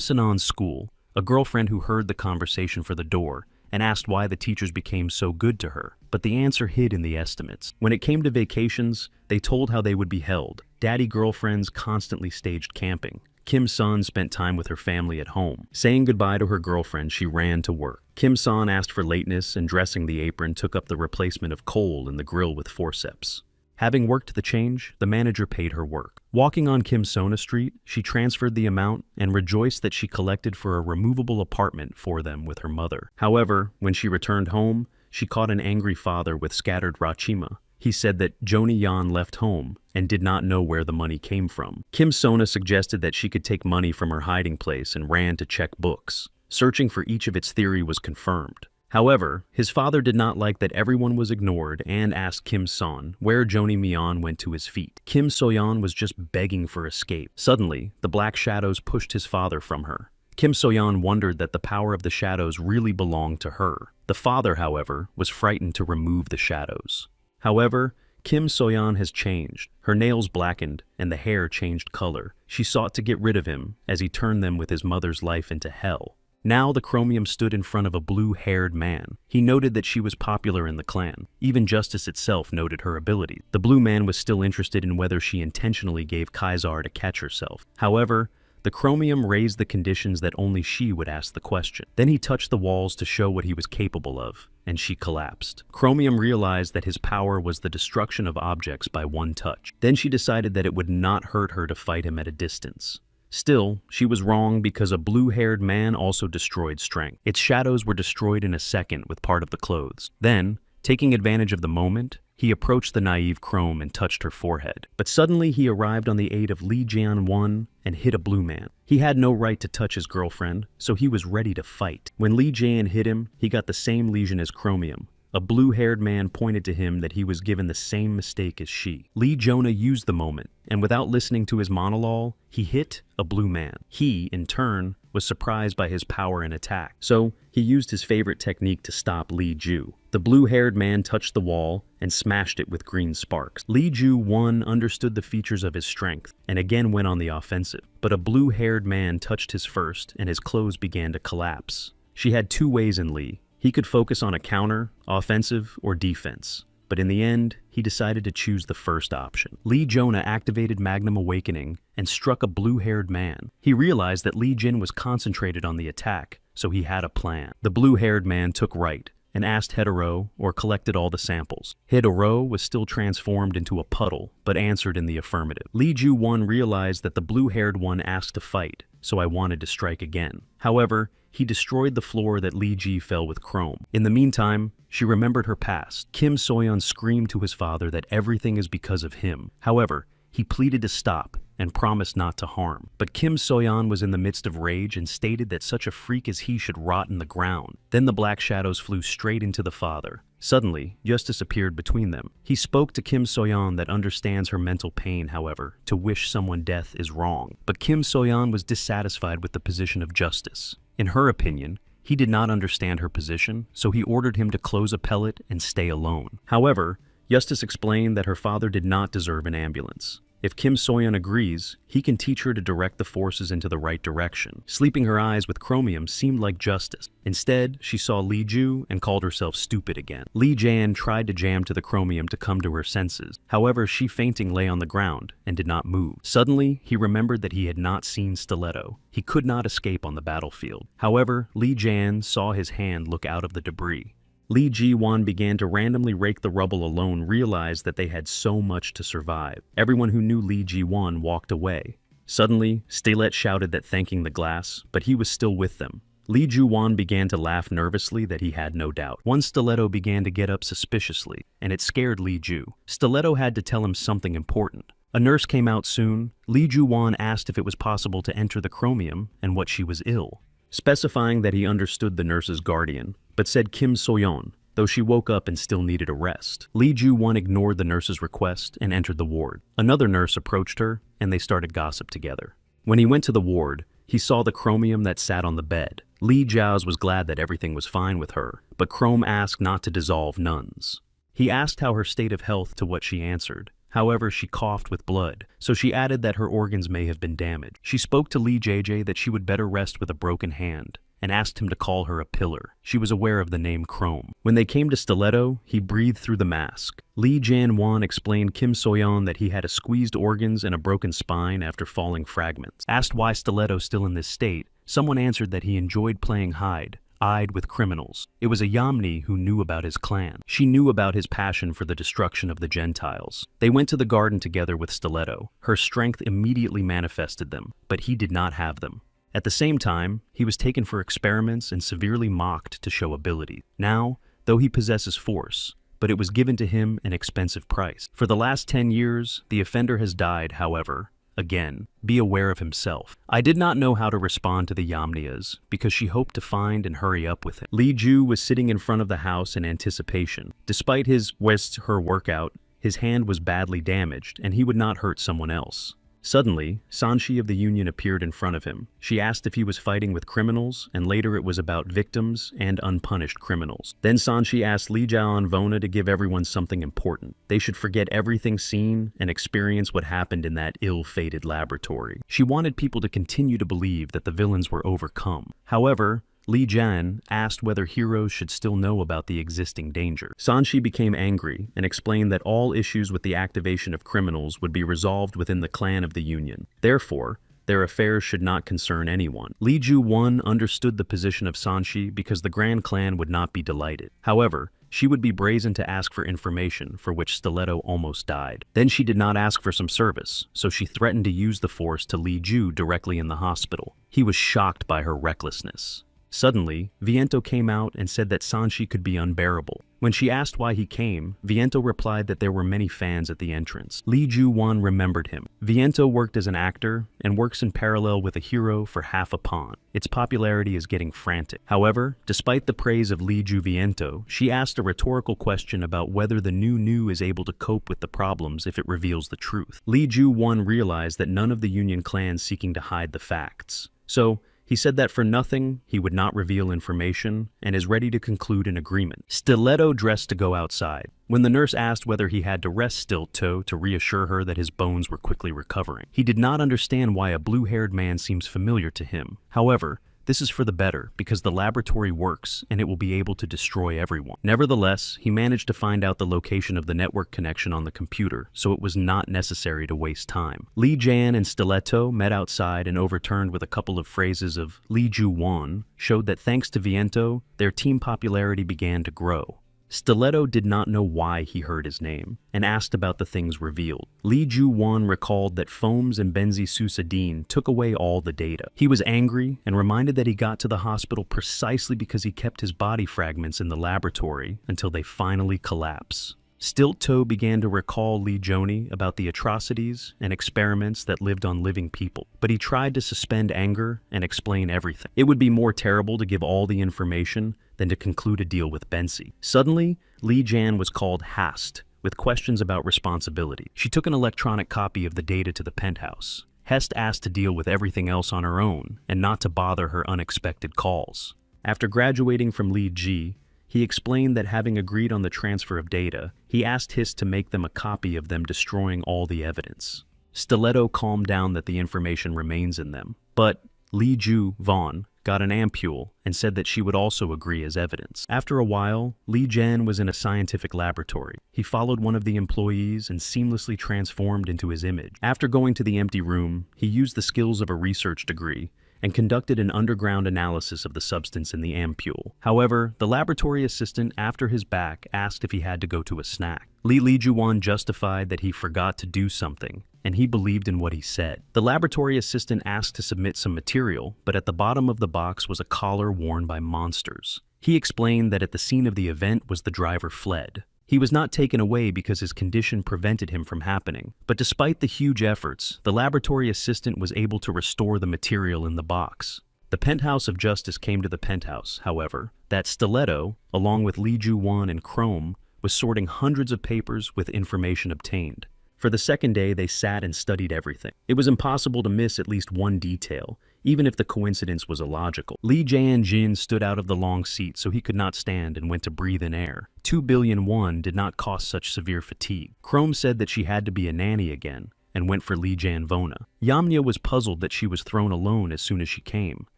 Sanon's school, a girlfriend who heard the conversation for the door and asked why the teachers became so good to her, but the answer hid in the estimates. When it came to vacations, they told how they would be held. Daddy girlfriends constantly staged camping. Kim Sun spent time with her family at home. Saying goodbye to her girlfriend, she ran to work. Kim Sun asked for lateness, and dressing the apron took up the replacement of coal in the grill with forceps. Having worked the change, the manager paid her work. Walking on Kim Sona Street, she transferred the amount and rejoiced that she collected for a removable apartment for them with her mother. However, when she returned home, she caught an angry father with scattered rachima. He said that Joni Yan left home and did not know where the money came from. Kim Sona suggested that she could take money from her hiding place and ran to check books. Searching for each of its theory was confirmed. However, his father did not like that everyone was ignored and asked Kim Son where Joni Myeon went to his feet. Kim Soyeon was just begging for escape. Suddenly, the black shadows pushed his father from her. Kim Soyeon wondered that the power of the shadows really belonged to her. The father, however, was frightened to remove the shadows. However, Kim Soyeon has changed. Her nails blackened and the hair changed color. She sought to get rid of him as he turned them with his mother's life into hell. Now the Chromium stood in front of a blue-haired man. He noted that she was popular in the clan. Even Justice itself noted her ability. The blue man was still interested in whether she intentionally gave Kaisar to catch herself. However, the Chromium raised the conditions that only she would ask the question. Then he touched the walls to show what he was capable of, and she collapsed. Chromium realized that his power was the destruction of objects by one touch. Then she decided that it would not hurt her to fight him at a distance. Still, she was wrong because a blue-haired man also destroyed strength. Its shadows were destroyed in a second with part of the clothes. Then, taking advantage of the moment, he approached the naive Chrome and touched her forehead. But suddenly he arrived on the aid of Lee Jian-won and hit a blue man. He had no right to touch his girlfriend, so he was ready to fight. When Lee Jian hit him, he got the same lesion as Chromium. A blue-haired man pointed to him that he was given the same mistake as she. Lee Jonah used the moment, and without listening to his monologue, he hit a blue man. He, in turn, was surprised by his power and attack, so he used his favorite technique to stop Lee Ju. The blue-haired man touched the wall and smashed it with green sparks. Lee Ju-won understood the features of his strength and again went on the offensive, but a blue-haired man touched his first and his clothes began to collapse. She had two ways in Lee. He could focus on a counter, offensive, or defense, but in the end, he decided to choose the first option. Lee Jonah activated Magnum Awakening and struck a blue-haired man. He realized that Lee Jin was concentrated on the attack, so he had a plan. The blue-haired man took right and asked Hidoro or collected all the samples. Hidoro was still transformed into a puddle, but answered in the affirmative. Lee Ju-won realized that the blue-haired one asked to fight, so I wanted to strike again. However, he destroyed the floor that Lee Ji fell with chrome. In the meantime, she remembered her past. Kim Soyeon screamed to his father that everything is because of him. However, He pleaded to stop and promised not to harm. But Kim Soyeon was in the midst of rage and stated that such a freak as he should rot in the ground. Then the black shadows flew straight into the father. Suddenly, justice appeared between them. He spoke to Kim Soyeon that understands her mental pain, however, to wish someone death is wrong. But Kim Soyeon was dissatisfied with the position of justice. In her opinion, he did not understand her position, so he ordered him to close a pellet and stay alone. However, Justice explained that her father did not deserve an ambulance. If Kim Soyeon agrees, he can teach her to direct the forces into the right direction. Sleeping her eyes with chromium seemed like justice. Instead, she saw Lee Ju and called herself stupid again. Lee Jan tried to jam to the chromium to come to her senses. However, she fainting lay on the ground and did not move. Suddenly, he remembered that he had not seen Stiletto. He could not escape on the battlefield. However, Lee Jan saw his hand look out of the debris. Lee Ji-won began to randomly rake the rubble alone, realized that they had so much to survive. Everyone who knew Lee Ji-won walked away. Suddenly, Stilet shouted that thanking the glass, but he was still with them. Lee Ju-won began to laugh nervously that he had no doubt. One Stiletto began to get up suspiciously, and it scared Lee Ju. Stiletto had to tell him something important. A nurse came out soon. Lee Ju-won asked if it was possible to enter the chromium and what she was ill, specifying that he understood the nurse's guardian, but said Kim Soyeon, though she woke up and still needed a rest. Lee Ju-won ignored the nurse's request and entered the ward. Another nurse approached her, and they started gossip together. When he went to the ward, he saw the chromium that sat on the bed. Lee Jiaos was glad that everything was fine with her, but Chrome asked not to dissolve nuns. He asked how her state of health, to what she answered. However, she coughed with blood, so she added that her organs may have been damaged. She spoke to Lee JJ that she would better rest with a broken hand, and asked him to call her a pillar. She was aware of the name Chrome. When they came to Stiletto, he breathed through the mask. Lee Jan-won explained Kim Soyeon that he had a squeezed organs and a broken spine after falling fragments. Asked why Stiletto still in this state, someone answered that he enjoyed playing hide-eyed with criminals. It was a Yamni who knew about his clan. She knew about his passion for the destruction of the Gentiles. They went to the garden together with Stiletto. Her strength immediately manifested them, but he did not have them. At the same time, he was taken for experiments and severely mocked to show ability. Now, though he possesses force, but it was given to him an expensive price. For the last 10 years, the offender has died, however. Again, be aware of himself. I did not know how to respond to the Yamnias, because she hoped to find and hurry up with him. Lee Ju was sitting in front of the house in anticipation. Despite her workout, his hand was badly damaged, and he would not hurt someone else. Suddenly, Sanshi of the Union appeared in front of him. She asked if he was fighting with criminals, and later it was about victims and unpunished criminals. Then Sanshi asked Lee Jao and Vona to give everyone something important. They should forget everything seen and experience what happened in that ill-fated laboratory. She wanted people to continue to believe that the villains were overcome. However, Lee Jan asked whether heroes should still know about the existing danger. Sanshi became angry and explained that all issues with the activation of criminals would be resolved within the clan of the Union. Therefore, their affairs should not concern anyone. Lee Ju-won understood the position of Sanshi because the Grand Clan would not be delighted. However, she would be brazen to ask for information, for which Stiletto almost died. Then she did not ask for some service, so she threatened to use the force to Lee Ju directly in the hospital. He was shocked by her recklessness. Suddenly, Viento came out and said that Sanshi could be unbearable. When she asked why he came, Viento replied that there were many fans at the entrance. Lee Ju-won remembered him. Viento worked as an actor and works in parallel with a hero for half a pawn. Its popularity is getting frantic. However, despite the praise of Lee Ju-Viento, she asked a rhetorical question about whether the new is able to cope with the problems if it reveals the truth. Lee Ju-won realized that none of the Union clans seeking to hide the facts. So, he said that for nothing, he would not reveal information, and is ready to conclude an agreement. Stiletto dressed to go outside. When the nurse asked whether he had to rest Stiletto to reassure her that his bones were quickly recovering. He did not understand why a blue-haired man seems familiar to him. However, this is for the better, because the laboratory works, and it will be able to destroy everyone. Nevertheless, he managed to find out the location of the network connection on the computer, so it was not necessary to waste time. Lee Jan and Stiletto met outside and overturned with a couple of phrases of Lee Ju-won, showed that thanks to Viento, their team popularity began to grow. Stiletto did not know why he heard his name, and asked about the things revealed. Lee Ju-won recalled that Foams and benzosusadine took away all the data. He was angry and reminded that he got to the hospital precisely because he kept his body fragments in the laboratory until they finally collapse. Stilt-Toe began to recall Lee Joni about the atrocities and experiments that lived on living people, but he tried to suspend anger and explain everything. It would be more terrible to give all the information than to conclude a deal with Bensi. Suddenly, Lee Jan was called Hast, with questions about responsibility. She took an electronic copy of the data to the penthouse. Hest asked to deal with everything else on her own and not to bother her unexpected calls. After graduating from Lee Ji, he explained that having agreed on the transfer of data, he asked Hist to make them a copy of them destroying all the evidence. Stiletto calmed down that the information remains in them, but Lee Ju Vaughn got an ampule and said that she would also agree as evidence. After a while, Lee Jan was in a scientific laboratory. He followed one of the employees and seamlessly transformed into his image. After going to the empty room, he used the skills of a research degree and conducted an underground analysis of the substance in the ampule. However, the laboratory assistant, after his back, asked if he had to go to a snack. Lee Juwon justified that he forgot to do something, and he believed in what he said. The laboratory assistant asked to submit some material, but at the bottom of the box was a collar worn by monsters. He explained that at the scene of the event was the driver fled. He was not taken away because his condition prevented him from happening. But despite the huge efforts, the laboratory assistant was able to restore the material in the box. The penthouse of justice came to the penthouse, however, that Stiletto, along with Lee Ju-won and Chrome, was sorting hundreds of papers with information obtained. For the second day, they sat and studied everything. It was impossible to miss at least one detail, even if the coincidence was illogical. Lee Jae-jin stood out of the long seat so he could not stand and went to breathe in air. 2 billion won did not cause such severe fatigue. Chrome said that she had to be a nanny again and went for Lee Jan-vona. Yamnya was puzzled that she was thrown alone as soon as she came.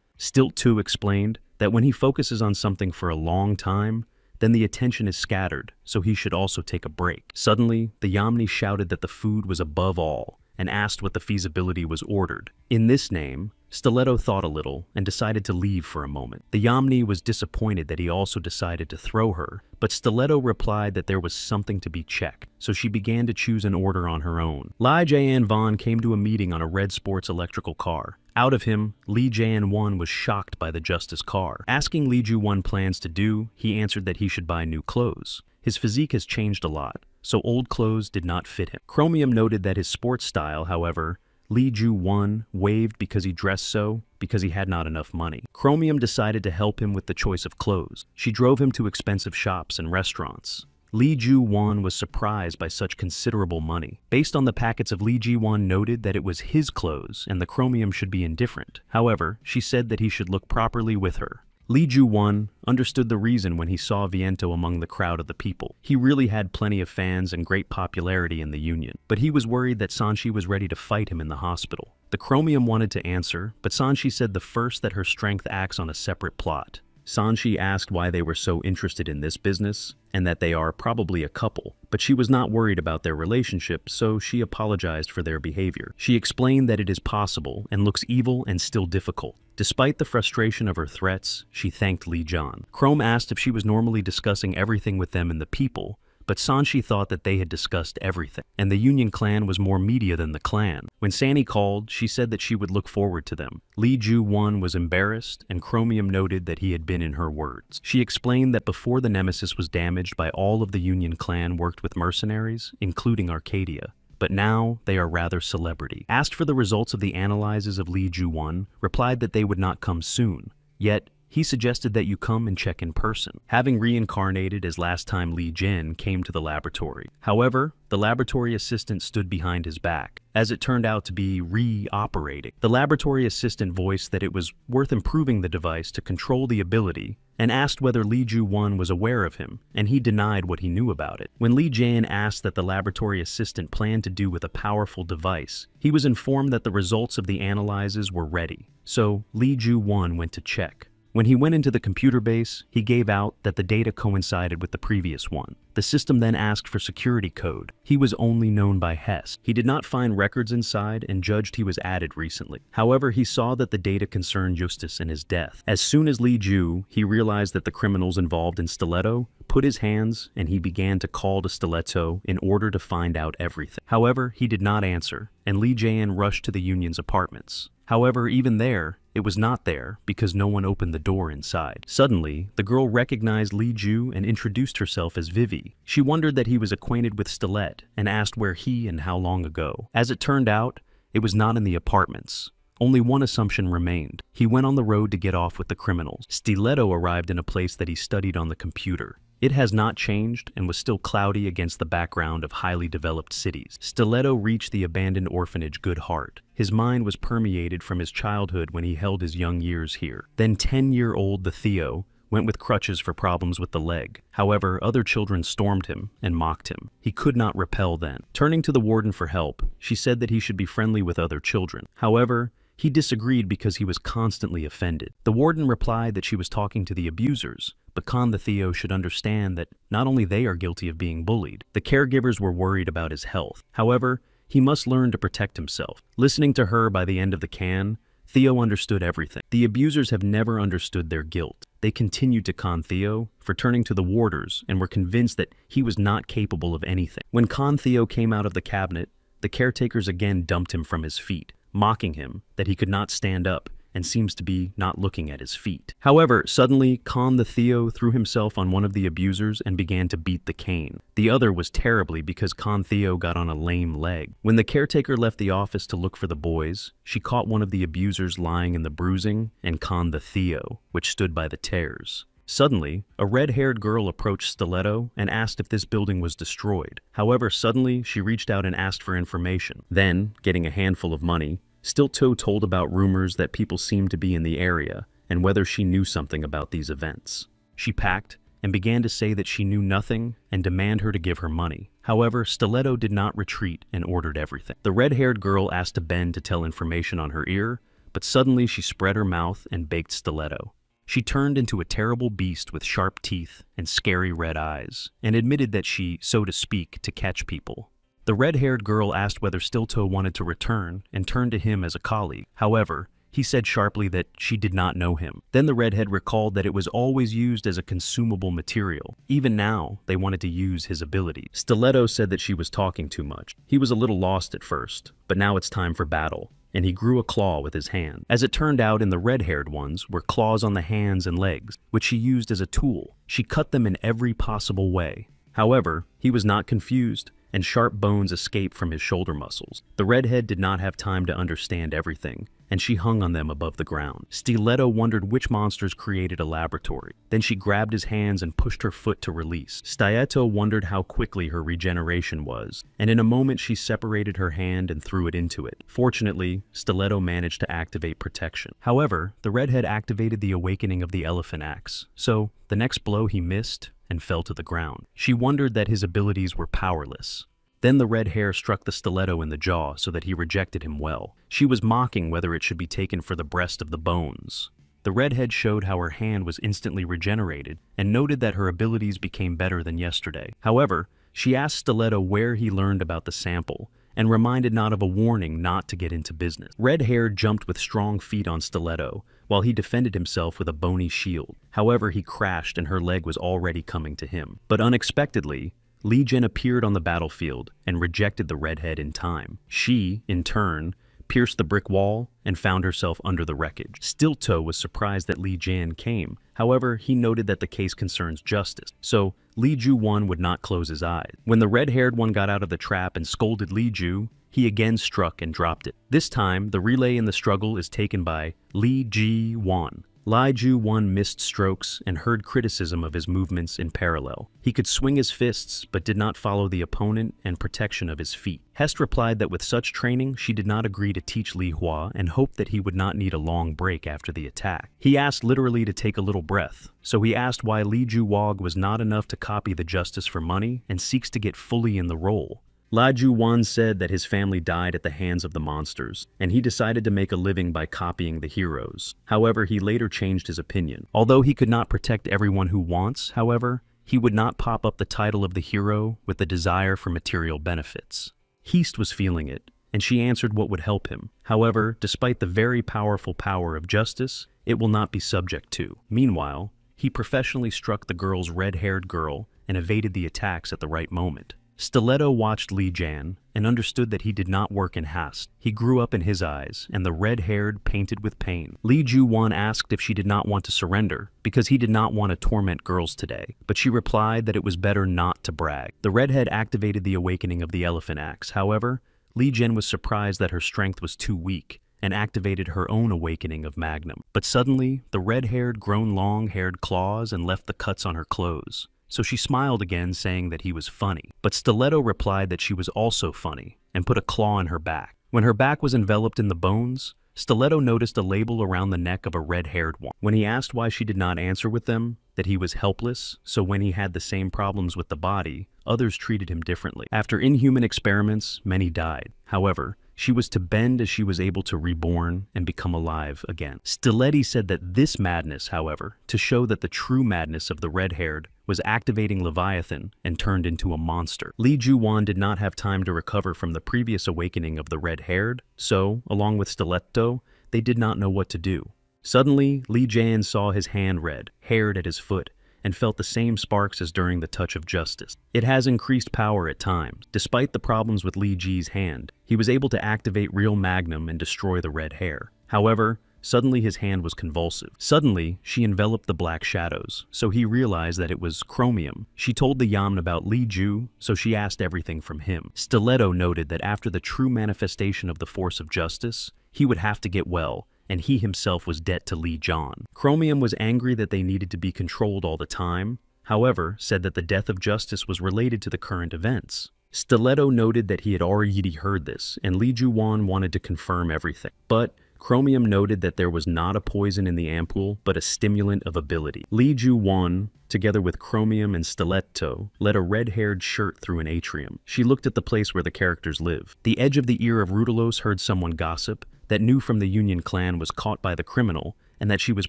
Stilt-2 explained that when he focuses on something for a long time, then the attention is scattered, so he should also take a break. Suddenly, the Yamni shouted that the food was above all and asked what the feasibility was ordered. In this name, Stiletto thought a little and decided to leave for a moment. The Yamni was disappointed that he also decided to throw her, but Stiletto replied that there was something to be checked, so she began to choose an order on her own. Lee Jae-won came to a meeting on a red sports electrical car. Out of him, Lee Jae-won was shocked by the justice car. Asking Lee Ju-won plans to do, he answered that he should buy new clothes. His physique has changed a lot, so old clothes did not fit him. Chromium noted that his sports style, however, Lee Ju-won waved because he dressed so, because he had not enough money. Chromium decided to help him with the choice of clothes. She drove him to expensive shops and restaurants. Lee Ju-won was surprised by such considerable money. Based on the packets of Lee Ji-won noted that it was his clothes and the Chromium should be indifferent. However, she said that he should look properly with her. Lee Ju-won understood the reason when he saw Viento among the crowd of the people. He really had plenty of fans and great popularity in the Union, but he was worried that Sanshi was ready to fight him in the hospital. The Chromium wanted to answer, but Sanshi said the first that her strength acts on a separate plot. Sanshi asked why they were so interested in this business, and that they are probably a couple, but she was not worried about their relationship, so she apologized for their behavior. She explained that it is possible and looks evil and still difficult. Despite the frustration of her threats, she thanked Lee John. Chrome asked if she was normally discussing everything with them and the people, but Sanshi thought that they had discussed everything, and the Union clan was more media than the clan. When Sanny called, she said that she would look forward to them. Lee Ju-won was embarrassed, and Chromium noted that he had been in her words. She explained that before the Nemesis was damaged by all of the Union clan worked with mercenaries, including Arcadia. But now they are rather celebrity. Asked for the results of the analyses of Lee Ju-won, replied that they would not come soon. Yet, he suggested that you come and check in person, having reincarnated as last time Lee Jin came to the laboratory. However, the laboratory assistant stood behind his back, as it turned out to be re-operating. The laboratory assistant voiced that it was worth improving the device to control the ability, and asked whether Lee Ju-won was aware of him, and he denied what he knew about it. When Lee Jan asked that the laboratory assistant planned to do with a powerful device, he was informed that the results of the analyses were ready, so Lee Ju-won went to check. When he went into the computer base, he gave out that the data coincided with the previous one. The system then asked for security code. He was only known by Hess. He did not find records inside and judged he was added recently. However, he saw that the data concerned Justus and his death. As soon as Lee Ju, he realized that the criminals involved in Stiletto put his hands and he began to call to Stiletto in order to find out everything. However, he did not answer, and Lee Jae-in rushed to the Union's apartments. However, even there, it was not there because no one opened the door inside. Suddenly, the girl recognized Li Ju and introduced herself as Vivi. She wondered that he was acquainted with Stilet and asked where he and how long ago. As it turned out, it was not in the apartments. Only one assumption remained. He went on the road to get off with the criminals. Stiletto arrived in a place that he studied on the computer. It has not changed and was still cloudy against the background of highly developed cities. Stiletto reached the abandoned orphanage Good Heart. His mind was permeated from his childhood when he held his young years here. Then 10-year-old the Theo went with crutches for problems with the leg. However, other children stormed him and mocked him. He could not repel then. Turning to the warden for help, she said that he should be friendly with other children. However, he disagreed because he was constantly offended. The warden replied that she was talking to the abusers, but the Theo should understand that not only they are guilty of being bullied. The caregivers were worried about his health. However, he must learn to protect himself. Listening to her by the end of the can, Theo understood everything. The abusers have never understood their guilt. They continued to con Theo for turning to the warders and were convinced that he was not capable of anything. When Theo came out of the cabinet, the caretakers again dumped him from his feet, mocking him that he could not stand up and seems to be not looking at his feet. However, suddenly, the Theo threw himself on one of the abusers and began to beat the cane. The other was terribly because Theo got on a lame leg. When the caretaker left the office to look for the boys, she caught one of the abusers lying in the bruising and the Theo, which stood by the tears. Suddenly, a red-haired girl approached Stiletto and asked if this building was destroyed. However, suddenly, she reached out and asked for information. Then, getting a handful of money, Stiletto told about rumors that people seemed to be in the area and whether she knew something about these events. She packed and began to say that she knew nothing and demand her to give her money. However, Stiletto did not retreat and ordered everything. The red-haired girl asked Ben to tell information on her ear, but suddenly she spread her mouth and baked Stiletto. She turned into a terrible beast with sharp teeth and scary red eyes, and admitted that she, so to speak, to catch people. The red-haired girl asked whether Stiletto wanted to return and turned to him as a colleague. However, he said sharply that she did not know him. Then the redhead recalled that it was always used as a consumable material. Even now, they wanted to use his abilities. Stiletto said that she was talking too much. He was a little lost at first, but now it's time for battle, and he grew a claw with his hand. As it turned out, in the red-haired ones were claws on the hands and legs, which she used as a tool. She cut them in every possible way. However, he was not confused, and sharp bones escaped from his shoulder muscles. The redhead did not have time to understand everything, and she hung on them above the ground. Stiletto wondered which monsters created a laboratory. Then she grabbed his hands and pushed her foot to release. Stiletto wondered how quickly her regeneration was, and in a moment she separated her hand and threw it into it. Fortunately, Stiletto managed to activate protection. However, the redhead activated the awakening of the elephant axe, so the next blow he missed and fell to the ground. She wondered that his abilities were powerless. Then the red hair struck the Stiletto in the jaw so that he rejected him well. She was mocking whether it should be taken for the breast of the bones. The redhead showed how her hand was instantly regenerated and noted that her abilities became better than yesterday. However, she asked Stiletto where he learned about the sample and reminded not of a warning not to get into business. Red Hair jumped with strong feet on Stiletto, while he defended himself with a bony shield. However, he crashed and her leg was already coming to him. But unexpectedly, Li Jin appeared on the battlefield and rejected the redhead in time. She, in turn, pierced the brick wall and found herself under the wreckage. Stiletto was surprised that Li Jin came. However, he noted that the case concerns justice, so Li Ju One would not close his eyes. When the red-haired one got out of the trap and scolded Li Ju, he again struck and dropped it. This time, the relay in the struggle is taken by Li Ji Wan. Li Ju One missed strokes and heard criticism of his movements in parallel. He could swing his fists, but did not follow the opponent and protection of his feet. Hest replied that with such training, she did not agree to teach Li Hua and hoped that he would not need a long break after the attack. He asked literally to take a little breath, so he asked why Li Ju Wog was not enough to copy the Justice for Money and seeks to get fully in the role. Li Ju Wan said that his family died at the hands of the monsters, and he decided to make a living by copying the heroes. However, he later changed his opinion. Although he could not protect everyone who wants, however, he would not pop up the title of the hero with the desire for material benefits. Hest was feeling it, and she answered what would help him. However, despite the very powerful power of justice, it will not be subject to. Meanwhile, he professionally struck the girl's red-haired girl and evaded the attacks at the right moment. Stiletto watched Li Jan and understood that he did not work in haste. He grew up in his eyes, and the red-haired painted with pain. Li Ju-wan asked if she did not want to surrender, because he did not want to torment girls today, but she replied that it was better not to brag. The redhead activated the awakening of the elephant axe. However, Li Jen was surprised that her strength was too weak, and activated her own awakening of Magnum. But suddenly, the red-haired grown long-haired claws and left the cuts on her clothes. So she smiled again, saying that he was funny. But Stiletto replied that she was also funny, and put a claw in her back. When her back was enveloped in the bones, Stiletto noticed a label around the neck of a red-haired one. When he asked why she did not answer with them, that he was helpless, so when he had the same problems with the body, others treated him differently. After inhuman experiments, many died. However, she was to bend as she was able to reborn and become alive again. Stiletti said that this madness, however, to show that the true madness of the red-haired was activating Leviathan and turned into a monster. Li Ju-wan did not have time to recover from the previous awakening of the red-haired, so, along with Stiletto, they did not know what to do. Suddenly, Li Jan saw his hand red, haired at his foot, and felt the same sparks as during the touch of justice. It has increased power at times. Despite the problems with Li Ji's hand, he was able to activate real Magnum and destroy the red hair. However, suddenly his hand was convulsive. Suddenly, she enveloped the black shadows, so he realized that it was Chromium. She told the Yamen about Li Ju, so she asked everything from him. Stiletto noted that after the true manifestation of the force of justice, he would have to get well, and he himself was debt to Li Jan. Chromium was angry that they needed to be controlled all the time, however, said that the death of justice was related to the current events. Stiletto noted that he had already heard this, and Li Ju-wan wanted to confirm everything. But Chromium noted that there was not a poison in the ampoule, but a stimulant of ability. Li Ju-wan, together with Chromium and Stiletto, led a red-haired shirt through an atrium. She looked at the place where the characters live. The edge of the ear of Rudelos heard someone gossip that knew from the Union clan was caught by the criminal, and that she was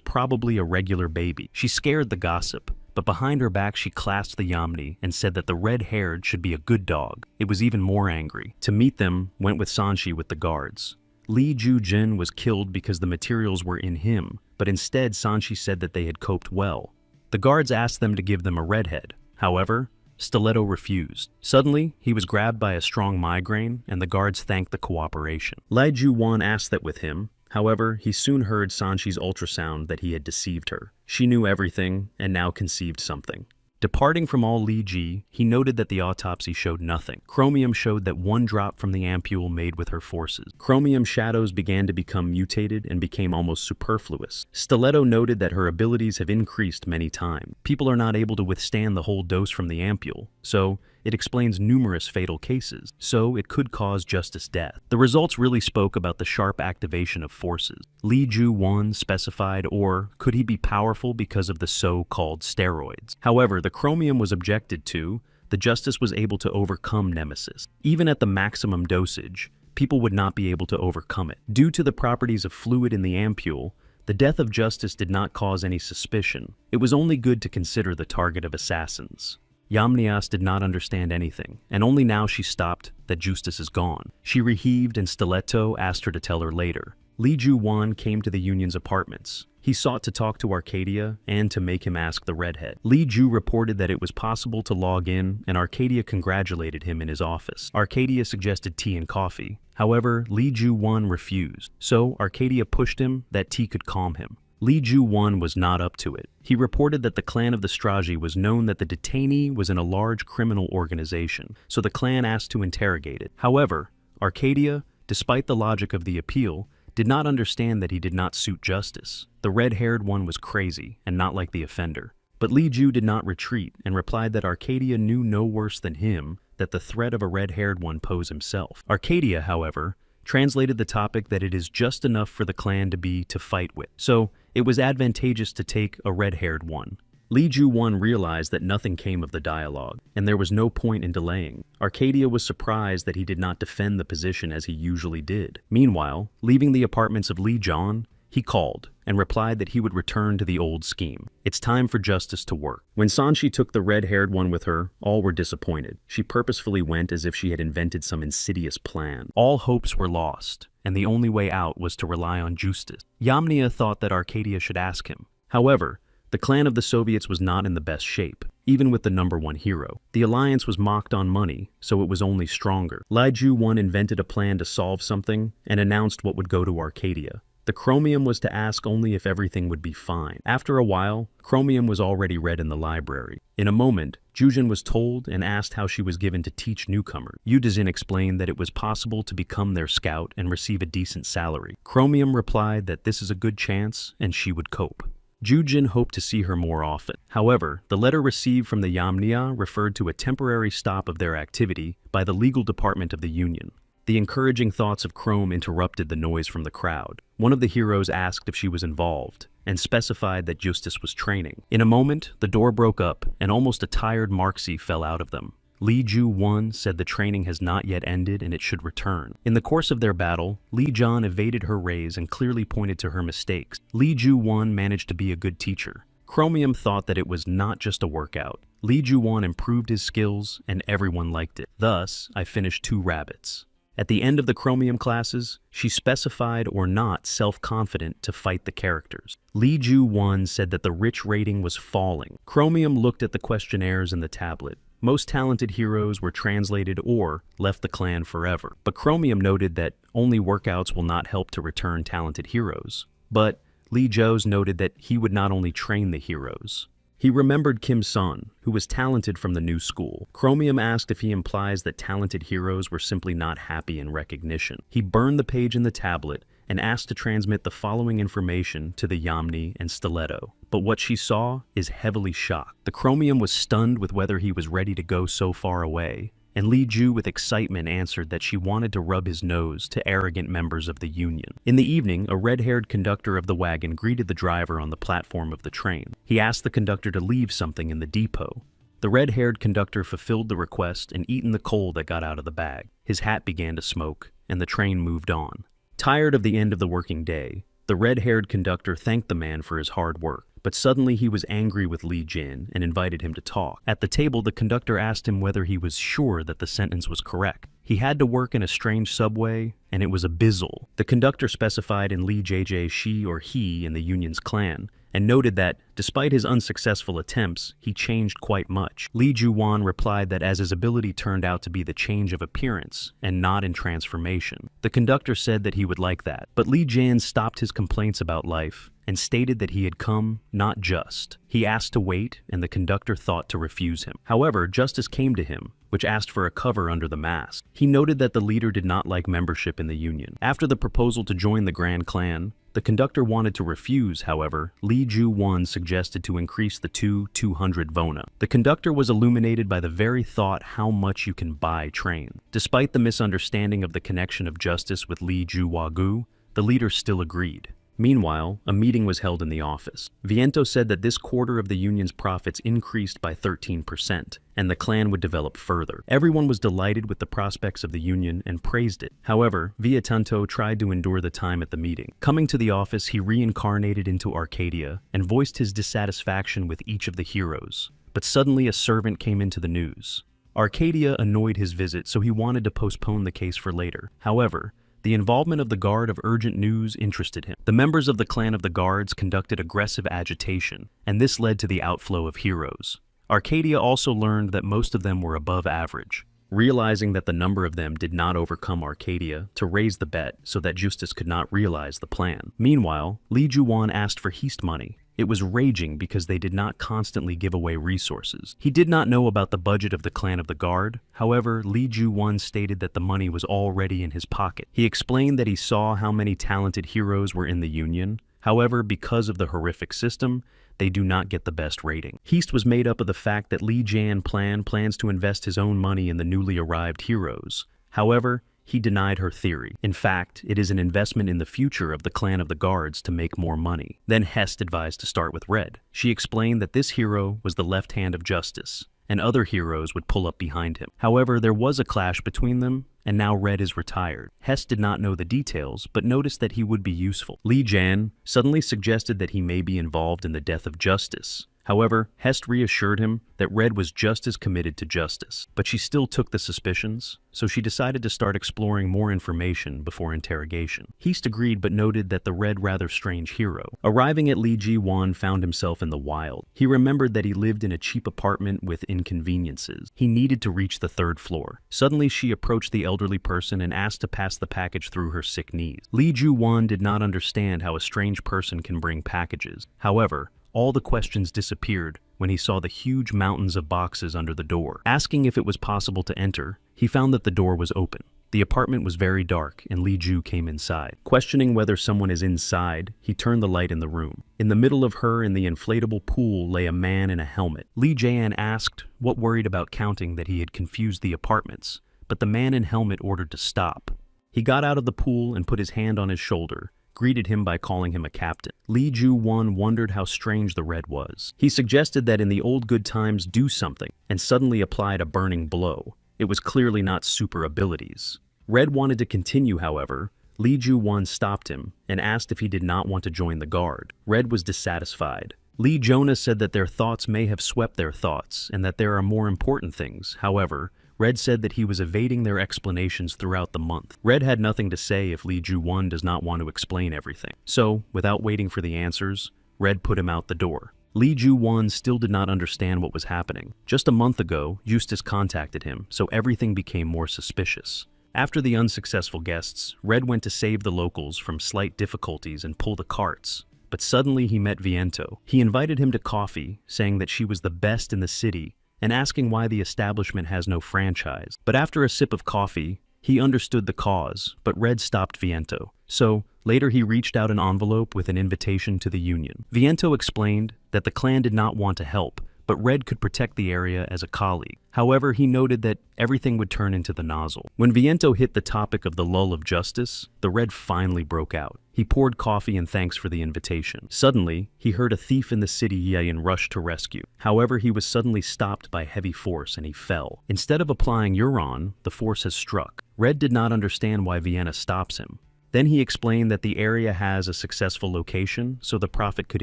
probably a regular baby. She scared the gossip, but behind her back she classed the Yamni and said that the red-haired should be a good dog. It was even more angry. To meet them, went with Sanshi with the guards. Li Ju-jin was killed because the materials were in him, but instead Sanshi said that they had coped well. The guards asked them to give them a redhead. However, Stiletto refused. Suddenly, he was grabbed by a strong migraine, and the guards thanked the cooperation. Li Ju-wan asked that with him. However, he soon heard Sanshi's ultrasound that he had deceived her. She knew everything, and now conceived something. Departing from all Li Ji, he noted that the autopsy showed nothing. Chromium showed that one drop from the ampule made with her forces. Chromium shadows began to become mutated and became almost superfluous. Stiletto noted that her abilities have increased many times. People are not able to withstand the whole dose from the ampule, so it explains numerous fatal cases, so it could cause justice death. The results really spoke about the sharp activation of forces. Li Ju-wan specified, or could he be powerful because of the so-called steroids? However, the chromium was objected to. The justice was able to overcome Nemesis. Even at the maximum dosage, people would not be able to overcome it. Due to the properties of fluid in the ampule, the death of justice did not cause any suspicion. It was only good to consider the target of assassins. Yamnias did not understand anything, and only now she stopped that Justice is gone. She reheaved, and Stiletto asked her to tell her later. Li Ju-wan came to the Union's apartments. He sought to talk to Arcadia and to make him ask the redhead. Li Ju reported that it was possible to log in, and Arcadia congratulated him in his office. Arcadia suggested tea and coffee. However, Li Ju-wan refused, so Arcadia pushed him that tea could calm him. Li Ju-wan was not up to it. He reported that the clan of the Straji was known that the detainee was in a large criminal organization, so the clan asked to interrogate it. However, Arcadia, despite the logic of the appeal, did not understand that he did not suit justice. The red-haired one was crazy and not like the offender. But Li Ju did not retreat and replied that Arcadia knew no worse than him that the threat of a red-haired one posed himself. Arcadia, however, translated the topic that it is just enough for the clan to fight with. So, it was advantageous to take a red-haired one. Li Ju-wan realized that nothing came of the dialogue, and there was no point in delaying. Arcadia was surprised that he did not defend the position as he usually did. Meanwhile, leaving the apartments of Li Jan, he called and replied that he would return to the old scheme. It's time for justice to work. When Sanshi took the red-haired one with her, all were disappointed. She purposefully went as if she had invented some insidious plan. All hopes were lost, and the only way out was to rely on justice. Yamnia thought that Arcadia should ask him. However, The clan of the Soviets was not in the best shape, even with the #1 hero. The alliance was mocked on money, so it was only stronger. Li Ju-won invented a plan to solve something and announced what would go to Arcadia. The chromium was to ask only if everything would be fine. After a while, chromium was already read in the library. In a moment, Jujin was told and asked how she was given to teach newcomers. Yudazin explained that it was possible to become their scout and receive a decent salary. Chromium replied that this is a good chance and she would cope. Jujin hoped to see her more often. However, the letter received from the Yamnia referred to a temporary stop of their activity by the legal department of the Union. The encouraging thoughts of Chrome interrupted the noise from the crowd. One of the heroes asked if she was involved, and specified that Justus was training. In a moment, the door broke up, and almost a tired Marxie fell out of them. Li Ju-won said the training has not yet ended and it should return. In the course of their battle, Li John evaded her rays and clearly pointed to her mistakes. Li Ju-won managed to be a good teacher. Chromium thought that it was not just a workout. Li Ju-won improved his skills, and everyone liked it. Thus, I finished 2 rabbits. At the end of the chromium classes, she specified or not self-confident to fight the characters. Li Ju-won said that the rich rating was falling. Chromium looked at the questionnaires in the tablet. Most talented heroes were translated or left the clan forever. But Chromium noted that only workouts will not help to return talented heroes. But Li Joes noted that he would not only train the heroes. He remembered Kim Sun, who was talented from the new school. Chromium asked if he implies that talented heroes were simply not happy in recognition. He burned the page in the tablet and asked to transmit the following information to the Yamni and Stiletto. But what she saw is heavily shocked. The Chromium was stunned with whether he was ready to go so far away, and Li Ju with excitement answered that she wanted to rub his nose to arrogant members of the Union. In the evening, a red-haired conductor of the wagon greeted the driver on the platform of the train. He asked the conductor to leave something in the depot. The red-haired conductor fulfilled the request and eaten the coal that got out of the bag. His hat began to smoke, and the train moved on. Tired of the end of the working day, the red-haired conductor thanked the man for his hard work. But suddenly he was angry with Li Jin and invited him to talk. At the table, the conductor asked him whether he was sure that the sentence was correct. He had to work in a strange subway, and it was abyssal. The conductor specified in Li JJ she or he in the Union's clan, and noted that, despite his unsuccessful attempts, he changed quite much. Li Ju-won replied that as his ability turned out to be the change of appearance, and not in transformation. The conductor said that he would like that, but Li Jin stopped his complaints about life, and stated that he had come, not just. He asked to wait, and the conductor thought to refuse him. However, justice came to him, which asked for a cover under the mask. He noted that the leader did not like membership in the Union. After the proposal to join the Grand Clan, the conductor wanted to refuse. However, Li Ju-won suggested to increase the 200 vona. The conductor was illuminated by the very thought how much you can buy train. Despite the misunderstanding of the connection of justice with Li Ju-wa-gu, the leader still agreed. Meanwhile, a meeting was held in the office. Viento said that this quarter of the Union's profits increased by 13%, and the clan would develop further. Everyone was delighted with the prospects of the Union and praised it. However, Viatanto tried to endure the time at the meeting. Coming to the office, he reincarnated into Arcadia and voiced his dissatisfaction with each of the heroes. But suddenly a servant came into the news. Arcadia annoyed his visit, so he wanted to postpone the case for later. However, the involvement of the Guard of Urgent News interested him. The members of the clan of the Guards conducted aggressive agitation, and this led to the outflow of heroes. Arcadia also learned that most of them were above average. Realizing that the number of them did not overcome Arcadia, to raise the bet so that Justus could not realize the plan. Meanwhile, Li Ju-won asked for heist money. It was raging because they did not constantly give away resources. He did not know about the budget of the clan of the Guard. However, Li Ju-won stated that the money was already in his pocket. He explained that he saw how many talented heroes were in the Union. However, because of the horrific system, they do not get the best rating. Heist was made up of the fact that Li Jan plans to invest his own money in the newly arrived heroes. However, he denied her theory. In fact, it is an investment in the future of the clan of the Guards to make more money. Then Hest advised to start with Red. She explained that this hero was the left hand of justice, and other heroes would pull up behind him. However, there was a clash between them, and now Red is retired. Hest did not know the details, but noticed that he would be useful. Li Jan suddenly suggested that he may be involved in the death of Justice. However, Hest reassured him that Red was just as committed to justice, but she still took the suspicions, so she decided to start exploring more information before interrogation. Hest agreed but noted that the Red rather strange hero. Arriving at Li Ji-won found himself in the wild. He remembered that he lived in a cheap apartment with inconveniences. He needed to reach the 3rd floor. Suddenly she approached the elderly person and asked to pass the package through her sick knees. Li Ji-won did not understand how a strange person can bring packages. However, all the questions disappeared when he saw the huge mountains of boxes under the door. Asking if it was possible to enter, he found that the door was open. The apartment was very dark, and Li Ju came inside. Questioning whether someone is inside, he turned the light in the room. In the middle of her in the inflatable pool lay a man in a helmet. Li Jae-an asked, what worried about counting, that he had confused the apartments, but the man in helmet ordered to stop. He got out of the pool and put his hand on his shoulder, greeted him by calling him a captain. Li Ju-won wondered how strange the Red was. He suggested that in the old good times do something, and suddenly applied a burning blow. It was clearly not super abilities. Red wanted to continue, however. Li Ju-won stopped him and asked if he did not want to join the guard. Red was dissatisfied. Lee Jonah said that their thoughts may have swept their thoughts and that there are more important things. However, Red said that he was evading their explanations throughout the month. Red had nothing to say if Lee Ju-won does not want to explain everything. So, without waiting for the answers, Red put him out the door. Lee Ju-won still did not understand what was happening. Just a month ago, Eustace contacted him, so everything became more suspicious. After the unsuccessful guests, Red went to save the locals from slight difficulties and pull the carts. But suddenly he met Viento. He invited him to coffee, saying that she was the best in the city, and asking why the establishment has no franchise. But after a sip of coffee, he understood the cause, but Red stopped Viento. So, later he reached out an envelope with an invitation to the union. Viento explained that the clan did not want to help, but Red could protect the area as a colleague. However, he noted that everything would turn into the nozzle. When Viento hit the topic of the lull of justice, the Red finally broke out. He poured coffee in thanks for the invitation. Suddenly, he heard a thief in the city and rushed to rescue. However, he was suddenly stopped by heavy force and he fell. Instead of applying Euron, the force has struck. Red did not understand why Vienna stops him. Then he explained that the area has a successful location, so the profit could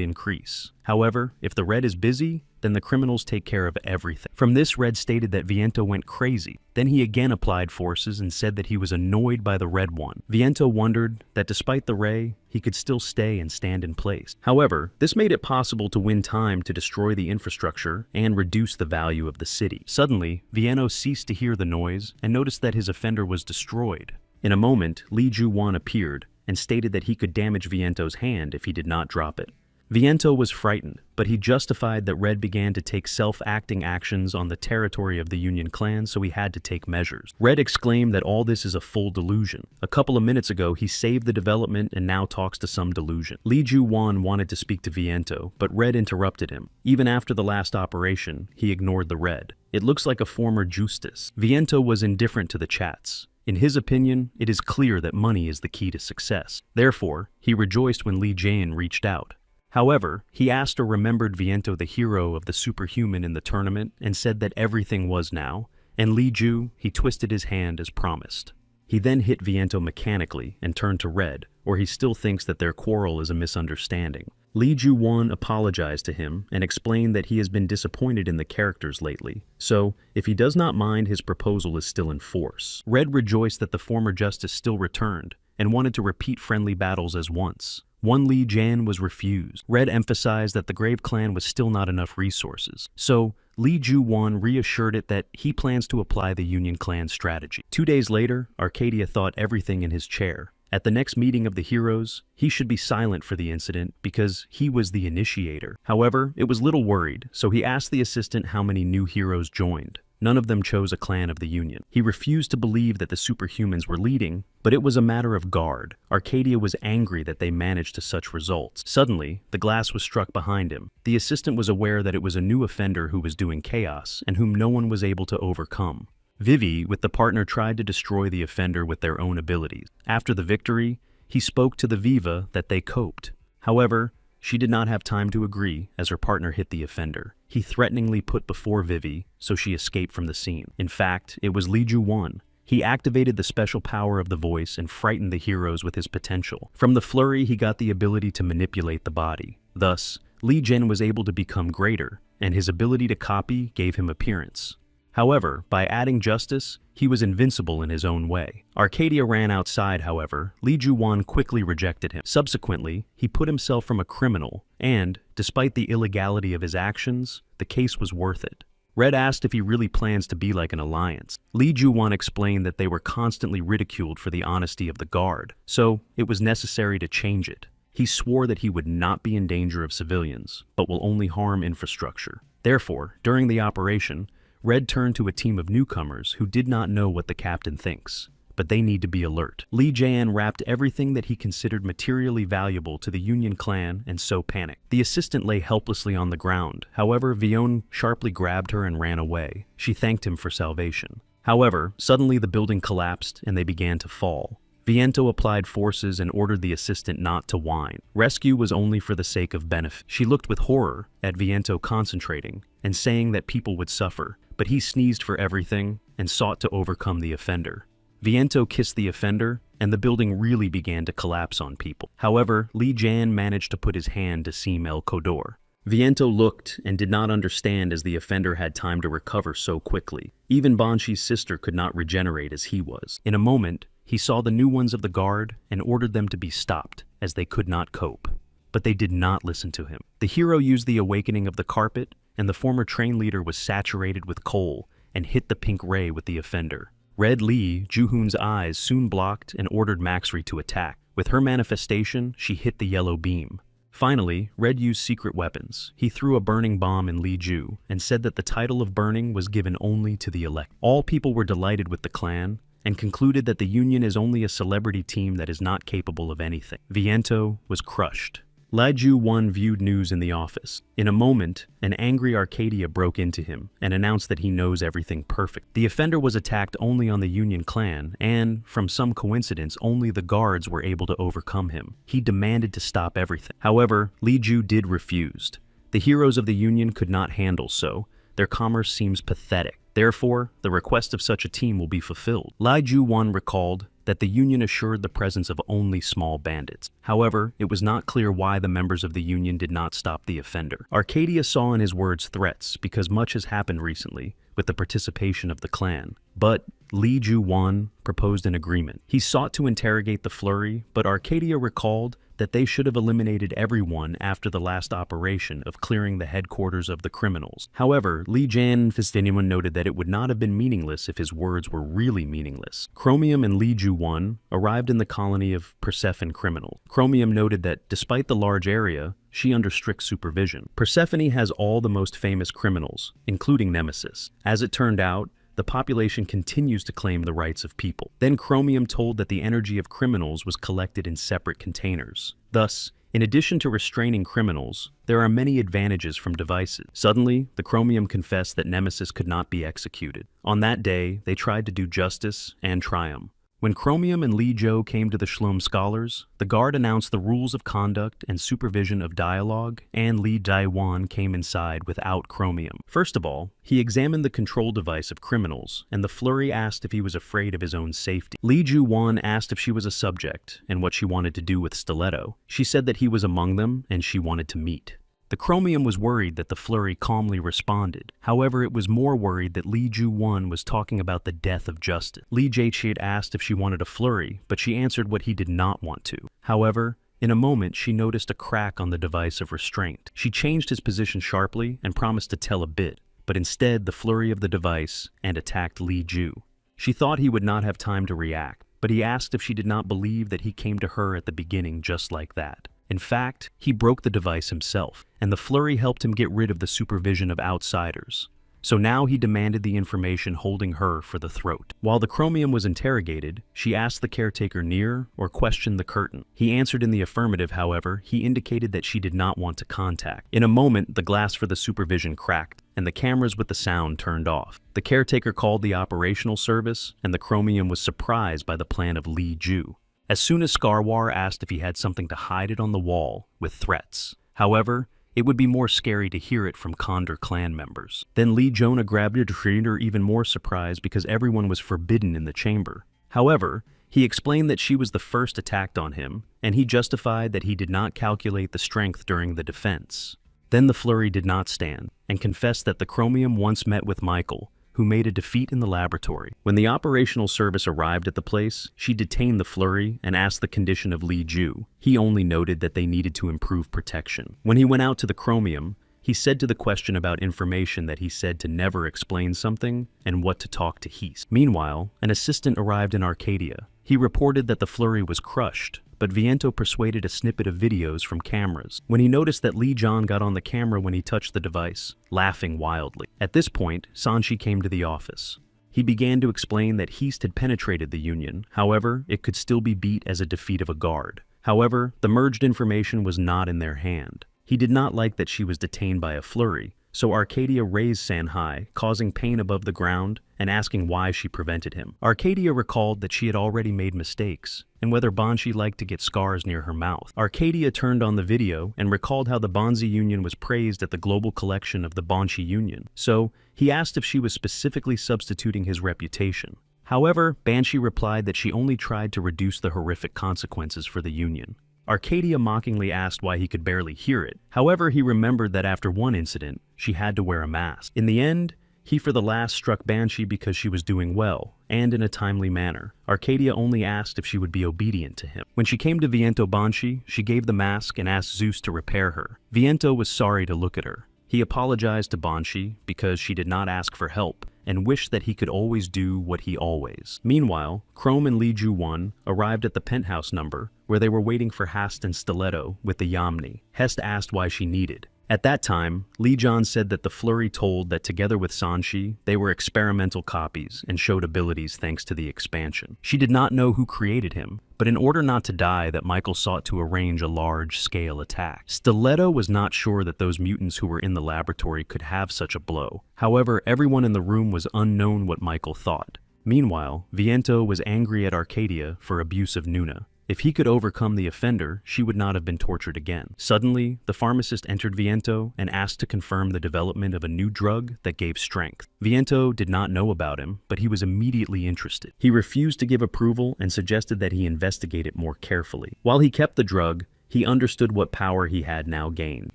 increase. However, if the Red is busy, then the criminals take care of everything. From this, Red stated that Viento went crazy. Then he again applied forces and said that he was annoyed by the Red One. Viento wondered that despite the ray, he could still stay and stand in place. However, this made it possible to win time to destroy the infrastructure and reduce the value of the city. Suddenly, Viento ceased to hear the noise and noticed that his offender was destroyed. In a moment, Lee Ju-won appeared and stated that he could damage Viento's hand if he did not drop it. Viento was frightened, but he justified that Red began to take self-acting actions on the territory of the Union clan, so he had to take measures. Red exclaimed that all this is a full delusion. A couple of minutes ago, he saved the development and now talks to some delusion. Lee Ju-won wanted to speak to Viento, but Red interrupted him. Even after the last operation, he ignored the Red. It looks like a former Justice. Viento was indifferent to the chats. In his opinion, it is clear that money is the key to success. Therefore, he rejoiced when Lee Jae-in reached out. However, he asked or remembered Viento the hero of the superhuman in the tournament and said that everything was now, and Lee Ju, he twisted his hand as promised. He then hit Viento mechanically and turned to Red, or he still thinks that their quarrel is a misunderstanding. Lee Ju-won apologized to him and explained that he has been disappointed in the characters lately, so if he does not mind, his proposal is still in force. Red rejoiced that the former justice still returned and wanted to repeat friendly battles as once. One Lee Jan was refused. Red emphasized that the Grave Clan was still not enough resources, so Lee Ju-won reassured it that he plans to apply the Union Clan strategy. 2 days later, Arcadia thought everything in his chair. At the next meeting of the heroes, he should be silent for the incident because he was the initiator. However, it was little worried, so he asked the assistant how many new heroes joined. None of them chose a clan of the Union. He refused to believe that the superhumans were leading, but it was a matter of guard. Arcadia was angry that they managed to such results. Suddenly, the glass was struck behind him. The assistant was aware that it was a new offender who was doing chaos and whom no one was able to overcome. Vivi, with the partner, tried to destroy the offender with their own abilities. After the victory, he spoke to the Viva that they coped. However, she did not have time to agree as her partner hit the offender. He threateningly put before Vivi, so she escaped from the scene. In fact, it was Lee Ju-won. He activated the special power of the voice and frightened the heroes with his potential. From the flurry, he got the ability to manipulate the body. Thus, Li Jin was able to become greater, and his ability to copy gave him appearance. However, by adding justice, he was invincible in his own way. Arcadia ran outside, however. Li Juwan quickly rejected him. Subsequently, he put himself from a criminal, and, despite the illegality of his actions, the case was worth it. Red asked if he really plans to be like an alliance. Li Juwan explained that they were constantly ridiculed for the honesty of the guard, so it was necessary to change it. He swore that he would not be in danger of civilians, but will only harm infrastructure. Therefore, during the operation, Red turned to a team of newcomers who did not know what the captain thinks, but they need to be alert. Li Jian wrapped everything that he considered materially valuable to the Union clan and so panicked. The assistant lay helplessly on the ground. However, Vion sharply grabbed her and ran away. She thanked him for salvation. However, suddenly the building collapsed and they began to fall. Viento applied forces and ordered the assistant not to whine. Rescue was only for the sake of benefit. She looked with horror at Viento concentrating and saying that people would suffer, but he sneezed for everything and sought to overcome the offender. Viento kissed the offender, and the building really began to collapse on people. However, Li Jian managed to put his hand to seam El Kodor. Viento looked and did not understand as the offender had time to recover so quickly. Even Banshi's sister could not regenerate as he was. In a moment, he saw the new ones of the guard and ordered them to be stopped, as they could not cope. But they did not listen to him. The hero used the awakening of the carpet, and the former train leader was saturated with coal and hit the pink ray with the offender. Red Li, Juhoon's eyes, soon blocked and ordered Maxri to attack. With her manifestation, she hit the yellow beam. Finally, Red used secret weapons. He threw a burning bomb in Li Ju and said that the title of burning was given only to the elect. All people were delighted with the clan, and concluded that the Union is only a celebrity team that is not capable of anything. Viento was crushed. Li Ju-won viewed news in the office. In a moment, an angry Arcadia broke into him and announced that he knows everything perfect. The offender was attacked only on the Union clan, and, from some coincidence, only the guards were able to overcome him. He demanded to stop everything. However, Li Ju did refuse. The heroes of the Union could not handle so. Their commerce seems pathetic. Therefore, the request of such a team will be fulfilled. Li Ju-won recalled that the Union assured the presence of only small bandits. However, it was not clear why the members of the Union did not stop the offender. Arcadia saw in his words threats because much has happened recently with the participation of the clan. But Li Ju-won proposed an agreement. He sought to interrogate the flurry, but Arcadia recalled that they should have eliminated everyone after the last operation of clearing the headquarters of the criminals. However, Li Jian Fistinian noted that it would not have been meaningless if his words were really meaningless. Chromium and Li Ju-won arrived in the colony of Persephone criminals. Chromium noted that despite the large area, she under strict supervision. Persephone has all the most famous criminals, including Nemesis. As it turned out, the population continues to claim the rights of people. Then Chromium told that the energy of criminals was collected in separate containers. Thus, in addition to restraining criminals, there are many advantages from devices. Suddenly, the Chromium confessed that Nemesis could not be executed. On that day, they tried to do justice and triumph. When Chromium and Li Jo came to the Shlom scholars, the guard announced the rules of conduct and supervision of dialogue, and Li Daiwan came inside without Chromium. First of all, he examined the control device of criminals, and the flurry asked if he was afraid of his own safety. Li Ju-won asked if she was a subject and what she wanted to do with Stiletto. She said that he was among them and she wanted to meet. The Chromium was worried that the flurry calmly responded. However, it was more worried that Li Ju-won was talking about the death of justice. Li Jae-chit asked if she wanted a flurry, but she answered what he did not want to. However, in a moment, she noticed a crack on the device of restraint. She changed his position sharply and promised to tell a bit, but instead the flurry of the device and attacked Li Ju. She thought he would not have time to react, but he asked if she did not believe that he came to her at the beginning just like that. In fact, he broke the device himself, and the flurry helped him get rid of the supervision of outsiders. So now he demanded the information holding her for the throat. While the Chromium was interrogated, she asked the caretaker near or questioned the curtain. He answered in the affirmative, however, he indicated that she did not want to contact. In a moment, the glass for the supervision cracked, and the cameras with the sound turned off. The caretaker called the operational service, and the Chromium was surprised by the plan of Li Ju. As soon as Skarwar asked if he had something to hide it on the wall, with threats. However, it would be more scary to hear it from Condor clan members. Then Li Jonah grabbed her to treat her even more surprised because everyone was forbidden in the chamber. However, he explained that she was the first attacked on him, and he justified that he did not calculate the strength during the defense. Then the flurry did not stand, and confessed that the chromium once met with Michael, who made a defeat in the laboratory. When the operational service arrived at the place, she detained the flurry and asked the condition of Li Ju. He only noted that they needed to improve protection. When he went out to the chromium, he said to the question about information that he said to never explain something and what to talk to Heast. Meanwhile, an assistant arrived in Arcadia. He reported that the flurry was crushed, but Viento persuaded a snippet of videos from cameras when he noticed that Li John got on the camera when he touched the device, laughing wildly. At this point, Sanshi came to the office. He began to explain that Heast had penetrated the Union, however, it could still be beat as a defeat of a guard. However, the merged information was not in their hand. He did not like that she was detained by a flurry, so Arcadia raised Sanhai, causing pain above the ground and asking why she prevented him. Arcadia recalled that she had already made mistakes, and whether Banshee liked to get scars near her mouth. Arcadia turned on the video and recalled how the Bonzi Union was praised at the global collection of the Banshee Union, so he asked if she was specifically substituting his reputation. However, Banshee replied that she only tried to reduce the horrific consequences for the Union. Arcadia mockingly asked why he could barely hear it. However, he remembered that after one incident, she had to wear a mask. In the end, he for the last struck Banshee because she was doing well, and in a timely manner. Arcadia only asked if she would be obedient to him. When she came to Viento Banshee, she gave the mask and asked Zeus to repair her. Viento was sorry to look at her. He apologized to Banshee because she did not ask for help, and wished that he could always do what he always. Meanwhile, Chrome and Li Ju 1 arrived at the penthouse number, where they were waiting for Hast and Stiletto with the Yamni. Hest asked why she needed. At that time, Li John said that the flurry told that together with Sanshi, they were experimental copies and showed abilities thanks to the expansion. She did not know who created him, but in order not to die, that Michael sought to arrange a large-scale attack. Stiletto was not sure that those mutants who were in the laboratory could have such a blow. However, everyone in the room was unknown what Michael thought. Meanwhile, Viento was angry at Arcadia for abuse of Nuna. If he could overcome the offender, she would not have been tortured again. Suddenly, the pharmacist entered Viento and asked to confirm the development of a new drug that gave strength. Viento did not know about him, but he was immediately interested. He refused to give approval and suggested that he investigate it more carefully. While he kept the drug, he understood what power he had now gained.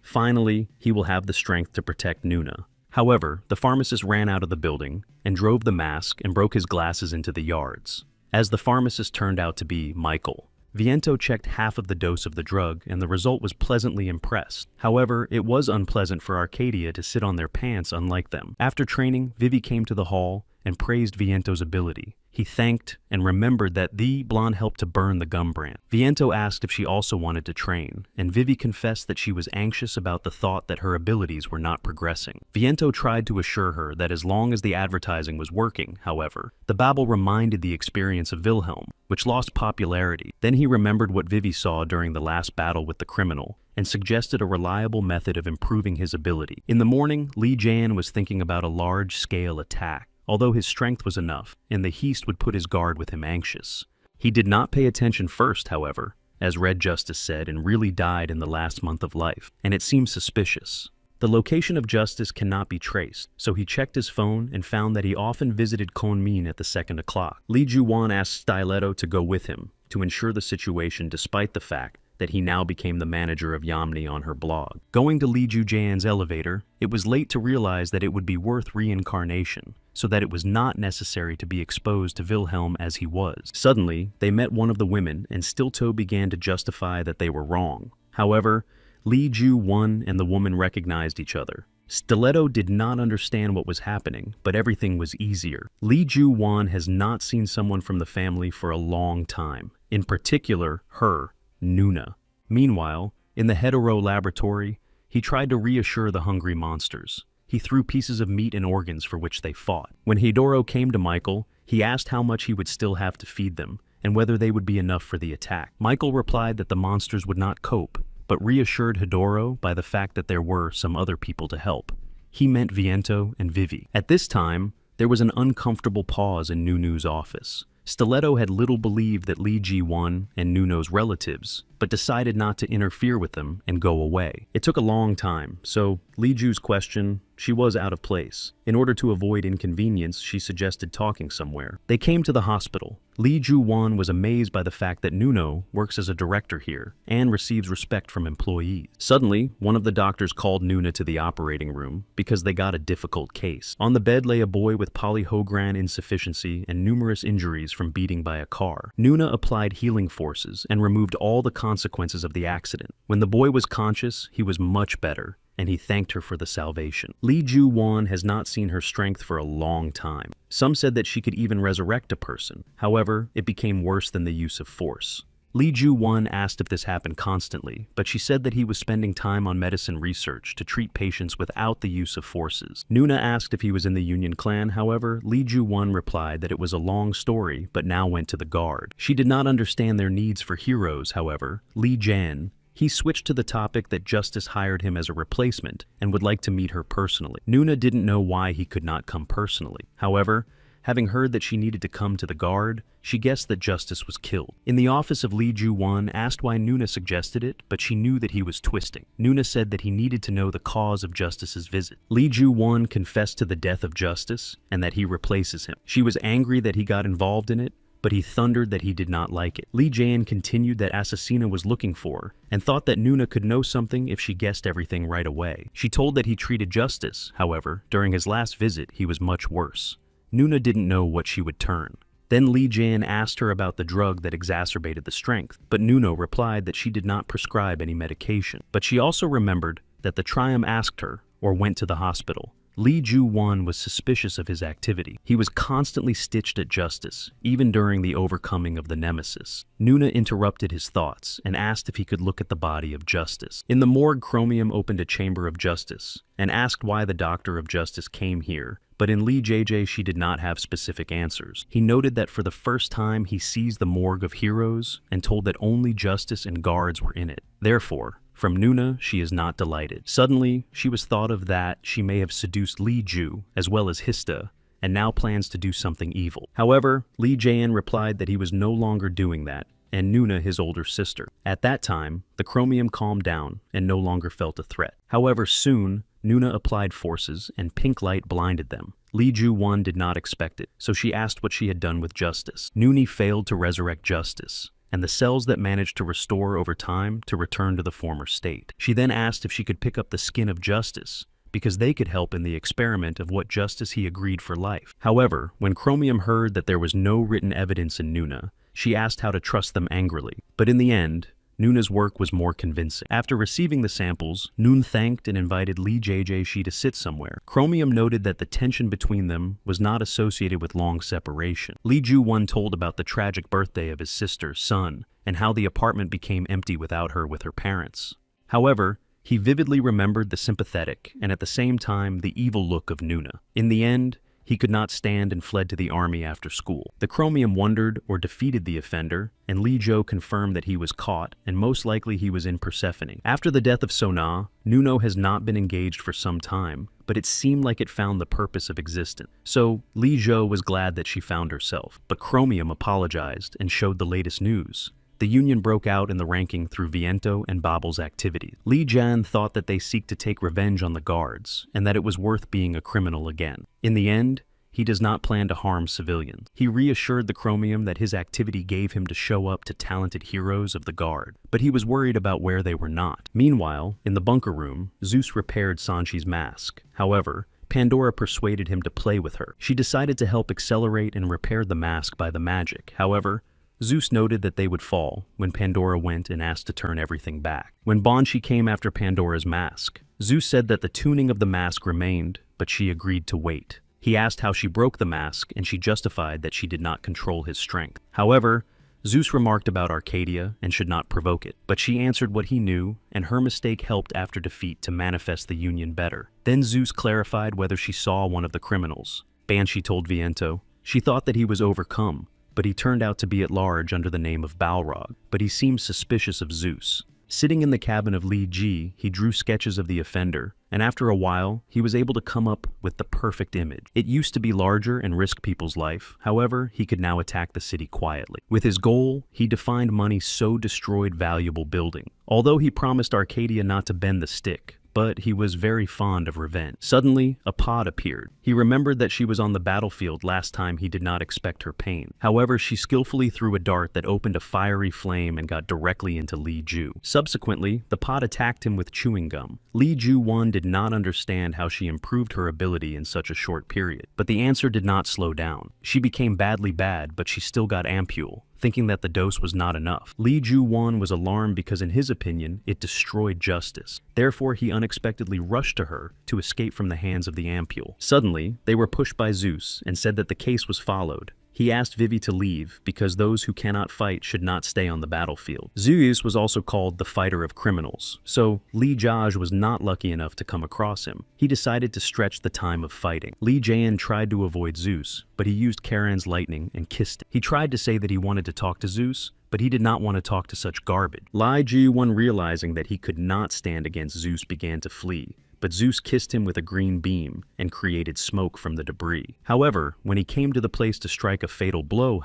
Finally, he will have the strength to protect Nuna. However, the pharmacist ran out of the building and drove the mask and broke his glasses into the yards. As the pharmacist turned out to be Michael. Viento checked half of the dose of the drug, and the result was pleasantly impressed. However, it was unpleasant for Arcadia to sit on their pants unlike them. After training, Vivi came to the hall and praised Viento's ability. He thanked and remembered that the blonde helped to burn the gum brand. Viento asked if she also wanted to train, and Vivi confessed that she was anxious about the thought that her abilities were not progressing. Viento tried to assure her that as long as the advertising was working, however, the babble reminded the experience of Wilhelm, which lost popularity. Then he remembered what Vivi saw during the last battle with the criminal, and suggested a reliable method of improving his ability. In the morning, Li Jan was thinking about a large-scale attack. Although his strength was enough, and the Heast would put his guard with him anxious. He did not pay attention first, however, as Red Justice said, and really died in the last month of life, and it seemed suspicious. The location of Justice cannot be traced, so he checked his phone and found that he often visited Konmin at the 2 o'clock. Li Juwan asked Stiletto to go with him, to ensure the situation despite the fact that he now became the manager of Yamni on her blog. Going to Li Jujan's elevator, it was late to realize that it would be worth reincarnation, so that it was not necessary to be exposed to Wilhelm as he was. Suddenly, they met one of the women, and Stilto began to justify that they were wrong. However, Li Ju won and the woman recognized each other. Stiletto did not understand what was happening, but everything was easier. Li Ju Wan has not seen someone from the family for a long time, in particular, her, Nuna. Meanwhile, in the hetero laboratory, he tried to reassure the hungry monsters. He threw pieces of meat and organs for which they fought. When Hidoro came to Michael, he asked how much he would still have to feed them, and whether they would be enough for the attack. Michael replied that the monsters would not cope, but reassured Hidoro by the fact that there were some other people to help. He meant Viento and Vivi. At this time, there was an uncomfortable pause in Nunu's office. Stiletto had little believed that Li Ji-won and Nuno's relatives, but decided not to interfere with them and go away. It took a long time, so Li Ju's question, she was out of place. In order to avoid inconvenience, she suggested talking somewhere. They came to the hospital. Lee Ju-won was amazed by the fact that Nuno works as a director here and receives respect from employees. Suddenly, one of the doctors called Nuna to the operating room because they got a difficult case. On the bed lay a boy with polyhogran insufficiency and numerous injuries from beating by a car. Nuna applied healing forces and removed all the consequences of the accident. When the boy was conscious, he was much better, and he thanked her for the salvation. Lee Ju-won has not seen her strength for a long time. Some said that she could even resurrect a person. However, it became worse than the use of force. Lee Ju-won asked if this happened constantly, but she said that he was spending time on medicine research to treat patients without the use of forces. Nuna asked if he was in the Union clan. However, Lee Ju-won replied that it was a long story, but now went to the guard. She did not understand their needs for heroes. However, Lee Jan, he switched to the topic that Justice hired him as a replacement and would like to meet her personally. Nuna didn't know why he could not come personally. However, having heard that she needed to come to the guard, she guessed that Justice was killed. In the office of Lee Ju-won asked why Nuna suggested it, but she knew that he was twisting. Nuna said that he needed to know the cause of Justice's visit. Lee Ju-won confessed to the death of Justice and that he replaces him. She was angry that he got involved in it, but he thundered that he did not like it. Lee Jan continued that Assassina was looking for her and thought that Nuna could know something if she guessed everything right away. She told that he treated Justice. However, during his last visit, he was much worse. Nuna didn't know what she would turn. Then Lee Jan asked her about the drug that exacerbated the strength, but Nuna replied that she did not prescribe any medication. But she also remembered that the Trium asked her, or went to the hospital. Lee Ju-won was suspicious of his activity. He was constantly stitched at Justice, even during the overcoming of the nemesis. Nuna interrupted his thoughts and asked if he could look at the body of Justice. In the morgue, Chromium opened a chamber of Justice and asked why the Doctor of Justice came here, but in Lee JJ she did not have specific answers. He noted that for the first time he sees the morgue of heroes and told that only Justice and guards were in it. Therefore, from Nuna, she is not delighted. Suddenly, she was thought of that she may have seduced Lee Ju, as well as Hista, and now plans to do something evil. However, Lee Jae-in replied that he was no longer doing that, and Nuna his older sister. At that time, the Chromium calmed down and no longer felt a threat. However, soon, Nuna applied forces and pink light blinded them. Lee Ju-won did not expect it, so she asked what she had done with Justice. Nuni failed to resurrect Justice, and the cells that managed to restore over time to return to the former state. She then asked if she could pick up the skin of Justice, because they could help in the experiment of what Justice he agreed for life. However, when Chromium heard that there was no written evidence in Nuna, she asked how to trust them angrily. But in the end, Nuna's work was more convincing. After receiving the samples, Noon thanked and invited Lee JJ to sit somewhere. Chromium noted that the tension between them was not associated with long separation. Lee Ju-won told about the tragic birthday of his sister, Sun, and how the apartment became empty without her with her parents. However, he vividly remembered the sympathetic and at the same time the evil look of Nuna. In the end, he could not stand and fled to the army after school. The Chromium wondered or defeated the offender, and Lee Jo confirmed that he was caught, and most likely he was in Persephone. After the death of Sona, Nuno has not been engaged for some time, but it seemed like it found the purpose of existence. So, Lee Jo was glad that she found herself, but Chromium apologized and showed the latest news. The Union broke out in the ranking through Viento and Babel's activity. Lee Jan thought that they seek to take revenge on the guards, and that it was worth being a criminal again. In the end, he does not plan to harm civilians. He reassured the Chromium that his activity gave him to show up to talented heroes of the guard, but he was worried about where they were not. Meanwhile, in the bunker room, Zeus repaired Sanchi's mask. However, Pandora persuaded him to play with her. She decided to help accelerate and repair the mask by the magic. However, Zeus noted that they would fall when Pandora went and asked to turn everything back. When Banshee came after Pandora's mask, Zeus said that the tuning of the mask remained, but she agreed to wait. He asked how she broke the mask, and she justified that she did not control his strength. However, Zeus remarked about Arcadia and should not provoke it, but she answered what he knew, and her mistake helped after defeat to manifest the Union better. Then Zeus clarified whether she saw one of the criminals. Banshee told Viento she thought that he was overcome, but he turned out to be at large under the name of Balrog, but he seemed suspicious of Zeus. Sitting in the cabin of Li Ji, he drew sketches of the offender, and after a while, he was able to come up with the perfect image. It used to be larger and risk people's life, however, he could now attack the city quietly. With his goal, he defined money so destroyed valuable building. Although he promised Arcadia not to bend the stick, but he was very fond of revenge. Suddenly, a pod appeared. He remembered that she was on the battlefield last time he did not expect her pain. However, she skillfully threw a dart that opened a fiery flame and got directly into Li Ju. Subsequently, the pod attacked him with chewing gum. Li Ju-won did not understand how she improved her ability in such a short period, but the answer did not slow down. She became badly bad, but she still got ampule, thinking that the dose was not enough. Li Ju-won was alarmed because in his opinion, it destroyed justice. Therefore, he unexpectedly rushed to her to escape from the hands of the ampule. Suddenly, they were pushed by Zeus and said that the case was followed. He asked Vivi to leave because those who cannot fight should not stay on the battlefield. Zeus was also called the fighter of criminals, so Li Jaj was not lucky enough to come across him. He decided to stretch the time of fighting. Li Jaen tried to avoid Zeus, but he used Karen's lightning and kissed him. He tried to say that he wanted to talk to Zeus, but he did not want to talk to such garbage. Li Ji-won, realizing that he could not stand against Zeus, began to flee. But Zeus kissed him with a green beam and created smoke from the debris. However, when he came to the place to strike a fatal blow,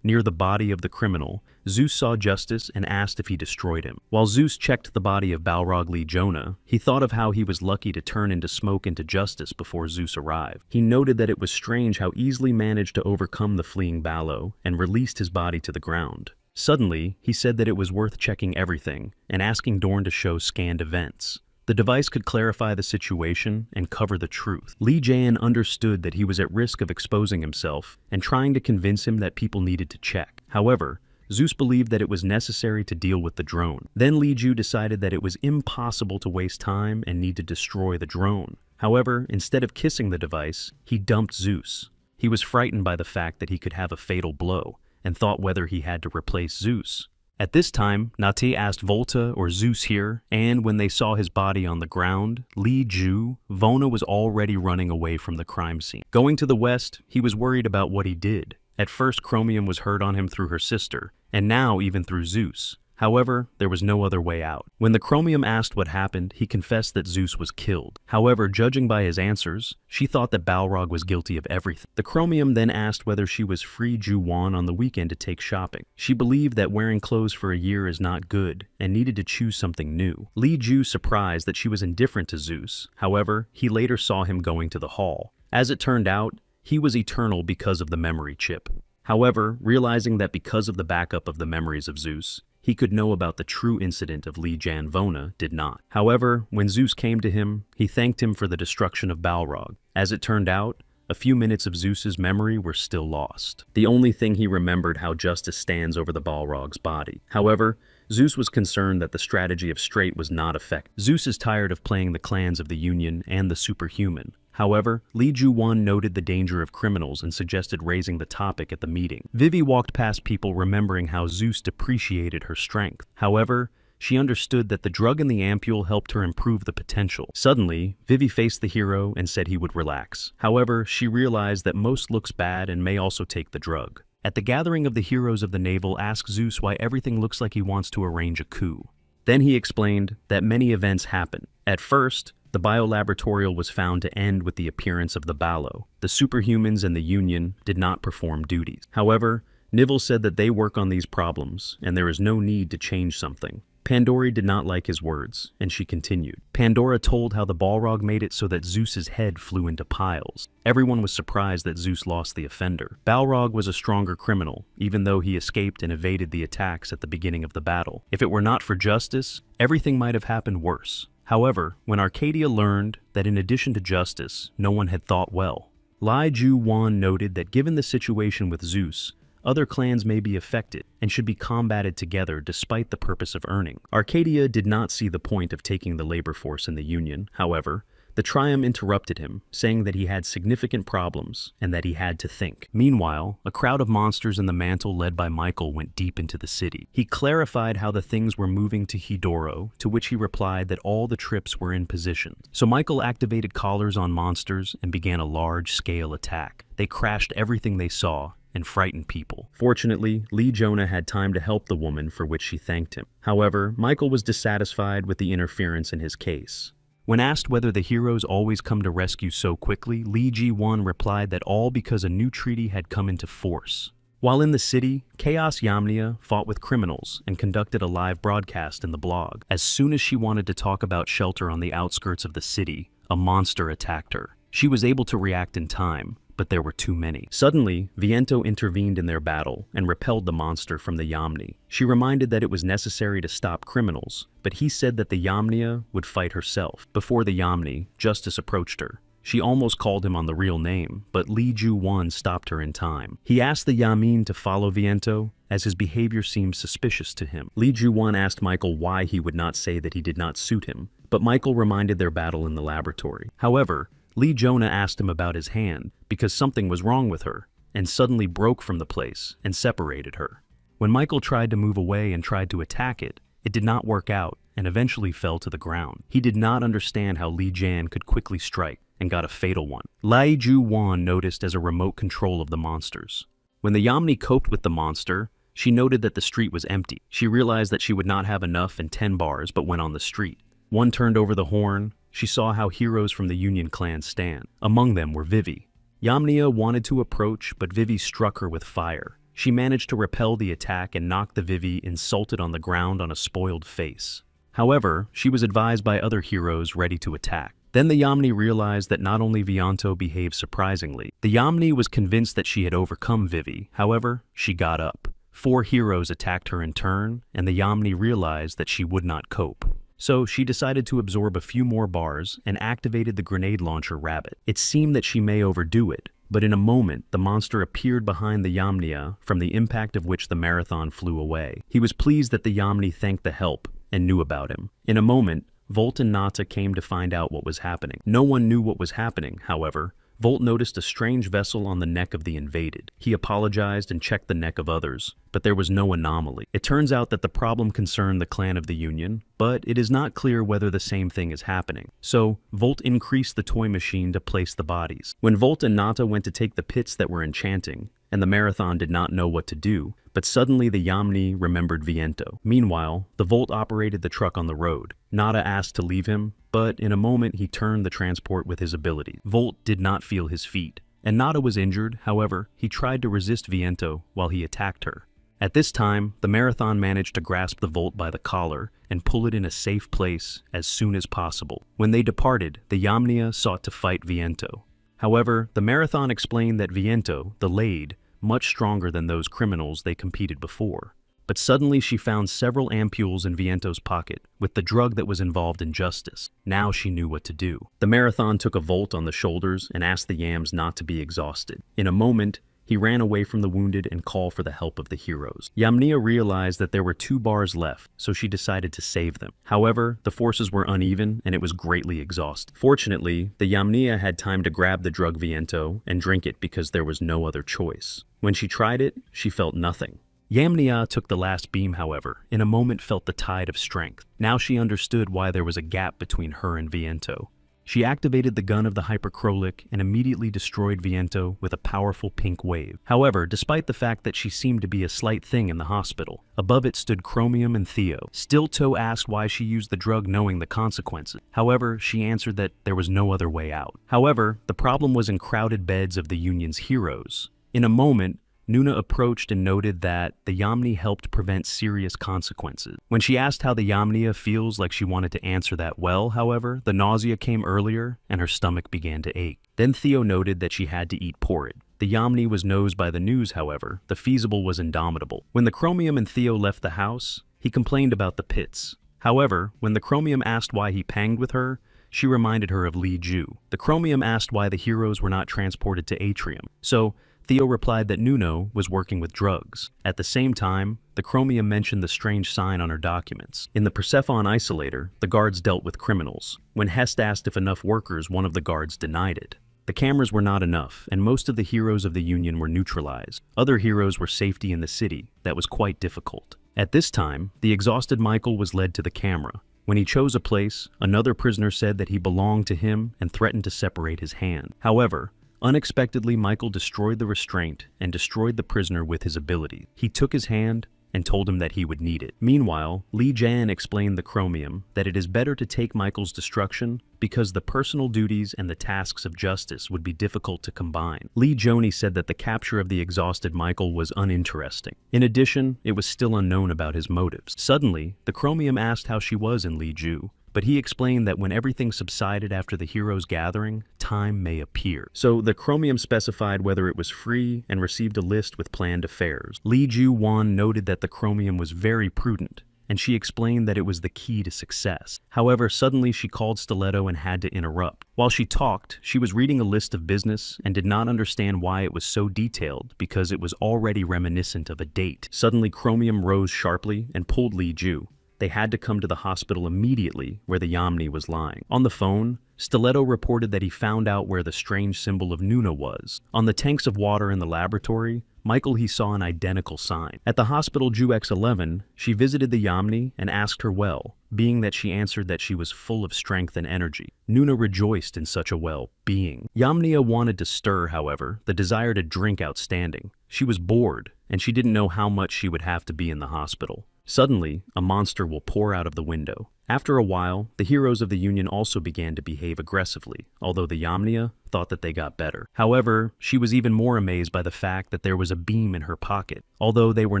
near the body of the criminal, Zeus saw justice and asked if he destroyed him. While Zeus checked the body of Balrog Lee Jonah, he thought of how he was lucky to turn into smoke into justice before Zeus arrived. He noted that it was strange how easily managed to overcome the fleeing Ballo and released his body to the ground. Suddenly, he said that it was worth checking everything and asking Dorn to show scanned events. The device could clarify the situation and cover the truth. Li Jaen understood that he was at risk of exposing himself and trying to convince him that people needed to check. However, Zeus believed that it was necessary to deal with the drone. Then Li Ju decided that it was impossible to waste time and need to destroy the drone. However, instead of kissing the device, he dumped Zeus. He was frightened by the fact that he could have a fatal blow and thought whether he had to replace Zeus. At this time, Nate asked Volta or Zeus here, and when they saw his body on the ground, Li Ju, Vona was already running away from the crime scene. Going to the west, he was worried about what he did. At first, Chromium was hurt on him through her sister, and now even through Zeus. However, there was no other way out. When the Chromium asked what happened, he confessed that Zeus was killed. However, judging by his answers, she thought that Balrog was guilty of everything. The Chromium then asked whether she was free Ju-won on the weekend to take shopping. She believed that wearing clothes for a year is not good and needed to choose something new. Li Ju surprised that she was indifferent to Zeus. However, he later saw him going to the hall. As it turned out, he was eternal because of the memory chip. However, realizing that because of the backup of the memories of Zeus, he could know about the true incident of Li Jan Vona did not. However, when Zeus came to him, he thanked him for the destruction of Balrog. As it turned out, a few minutes of Zeus's memory were still lost. The only thing he remembered how justice stands over the Balrog's body. However, Zeus was concerned that the strategy of Straight was not effective. Zeus is tired of playing the clans of the Union and the Superhuman. However, Li Ju-won noted the danger of criminals and suggested raising the topic at the meeting. Vivi walked past people remembering how Zeus depreciated her strength. However, she understood that the drug in the ampule helped her improve the potential. Suddenly, Vivi faced the hero and said he would relax. However, she realized that most looks bad and may also take the drug. At the gathering of the heroes of the naval, asked Zeus why everything looks like he wants to arrange a coup. Then he explained that many events happen. At first, the biolaboratorial was found to end with the appearance of the Ballo. The superhumans and the Union did not perform duties. However, Nivel said that they work on these problems, and there is no need to change something. Pandora did not like his words, and she continued. Pandora told how the Balrog made it so that Zeus's head flew into piles. Everyone was surprised that Zeus lost the offender. Balrog was a stronger criminal, even though he escaped and evaded the attacks at the beginning of the battle. If it were not for justice, everything might have happened worse. However, when Arcadia learned that in addition to justice, no one had thought well, Li Ju-won noted that given the situation with Zeus, other clans may be affected and should be combated together despite the purpose of earning. Arcadia did not see the point of taking the labor force in the Union. However, the Triumph interrupted him, saying that he had significant problems and that he had to think. Meanwhile, a crowd of monsters in the mantle led by Michael went deep into the city. He clarified how the things were moving to Hidoro, to which he replied that all the trips were in position. So Michael activated collars on monsters and began a large-scale attack. They crashed everything they saw and frightened people. Fortunately, Lee Jonah had time to help the woman, for which she thanked him. However, Michael was dissatisfied with the interference in his case. When asked whether the heroes always come to rescue so quickly, Lee Ji-won replied that all because a new treaty had come into force. While in the city, Chaos Yamnia fought with criminals and conducted a live broadcast in the blog. As soon as she wanted to talk about shelter on the outskirts of the city, a monster attacked her. She was able to react in time, but there were too many. Suddenly, Viento intervened in their battle and repelled the monster from the Yamni. She reminded that it was necessary to stop criminals, but he said that the Yamnia would fight herself. Before the Yamni, Justice approached her. She almost called him on the real name, but Li Ju-won stopped her in time. He asked the Yamin to follow Viento, as his behavior seemed suspicious to him. Li Ju-won asked Michael why he would not say that he did not suit him, but Michael reminded their battle in the laboratory. However, Lee Jonah asked him about his hand, because something was wrong with her, and suddenly broke from the place and separated her. When Michael tried to move away and tried to attack it, it did not work out and eventually fell to the ground. He did not understand how Li Jan could quickly strike, and got a fatal one. Lai Ju-won noticed as a remote control of the monsters. When the Yamni coped with the monster, she noted that the street was empty. She realized that she would not have enough in 10 bars but went on the street. One turned over the horn. She saw how heroes from the Union clan stand. Among them were Vivi. Yamnia wanted to approach, but Vivi struck her with fire. She managed to repel the attack and knocked the Vivi insulted on the ground on a spoiled face. However, she was advised by other heroes ready to attack. Then the Yamni realized that not only Vianto behaved surprisingly. The Yamni was convinced that she had overcome Vivi. However, she got up. 4 heroes attacked her in turn, and the Yamni realized that she would not cope. So she decided to absorb a few more bars and activated the grenade launcher Rabbit. It seemed that she may overdo it, but in a moment the monster appeared behind the Yamnia, from the impact of which the marathon flew away. He was pleased that the Yamni thanked the help and knew about him. In a moment, Volt and Nata came to find out what was happening. No one knew what was happening, however. Volt noticed a strange vessel on the neck of the invaded. He apologized and checked the neck of others, but there was no anomaly. It turns out that the problem concerned the clan of the Union, but it is not clear whether the same thing is happening. So, Volt increased the toy machine to place the bodies. When Volt and Nata went to take the pits that were enchanting, and the marathon did not know what to do, but suddenly the Yamni remembered Viento. Meanwhile, the Volt operated the truck on the road. Nata asked to leave him, but in a moment he turned the transport with his ability. Volt did not feel his feet, and Nata was injured. However, he tried to resist Viento while he attacked her. At this time, the marathon managed to grasp the Volt by the collar and pull it in a safe place as soon as possible. When they departed, the Yamnia sought to fight Viento. However, the marathon explained that Viento, the Lade, much stronger than those criminals they competed before. But suddenly she found several ampules in Viento's pocket, with the drug that was involved in justice. Now she knew what to do. The marathon took a Volt on the shoulders and asked the Yams not to be exhausted. In a moment, he ran away from the wounded and called for the help of the heroes. Yamnia realized that there were 2 bars left, so she decided to save them. However, the forces were uneven and it was greatly exhausted. Fortunately, the Yamnia had time to grab the drug Viento and drink it because there was no other choice. When she tried it, she felt nothing. Yamnia took the last beam, however, in a moment felt the tide of strength. Now she understood why there was a gap between her and Viento. She activated the gun of the Hypercrolic and immediately destroyed Viento with a powerful pink wave. However, despite the fact that she seemed to be a slight thing in the hospital, above it stood Chromium and Theo. Still, To asked why she used the drug knowing the consequences. However, she answered that there was no other way out. However, the problem was in crowded beds of the Union's heroes. In a moment, Nuna approached and noted that the Yamni helped prevent serious consequences. When she asked how the Yamnia feels, like she wanted to answer that well, however, the nausea came earlier and her stomach began to ache. Then Theo noted that she had to eat porrid. The Yamni was nosed by the news, however. The feasible was indomitable. When the Chromium and Theo left the house, he complained about the pits. However, when the Chromium asked why he panged with her, she reminded her of Li Ju. The Chromium asked why the heroes were not transported to Atrium. So, Theo replied that Nuno was working with drugs. At the same time, the Chromium mentioned the strange sign on her documents. In the Persephone isolator, the guards dealt with criminals. When Hest asked if enough workers, one of the guards denied it. The cameras were not enough, and most of the heroes of the Union were neutralized. Other heroes were safety in the city. That was quite difficult. At this time, the exhausted Michael was led to the camera. When he chose a place, another prisoner said that he belonged to him and threatened to separate his hand. However, unexpectedly, Michael destroyed the restraint and destroyed the prisoner with his ability. He took his hand, and told him that he would need it. Meanwhile, Lee Jan explained the chromium that it is better to take Michael's destruction because the personal duties and the tasks of justice would be difficult to combine. Lee Joni said that the capture of the exhausted Michael was uninteresting. In addition, it was still unknown about his motives. Suddenly, the chromium asked how she was in Lee Ju, but he explained that when everything subsided after the heroes' gathering, time may appear. So the chromium specified whether it was free and received a list with planned affairs. Lee Ju Won noted that the chromium was very prudent, and she explained that it was the key to success. However, suddenly she called Stiletto and had to interrupt. While she talked, she was reading a list of business and did not understand why it was so detailed because it was already reminiscent of a date. Suddenly, Chromium rose sharply and pulled Lee Ju. They had to come to the hospital immediately where the Yamni was lying. On the phone, Stiletto reported that he found out where the strange symbol of Nuna was. On the tanks of water in the laboratory, Michael he saw an identical sign. At the hospital Ju X11, she visited the Yamni and asked her well, being that she answered that she was full of strength and energy. Nuna rejoiced in such a well-being. Yamnia wanted to stir, however, the desire to drink outstanding. She was bored, and she didn't know how much she would have to be in the hospital. Suddenly, a monster will pour out of the window. After a while, the heroes of the Union also began to behave aggressively, although the Yamnia thought that they got better. However, she was even more amazed by the fact that there was a beam in her pocket, although they were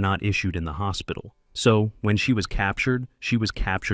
not issued in the hospital. So, when she was captured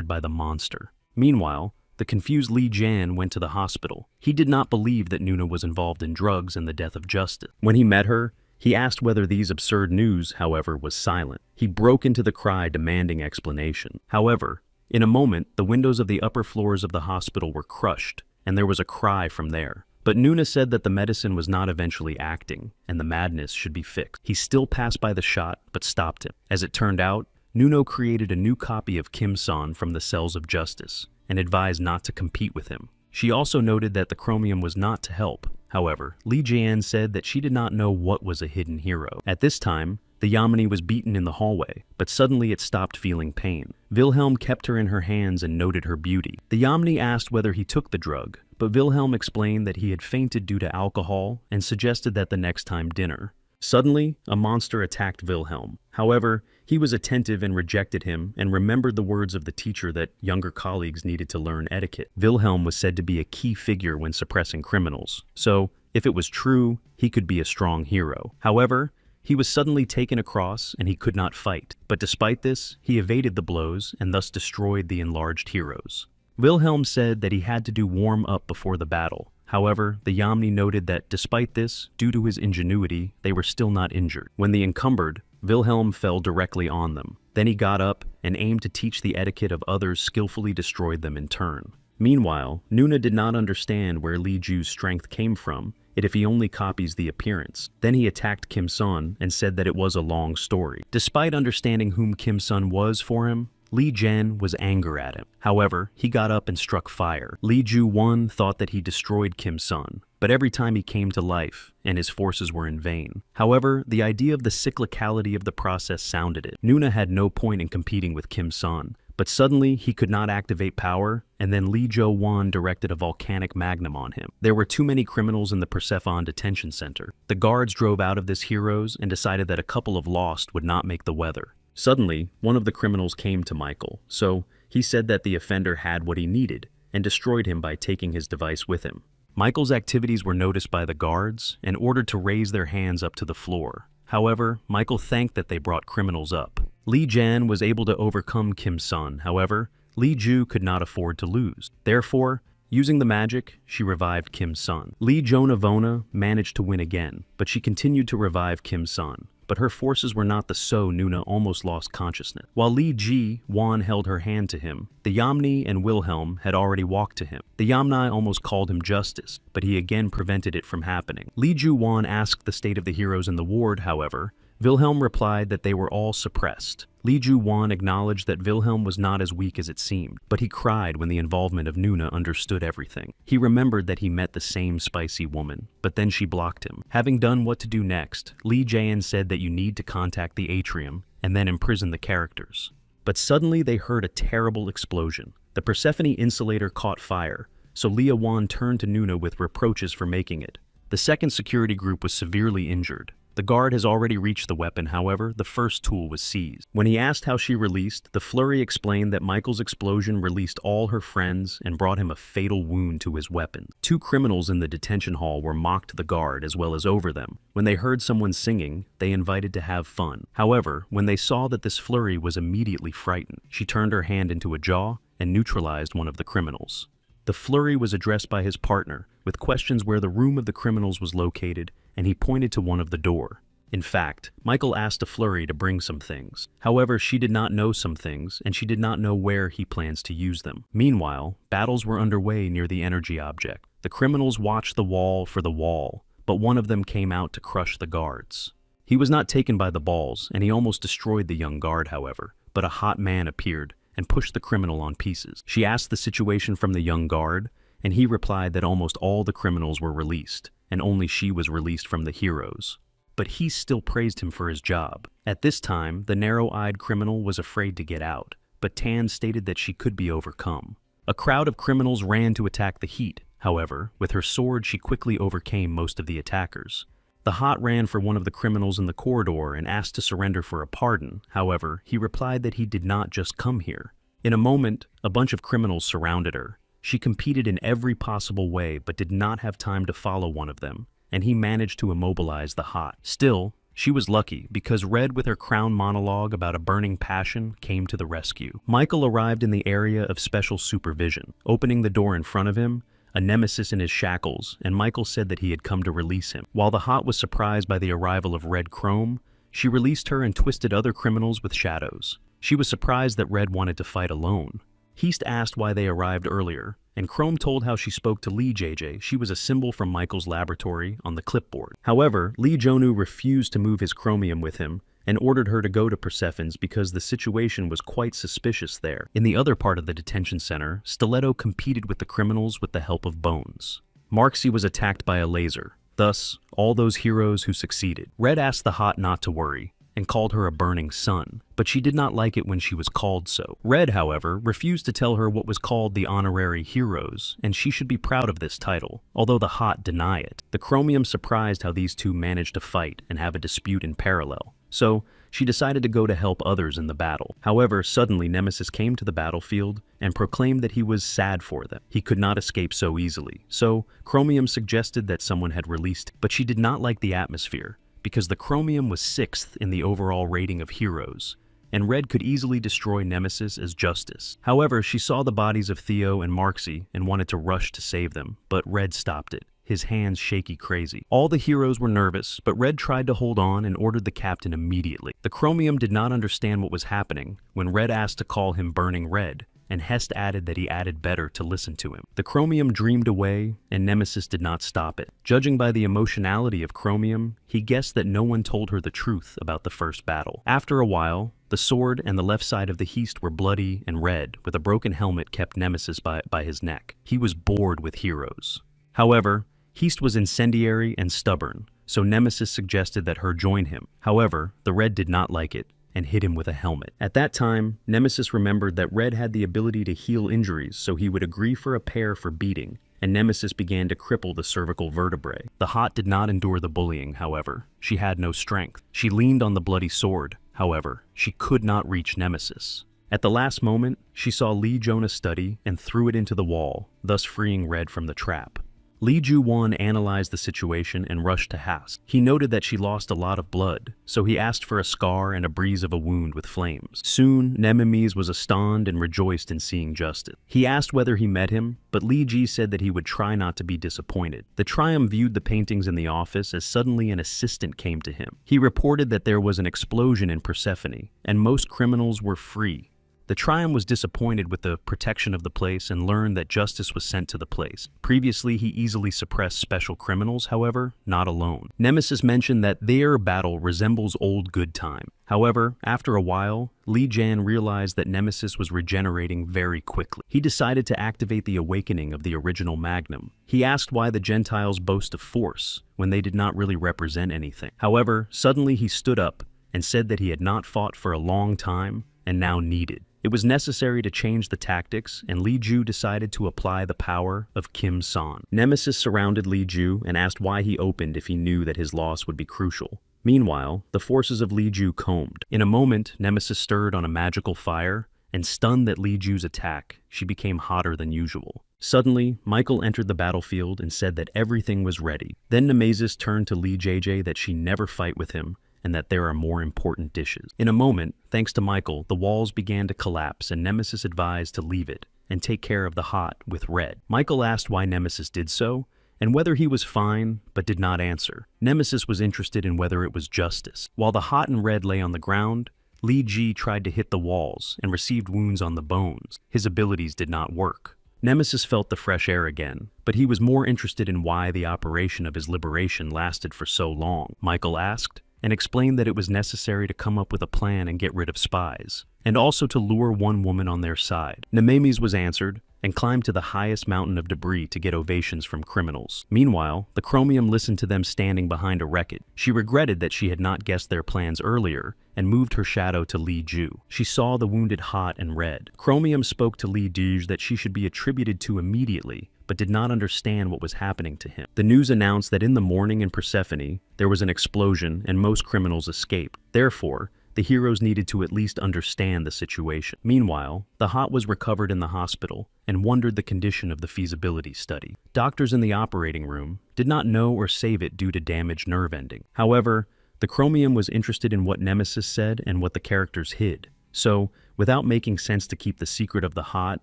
by the monster. Meanwhile, the confused Lee Jan went to the hospital. He did not believe that Nuna was involved in drugs and the death of Justice. When he met her, he asked whether these absurd news, however, was silent. He broke into the cry demanding explanation. However, in a moment, the windows of the upper floors of the hospital were crushed, and there was a cry from there. But Nuna said that the medicine was not eventually acting, and the madness should be fixed. He still passed by the shot, but stopped him. As it turned out, Nuno created a new copy of Kim-san from the Cells of Justice, and advised not to compete with him. She also noted that the chromium was not to help. However, Lee Jian said that she did not know what was a hidden hero. At this time, the Yamini was beaten in the hallway, but suddenly it stopped feeling pain. Wilhelm kept her in her hands and noted her beauty. The Yamini asked whether he took the drug, but Wilhelm explained that he had fainted due to alcohol and suggested that the next time dinner. Suddenly, a monster attacked Wilhelm. However, he was attentive and rejected him and remembered the words of the teacher that younger colleagues needed to learn etiquette. Wilhelm was said to be a key figure when suppressing criminals, so if it was true, he could be a strong hero. However, he was suddenly taken across and he could not fight. But despite this, he evaded the blows and thus destroyed the enlarged heroes. Wilhelm said that he had to do warm up before the battle. However, the Yamni noted that despite this, due to his ingenuity, they were still not injured. When they encumbered, Wilhelm fell directly on them. Then he got up and aimed to teach the etiquette of others, skillfully destroyed them in turn. Meanwhile, Nuna did not understand where Li Ju's strength came from, if he only copies the appearance. Then he attacked Kim Sun and said that it was a long story. Despite understanding whom Kim Sun was for him, Li Jian was angry at him. However, he got up and struck fire. Li Ju Won thought that he destroyed Kim Sun, but every time he came to life, and his forces were in vain. However, the idea of the cyclicality of the process sounded it. Nuna had no point in competing with Kim Sun, but suddenly he could not activate power, and then Li Jo Wan directed a volcanic magnum on him. There were too many criminals in the Persephone detention center. The guards drove out of this heroes and decided that a couple of lost would not make the weather. Suddenly, one of the criminals came to Michael, so he said that the offender had what he needed and destroyed him by taking his device with him. Michael's activities were noticed by the guards and ordered to raise their hands up to the floor. However, Michael thanked that they brought criminals up. Li Jan was able to overcome Kim Sun. However, Li Ju could not afford to lose. Therefore, using the magic, she revived Kim Sun. Li Jonavona managed to win again, but she continued to revive Kim Sun. But her forces were not the so Nuna almost lost consciousness. While Li Ji Wan held her hand to him, the Yamni and Wilhelm had already walked to him. The Yamni almost called him Justice, but he again prevented it from happening. Li Ju Wan asked the state of the heroes in the ward, however. Wilhelm replied that they were all suppressed. Li Ju Wan acknowledged that Wilhelm was not as weak as it seemed, but he cried when the involvement of Nuna understood everything. He remembered that he met the same spicy woman, but then she blocked him. Having done what to do next, Li Jian said that you need to contact the atrium and then imprison the characters. But suddenly they heard a terrible explosion. The Persephone insulator caught fire, so Lia Wan turned to Nuna with reproaches for making it. The second security group was severely injured. The guard has already reached the weapon, however, the first tool was seized. When he asked how she released, the flurry explained that Michael's explosion released all her friends and brought him a fatal wound to his weapon. Two criminals in the detention hall were mocked the guard as well as over them. When they heard someone singing, they invited to have fun. However, when they saw that this flurry was immediately frightened, she turned her hand into a jaw and neutralized one of the criminals. The flurry was addressed by his partner, with questions where the room of the criminals was located, and he pointed to one of the door. In fact, Michael asked a flurry to bring some things. However, she did not know some things, and she did not know where he plans to use them. Meanwhile, battles were underway near the energy object. The criminals watched the wall for the wall, but one of them came out to crush the guards. He was not taken by the balls, and he almost destroyed the young guard, however, but a hot man appeared and pushed the criminal on pieces. She asked the situation from the young guard, and he replied that almost all the criminals were released, and only she was released from the heroes. But he still praised him for his job. At this time, the narrow-eyed criminal was afraid to get out, but Tan stated that she could be overcome. A crowd of criminals ran to attack the Heat. However, with her sword she quickly overcame most of the attackers. The Hot ran for one of the criminals in the corridor and asked to surrender for a pardon. However, he replied that he did not just come here. In a moment, a bunch of criminals surrounded her. She competed in every possible way but did not have time to follow one of them, and he managed to immobilize the Hot. Still, she was lucky because Red, with her crown monologue about a burning passion, came to the rescue. Michael arrived in the area of special supervision, opening the door in front of him, a nemesis in his shackles, and Michael said that he had come to release him. While the Hot was surprised by the arrival of Red Chrome, she released her and twisted other criminals with shadows. She was surprised that Red wanted to fight alone. Heast asked why they arrived earlier, and Chrome told how she spoke to Lee JJ. She was a symbol from Michael's laboratory on the clipboard. However, Lee Jonu refused to move his chromium with him and ordered her to go to Persephone's because the situation was quite suspicious there. In the other part of the detention center, Stiletto competed with the criminals with the help of Bones. Marksy was attacked by a laser, thus, all those heroes who succeeded. Red asked the Hot not to worry, and called her a burning sun, but she did not like it when she was called so. Red, however, refused to tell her what was called the honorary heroes, and she should be proud of this title, although the Hot deny it. The Chromium surprised how these two managed to fight and have a dispute in parallel, so she decided to go to help others in the battle. However, suddenly Nemesis came to the battlefield and proclaimed that he was sad for them. He could not escape so easily, so Chromium suggested that someone had released him, but she did not like the atmosphere, because the Chromium was 6th in the overall rating of heroes, and Red could easily destroy Nemesis as justice. However, she saw the bodies of Theo and Marksy and wanted to rush to save them, but Red stopped it, his hands shaky crazy. All the heroes were nervous, but Red tried to hold on and ordered the captain immediately. The Chromium did not understand what was happening when Red asked to call him Burning Red, and Hest added that he added better to listen to him. The Chromium dreamed away, and Nemesis did not stop it. Judging by the emotionality of Chromium, he guessed that no one told her the truth about the first battle. After a while, the sword and the left side of the Heast were bloody and red, with a broken helmet kept Nemesis by his neck. He was bored with heroes. However, Heast was incendiary and stubborn, so Nemesis suggested that her join him. However, the Red did not like it and hit him with a helmet. At that time, Nemesis remembered that Red had the ability to heal injuries, so he would agree for a pair for beating, and Nemesis began to cripple the cervical vertebrae. The Hot did not endure the bullying, however. She had no strength. She leaned on the bloody sword. However, she could not reach Nemesis. At the last moment, she saw Lee Jonah's study and threw it into the wall, thus freeing Red from the trap. Lee Ju-won analyzed the situation and rushed to Hast. He noted that she lost a lot of blood, so he asked for a scar and a breeze of a wound with flames. Soon, Nemesis was astonished and rejoiced in seeing justice. He asked whether he met him, but Lee Ji said that he would try not to be disappointed. The Triumph viewed the paintings in the office as suddenly an assistant came to him. He reported that there was an explosion in Persephone, and most criminals were free. The Triumph was disappointed with the protection of the place and learned that justice was sent to the place. Previously, he easily suppressed special criminals, however, not alone. Nemesis mentioned that their battle resembles old good time. However, after a while, Lee Jan realized that Nemesis was regenerating very quickly. He decided to activate the awakening of the original Magnum. He asked why the Gentiles boast of force when they did not really represent anything. However, suddenly he stood up and said that he had not fought for a long time and now needed. It was necessary to change the tactics, and Lee Ju decided to apply the power of Kim San. Nemesis surrounded Lee Ju and asked why he opened if he knew that his loss would be crucial. Meanwhile, the forces of Li Ju combed. In a moment, Nemesis stirred on a magical fire, and stunned at Li Ju's attack, she became hotter than usual. Suddenly, Michael entered the battlefield and said that everything was ready. Then Nemesis turned to Li JJ that she never fight with him, and that there are more important dishes. In a moment, thanks to Michael, the walls began to collapse and Nemesis advised to leave it and take care of the hot with Red. Michael asked why Nemesis did so, and whether he was fine, but did not answer. Nemesis was interested in whether it was justice. While the hot and Red lay on the ground, Li Ji tried to hit the walls and received wounds on the bones. His abilities did not work. Nemesis felt the fresh air again, but he was more interested in why the operation of his liberation lasted for so long. Michael asked, and explained that it was necessary to come up with a plan and get rid of spies, and also to lure one woman on their side. Nemesis was answered, and climbed to the highest mountain of debris to get ovations from criminals. Meanwhile, the Chromium listened to them standing behind a wreckage. She regretted that she had not guessed their plans earlier, and moved her shadow to Li Ju. She saw the wounded hot and Red. Chromium spoke to Li Ju that she should be attributed to immediately, but did not understand what was happening to him. The news announced that in the morning in Persephone, there was an explosion and most criminals escaped. Therefore, the heroes needed to at least understand the situation. Meanwhile, the hot was recovered in the hospital and wondered the condition of the feasibility study. Doctors in the operating room did not know or save it due to damaged nerve ending. However, the Chromium was interested in what Nemesis said and what the characters hid. So, without making sense to keep the secret of the hot,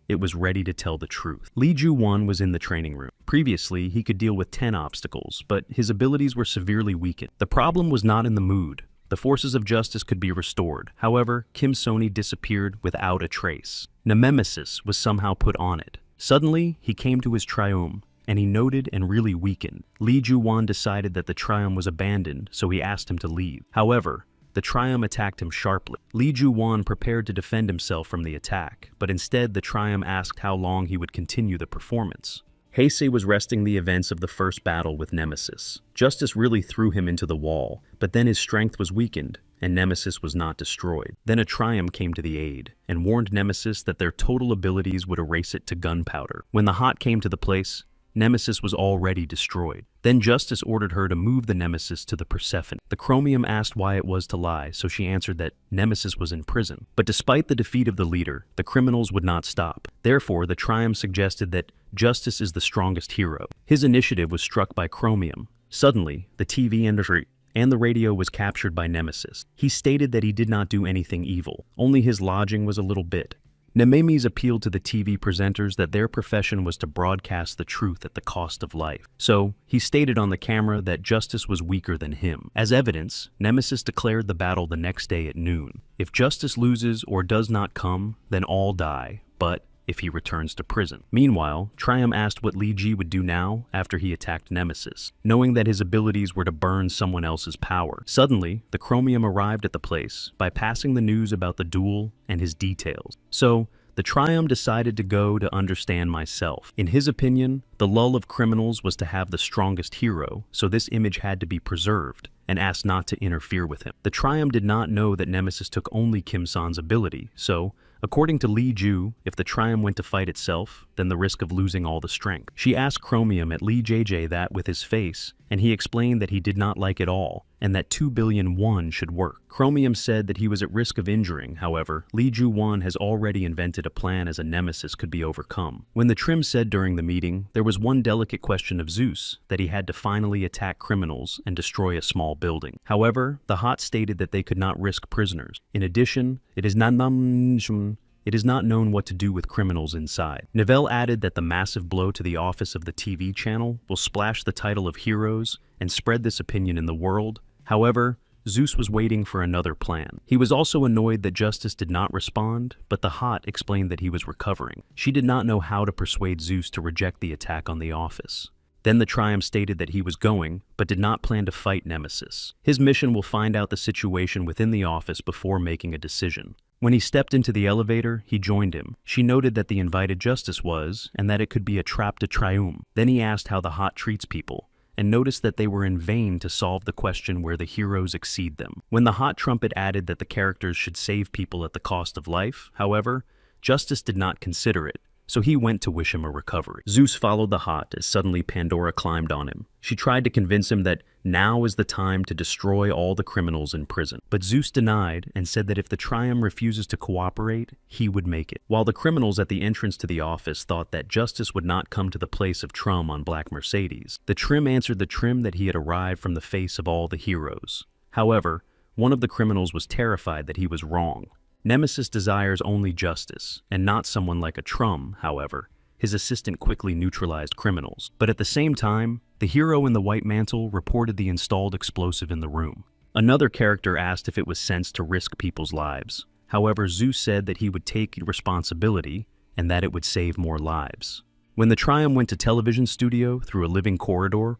it was ready to tell the truth. Li Ju-won was in the training room. Previously, he could deal with 10 obstacles, but his abilities were severely weakened. The problem was not in the mood. The forces of justice could be restored. However, Kim Sony disappeared without a trace. Nemesis was somehow put on it. Suddenly, he came to his triumph, and he noted and really weakened. Li Ju-won decided that the triumph was abandoned, so he asked him to leave. However, the triumph attacked him sharply. Li Ju-won prepared to defend himself from the attack, but instead the triumph asked how long he would continue the performance. Heisei was resting the events of the first battle with Nemesis. Justice really threw him into the wall, but then his strength was weakened, and Nemesis was not destroyed. Then a triumph came to the aid, and warned Nemesis that their total abilities would erase it to gunpowder. When the hot came to the place, Nemesis was already destroyed. Then Justice ordered her to move the Nemesis to the Persephone. The Chromium asked why it was to lie, so she answered that Nemesis was in prison. But despite the defeat of the leader, the criminals would not stop. Therefore, the Triumph suggested that Justice is the strongest hero. His initiative was struck by Chromium. Suddenly, the TV industry and the radio was captured by Nemesis. He stated that he did not do anything evil, only his lodging was a little bit. Nemesis appealed to the TV presenters that their profession was to broadcast the truth at the cost of life. So, he stated on the camera that Justice was weaker than him. As evidence, Nemesis declared the battle the next day at noon. If Justice loses or does not come, then all die, but if he returns to prison. Meanwhile, Triumph asked what Li Ji would do now after he attacked Nemesis, knowing that his abilities were to burn someone else's power. Suddenly, the Chromium arrived at the place by passing the news about the duel and his details. So, the Triumph decided to go to understand myself. In his opinion, the lull of criminals was to have the strongest hero, so this image had to be preserved, and asked not to interfere with him. The Triumph did not know that Nemesis took only Kim San's ability, so according to Li Ju, if the Triumph went to fight itself, then the risk of losing all the strength. She asked Chromium at Li JJ that with his face, and he explained that he did not like it all, and that 2 billion won should work. Chromium said that he was at risk of injuring, however, Li Ju-won has already invented a plan as a Nemesis could be overcome. When the Trim said during the meeting, there was one delicate question of Zeus, that he had to finally attack criminals and destroy a small building. However, the Hot stated that they could not risk prisoners. In addition, it is not known what to do with criminals inside. Nivelle added that the massive blow to the office of the TV channel will splash the title of heroes and spread this opinion in the world. However, Zeus was waiting for another plan. He was also annoyed that Justice did not respond, but the Hot explained that he was recovering. She did not know how to persuade Zeus to reject the attack on the office. Then the Triumph stated that he was going, but did not plan to fight Nemesis. His mission will find out the situation within the office before making a decision. When he stepped into the elevator, he joined him. She noted that the invited Justice was, and that it could be a trap to Triumph. Then he asked how the Hot treats people, and noticed that they were in vain to solve the question where the heroes exceed them. When the Hot Trumpet added that the characters should save people at the cost of life, however, Justice did not consider it, so he went to wish him a recovery. Zeus followed the hot as suddenly Pandora climbed on him. She tried to convince him that now is the time to destroy all the criminals in prison. But Zeus denied and said that if the Trium refuses to cooperate, he would make it. While the criminals at the entrance to the office thought that justice would not come to the place of Trum on Black Mercedes, the Trim answered the Trim that he had arrived from the face of all the heroes. However, one of the criminals was terrified that he was wrong. Nemesis desires only justice, and not someone like a Trum, however. His assistant quickly neutralized criminals. But at the same time, the hero in the white mantle reported the installed explosive in the room. Another character asked if it was sense to risk people's lives. However, Zeus said that he would take responsibility and that it would save more lives. When the Trium went to television studio through a living corridor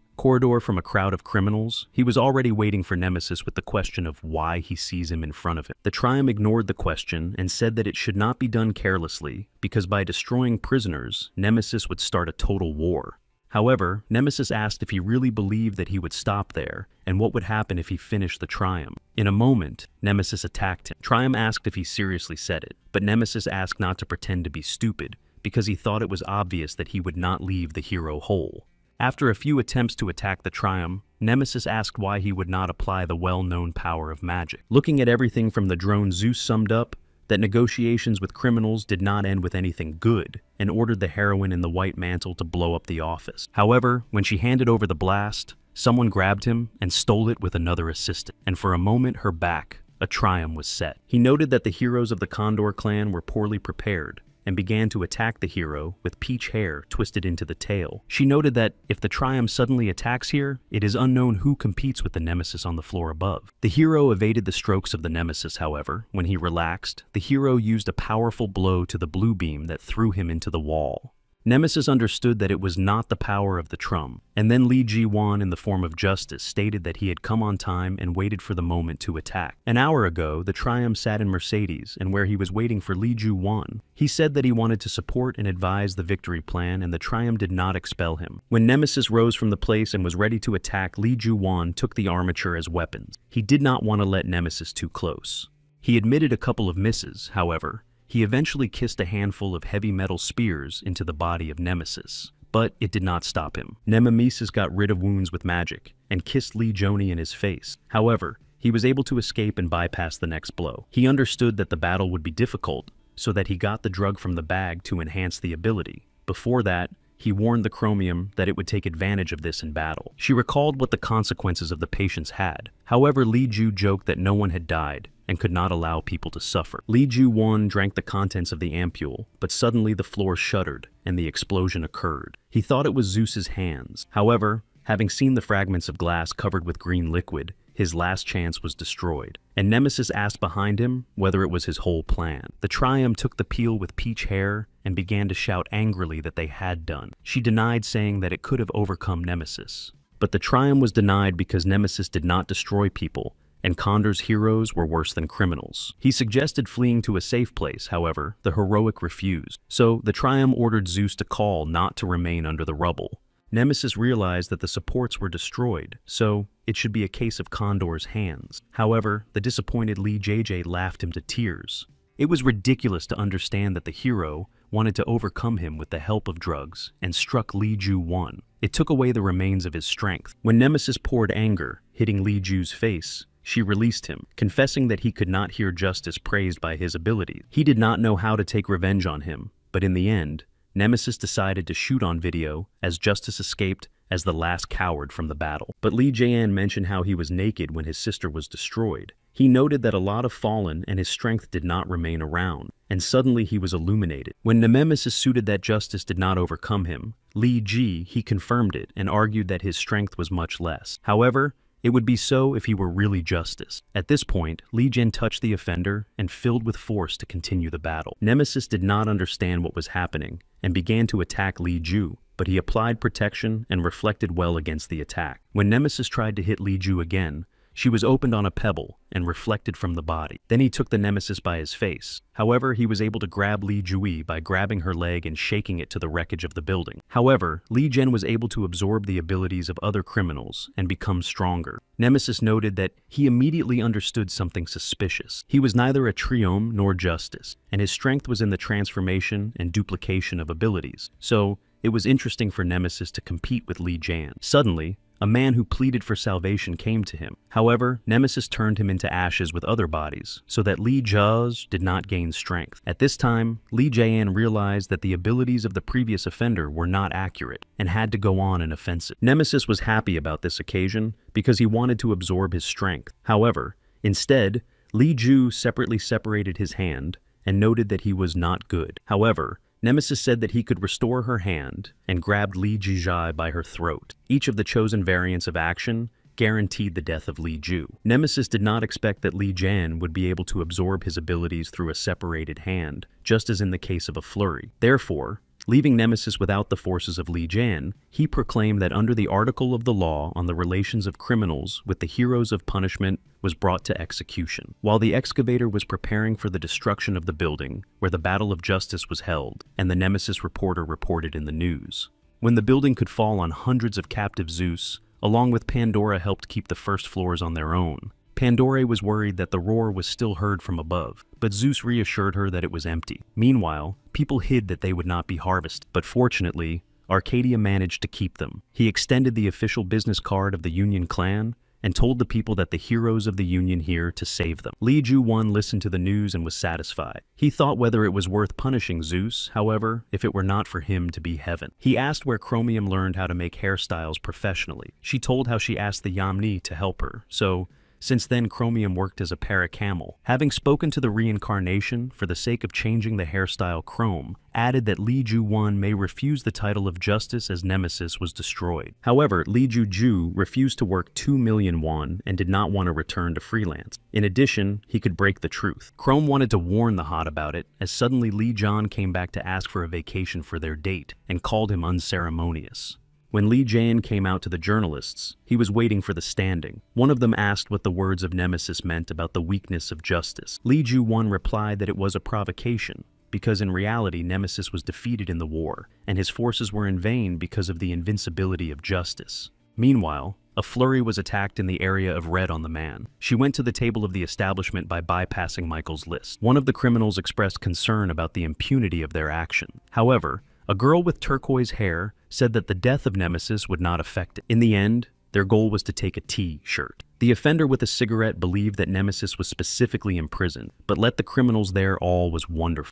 from a crowd of criminals, he was already waiting for Nemesis with the question of why he sees him in front of him. The Trium ignored the question and said that it should not be done carelessly because by destroying prisoners, Nemesis would start a total war. However, Nemesis asked if he really believed that he would stop there and what would happen if he finished the Trium. In a moment, Nemesis attacked him. Trium asked if he seriously said it, but Nemesis asked not to pretend to be stupid because he thought it was obvious that he would not leave the hero whole. After a few attempts to attack the Trium, Nemesis asked why he would not apply the well-known power of magic. Looking at everything from the drone, Zeus summed up that negotiations with criminals did not end with anything good and ordered the heroine in the white mantle to blow up the office. However, when she handed over the blast, someone grabbed him and stole it with another assistant, and for a moment her back, a Trium, was set. He noted that the heroes of the Condor clan were poorly prepared and began to attack the hero with peach hair twisted into the tail. She noted that if the Trium suddenly attacks here, it is unknown who competes with the Nemesis on the floor above. The hero evaded the strokes of the Nemesis, however. When he relaxed, the hero used a powerful blow to the blue beam that threw him into the wall. Nemesis understood that it was not the power of the Trum, and then Lee Ji-won in the form of Justice stated that he had come on time and waited for the moment to attack. An hour ago, the Trium sat in Mercedes, and where he was waiting for Lee Ji-won, he said that he wanted to support and advise the victory plan, and the Trium did not expel him. When Nemesis rose from the place and was ready to attack, Lee Ji-won took the armature as weapons. He did not want to let Nemesis too close. He admitted a couple of misses, however. He eventually kissed a handful of heavy metal spears into the body of Nemesis, but it did not stop him. Nemesis got rid of wounds with magic and kissed Lee Joni in his face. However, he was able to escape and bypass the next blow. He understood that the battle would be difficult, so that he got the drug from the bag to enhance the ability. Before that, he warned the Chromium that it would take advantage of this in battle. She recalled what the consequences of the patients had. However, Lee Ju joked that no one had died and could not allow people to suffer. Lee Ju-won drank the contents of the ampule, but suddenly the floor shuddered and the explosion occurred. He thought it was Zeus's hands. However, having seen the fragments of glass covered with green liquid, his last chance was destroyed, and Nemesis asked behind him whether it was his whole plan. The Trium took the peel with peach hair and began to shout angrily that they had done. She denied, saying that it could have overcome Nemesis. But the Trium was denied because Nemesis did not destroy people, and Condor's heroes were worse than criminals. He suggested fleeing to a safe place, however, the heroic refused. So the Trium ordered Zeus to call not to remain under the rubble. Nemesis realized that the supports were destroyed, so it should be a case of Condor's hands. However, the disappointed Lee JJ laughed him to tears. It was ridiculous to understand that the hero wanted to overcome him with the help of drugs and struck Lee Ju-won. It took away the remains of his strength. When Nemesis poured anger, hitting Lee Ju's face, she released him, confessing that he could not hear Justice praised by his abilities. He did not know how to take revenge on him, but in the end, Nemesis decided to shoot on video as Justice escaped as the last coward from the battle. But Lee Jae-an mentioned how he was naked when his sister was destroyed. He noted that a lot of fallen and his strength did not remain around, and suddenly he was illuminated. When Nemesis suited that Justice did not overcome him, Lee Ji, he confirmed it and argued that his strength was much less. However, it would be so if he were really Justice. At this point, Lee Jin touched the offender and filled with force to continue the battle. Nemesis did not understand what was happening and began to attack Lee Ju, but he applied protection and reflected well against the attack. When Nemesis tried to hit Lee Ju again, She was opened on a pebble and reflected from the body. Then he took the nemesis by his face. However, he was able to grab Li Jui by grabbing her leg and shaking it to the wreckage of the building. However, Li Jian was able to absorb the abilities of other criminals and become stronger. Nemesis noted that he immediately understood something suspicious. He was neither a triome nor justice, and his strength was in the transformation and duplication of abilities. So, it was interesting for Nemesis to compete with Li Jian. Suddenly, a man who pleaded for salvation came to him. However, Nemesis turned him into ashes with other bodies, so that Li Jia's did not gain strength. At this time, Li Jian realized that the abilities of the previous offender were not accurate, and had to go on an offensive. Nemesis was happy about this occasion, because he wanted to absorb his strength. However, instead, Li Ju separately separated his hand, and noted that he was not good. However, Nemesis said that he could restore her hand and grabbed Li Jizhai by her throat. Each of the chosen variants of action guaranteed the death of Li Ju. Nemesis did not expect that Li Jian would be able to absorb his abilities through a separated hand, just as in the case of a flurry. Therefore, leaving Nemesis without the forces of Li Jian, he proclaimed that under the article of the law on the relations of criminals with the heroes of punishment was brought to execution. While the excavator was preparing for the destruction of the building where the battle of justice was held, and the Nemesis reporter reported in the news. When the building could fall on hundreds of captive Zeus, along with Pandora helped keep the first floors on their own. Pandora was worried that the roar was still heard from above, but Zeus reassured her that it was empty. Meanwhile, people hid that they would not be harvested, but fortunately, Arcadia managed to keep them. He extended the official business card of the Union clan and told the people that the heroes of the Union here to save them. Li Ju-won listened to the news and was satisfied. He thought whether it was worth punishing Zeus, however, if it were not for him to be heaven. He asked where Chromium learned how to make hairstyles professionally. She told how she asked the Yamni to help her, so since then, Chromium worked as a para-camel. Having spoken to the reincarnation for the sake of changing the hairstyle, Chrome added that Li Ju-won may refuse the title of justice as Nemesis was destroyed. However, Li Ju-ju refused to work 2 million won and did not want to return to freelance. In addition, he could break the truth. Chrome wanted to warn the Hot about it, as suddenly Li John came back to ask for a vacation for their date and called him unceremonious. When Li Jian came out to the journalists, he was waiting for the standing. One of them asked what the words of Nemesis meant about the weakness of justice. Li Ju-won replied that it was a provocation, because in reality Nemesis was defeated in the war, and his forces were in vain because of the invincibility of justice. Meanwhile, a flurry was attacked in the area of red on the man. She went to the table of the establishment by bypassing Michael's list. One of the criminals expressed concern about the impunity of their action. However, a girl with turquoise hair said that the death of Nemesis would not affect it. In the end, their goal was to take a T-shirt. The offender with a cigarette believed that Nemesis was specifically imprisoned, but let the criminals there all was wonderful.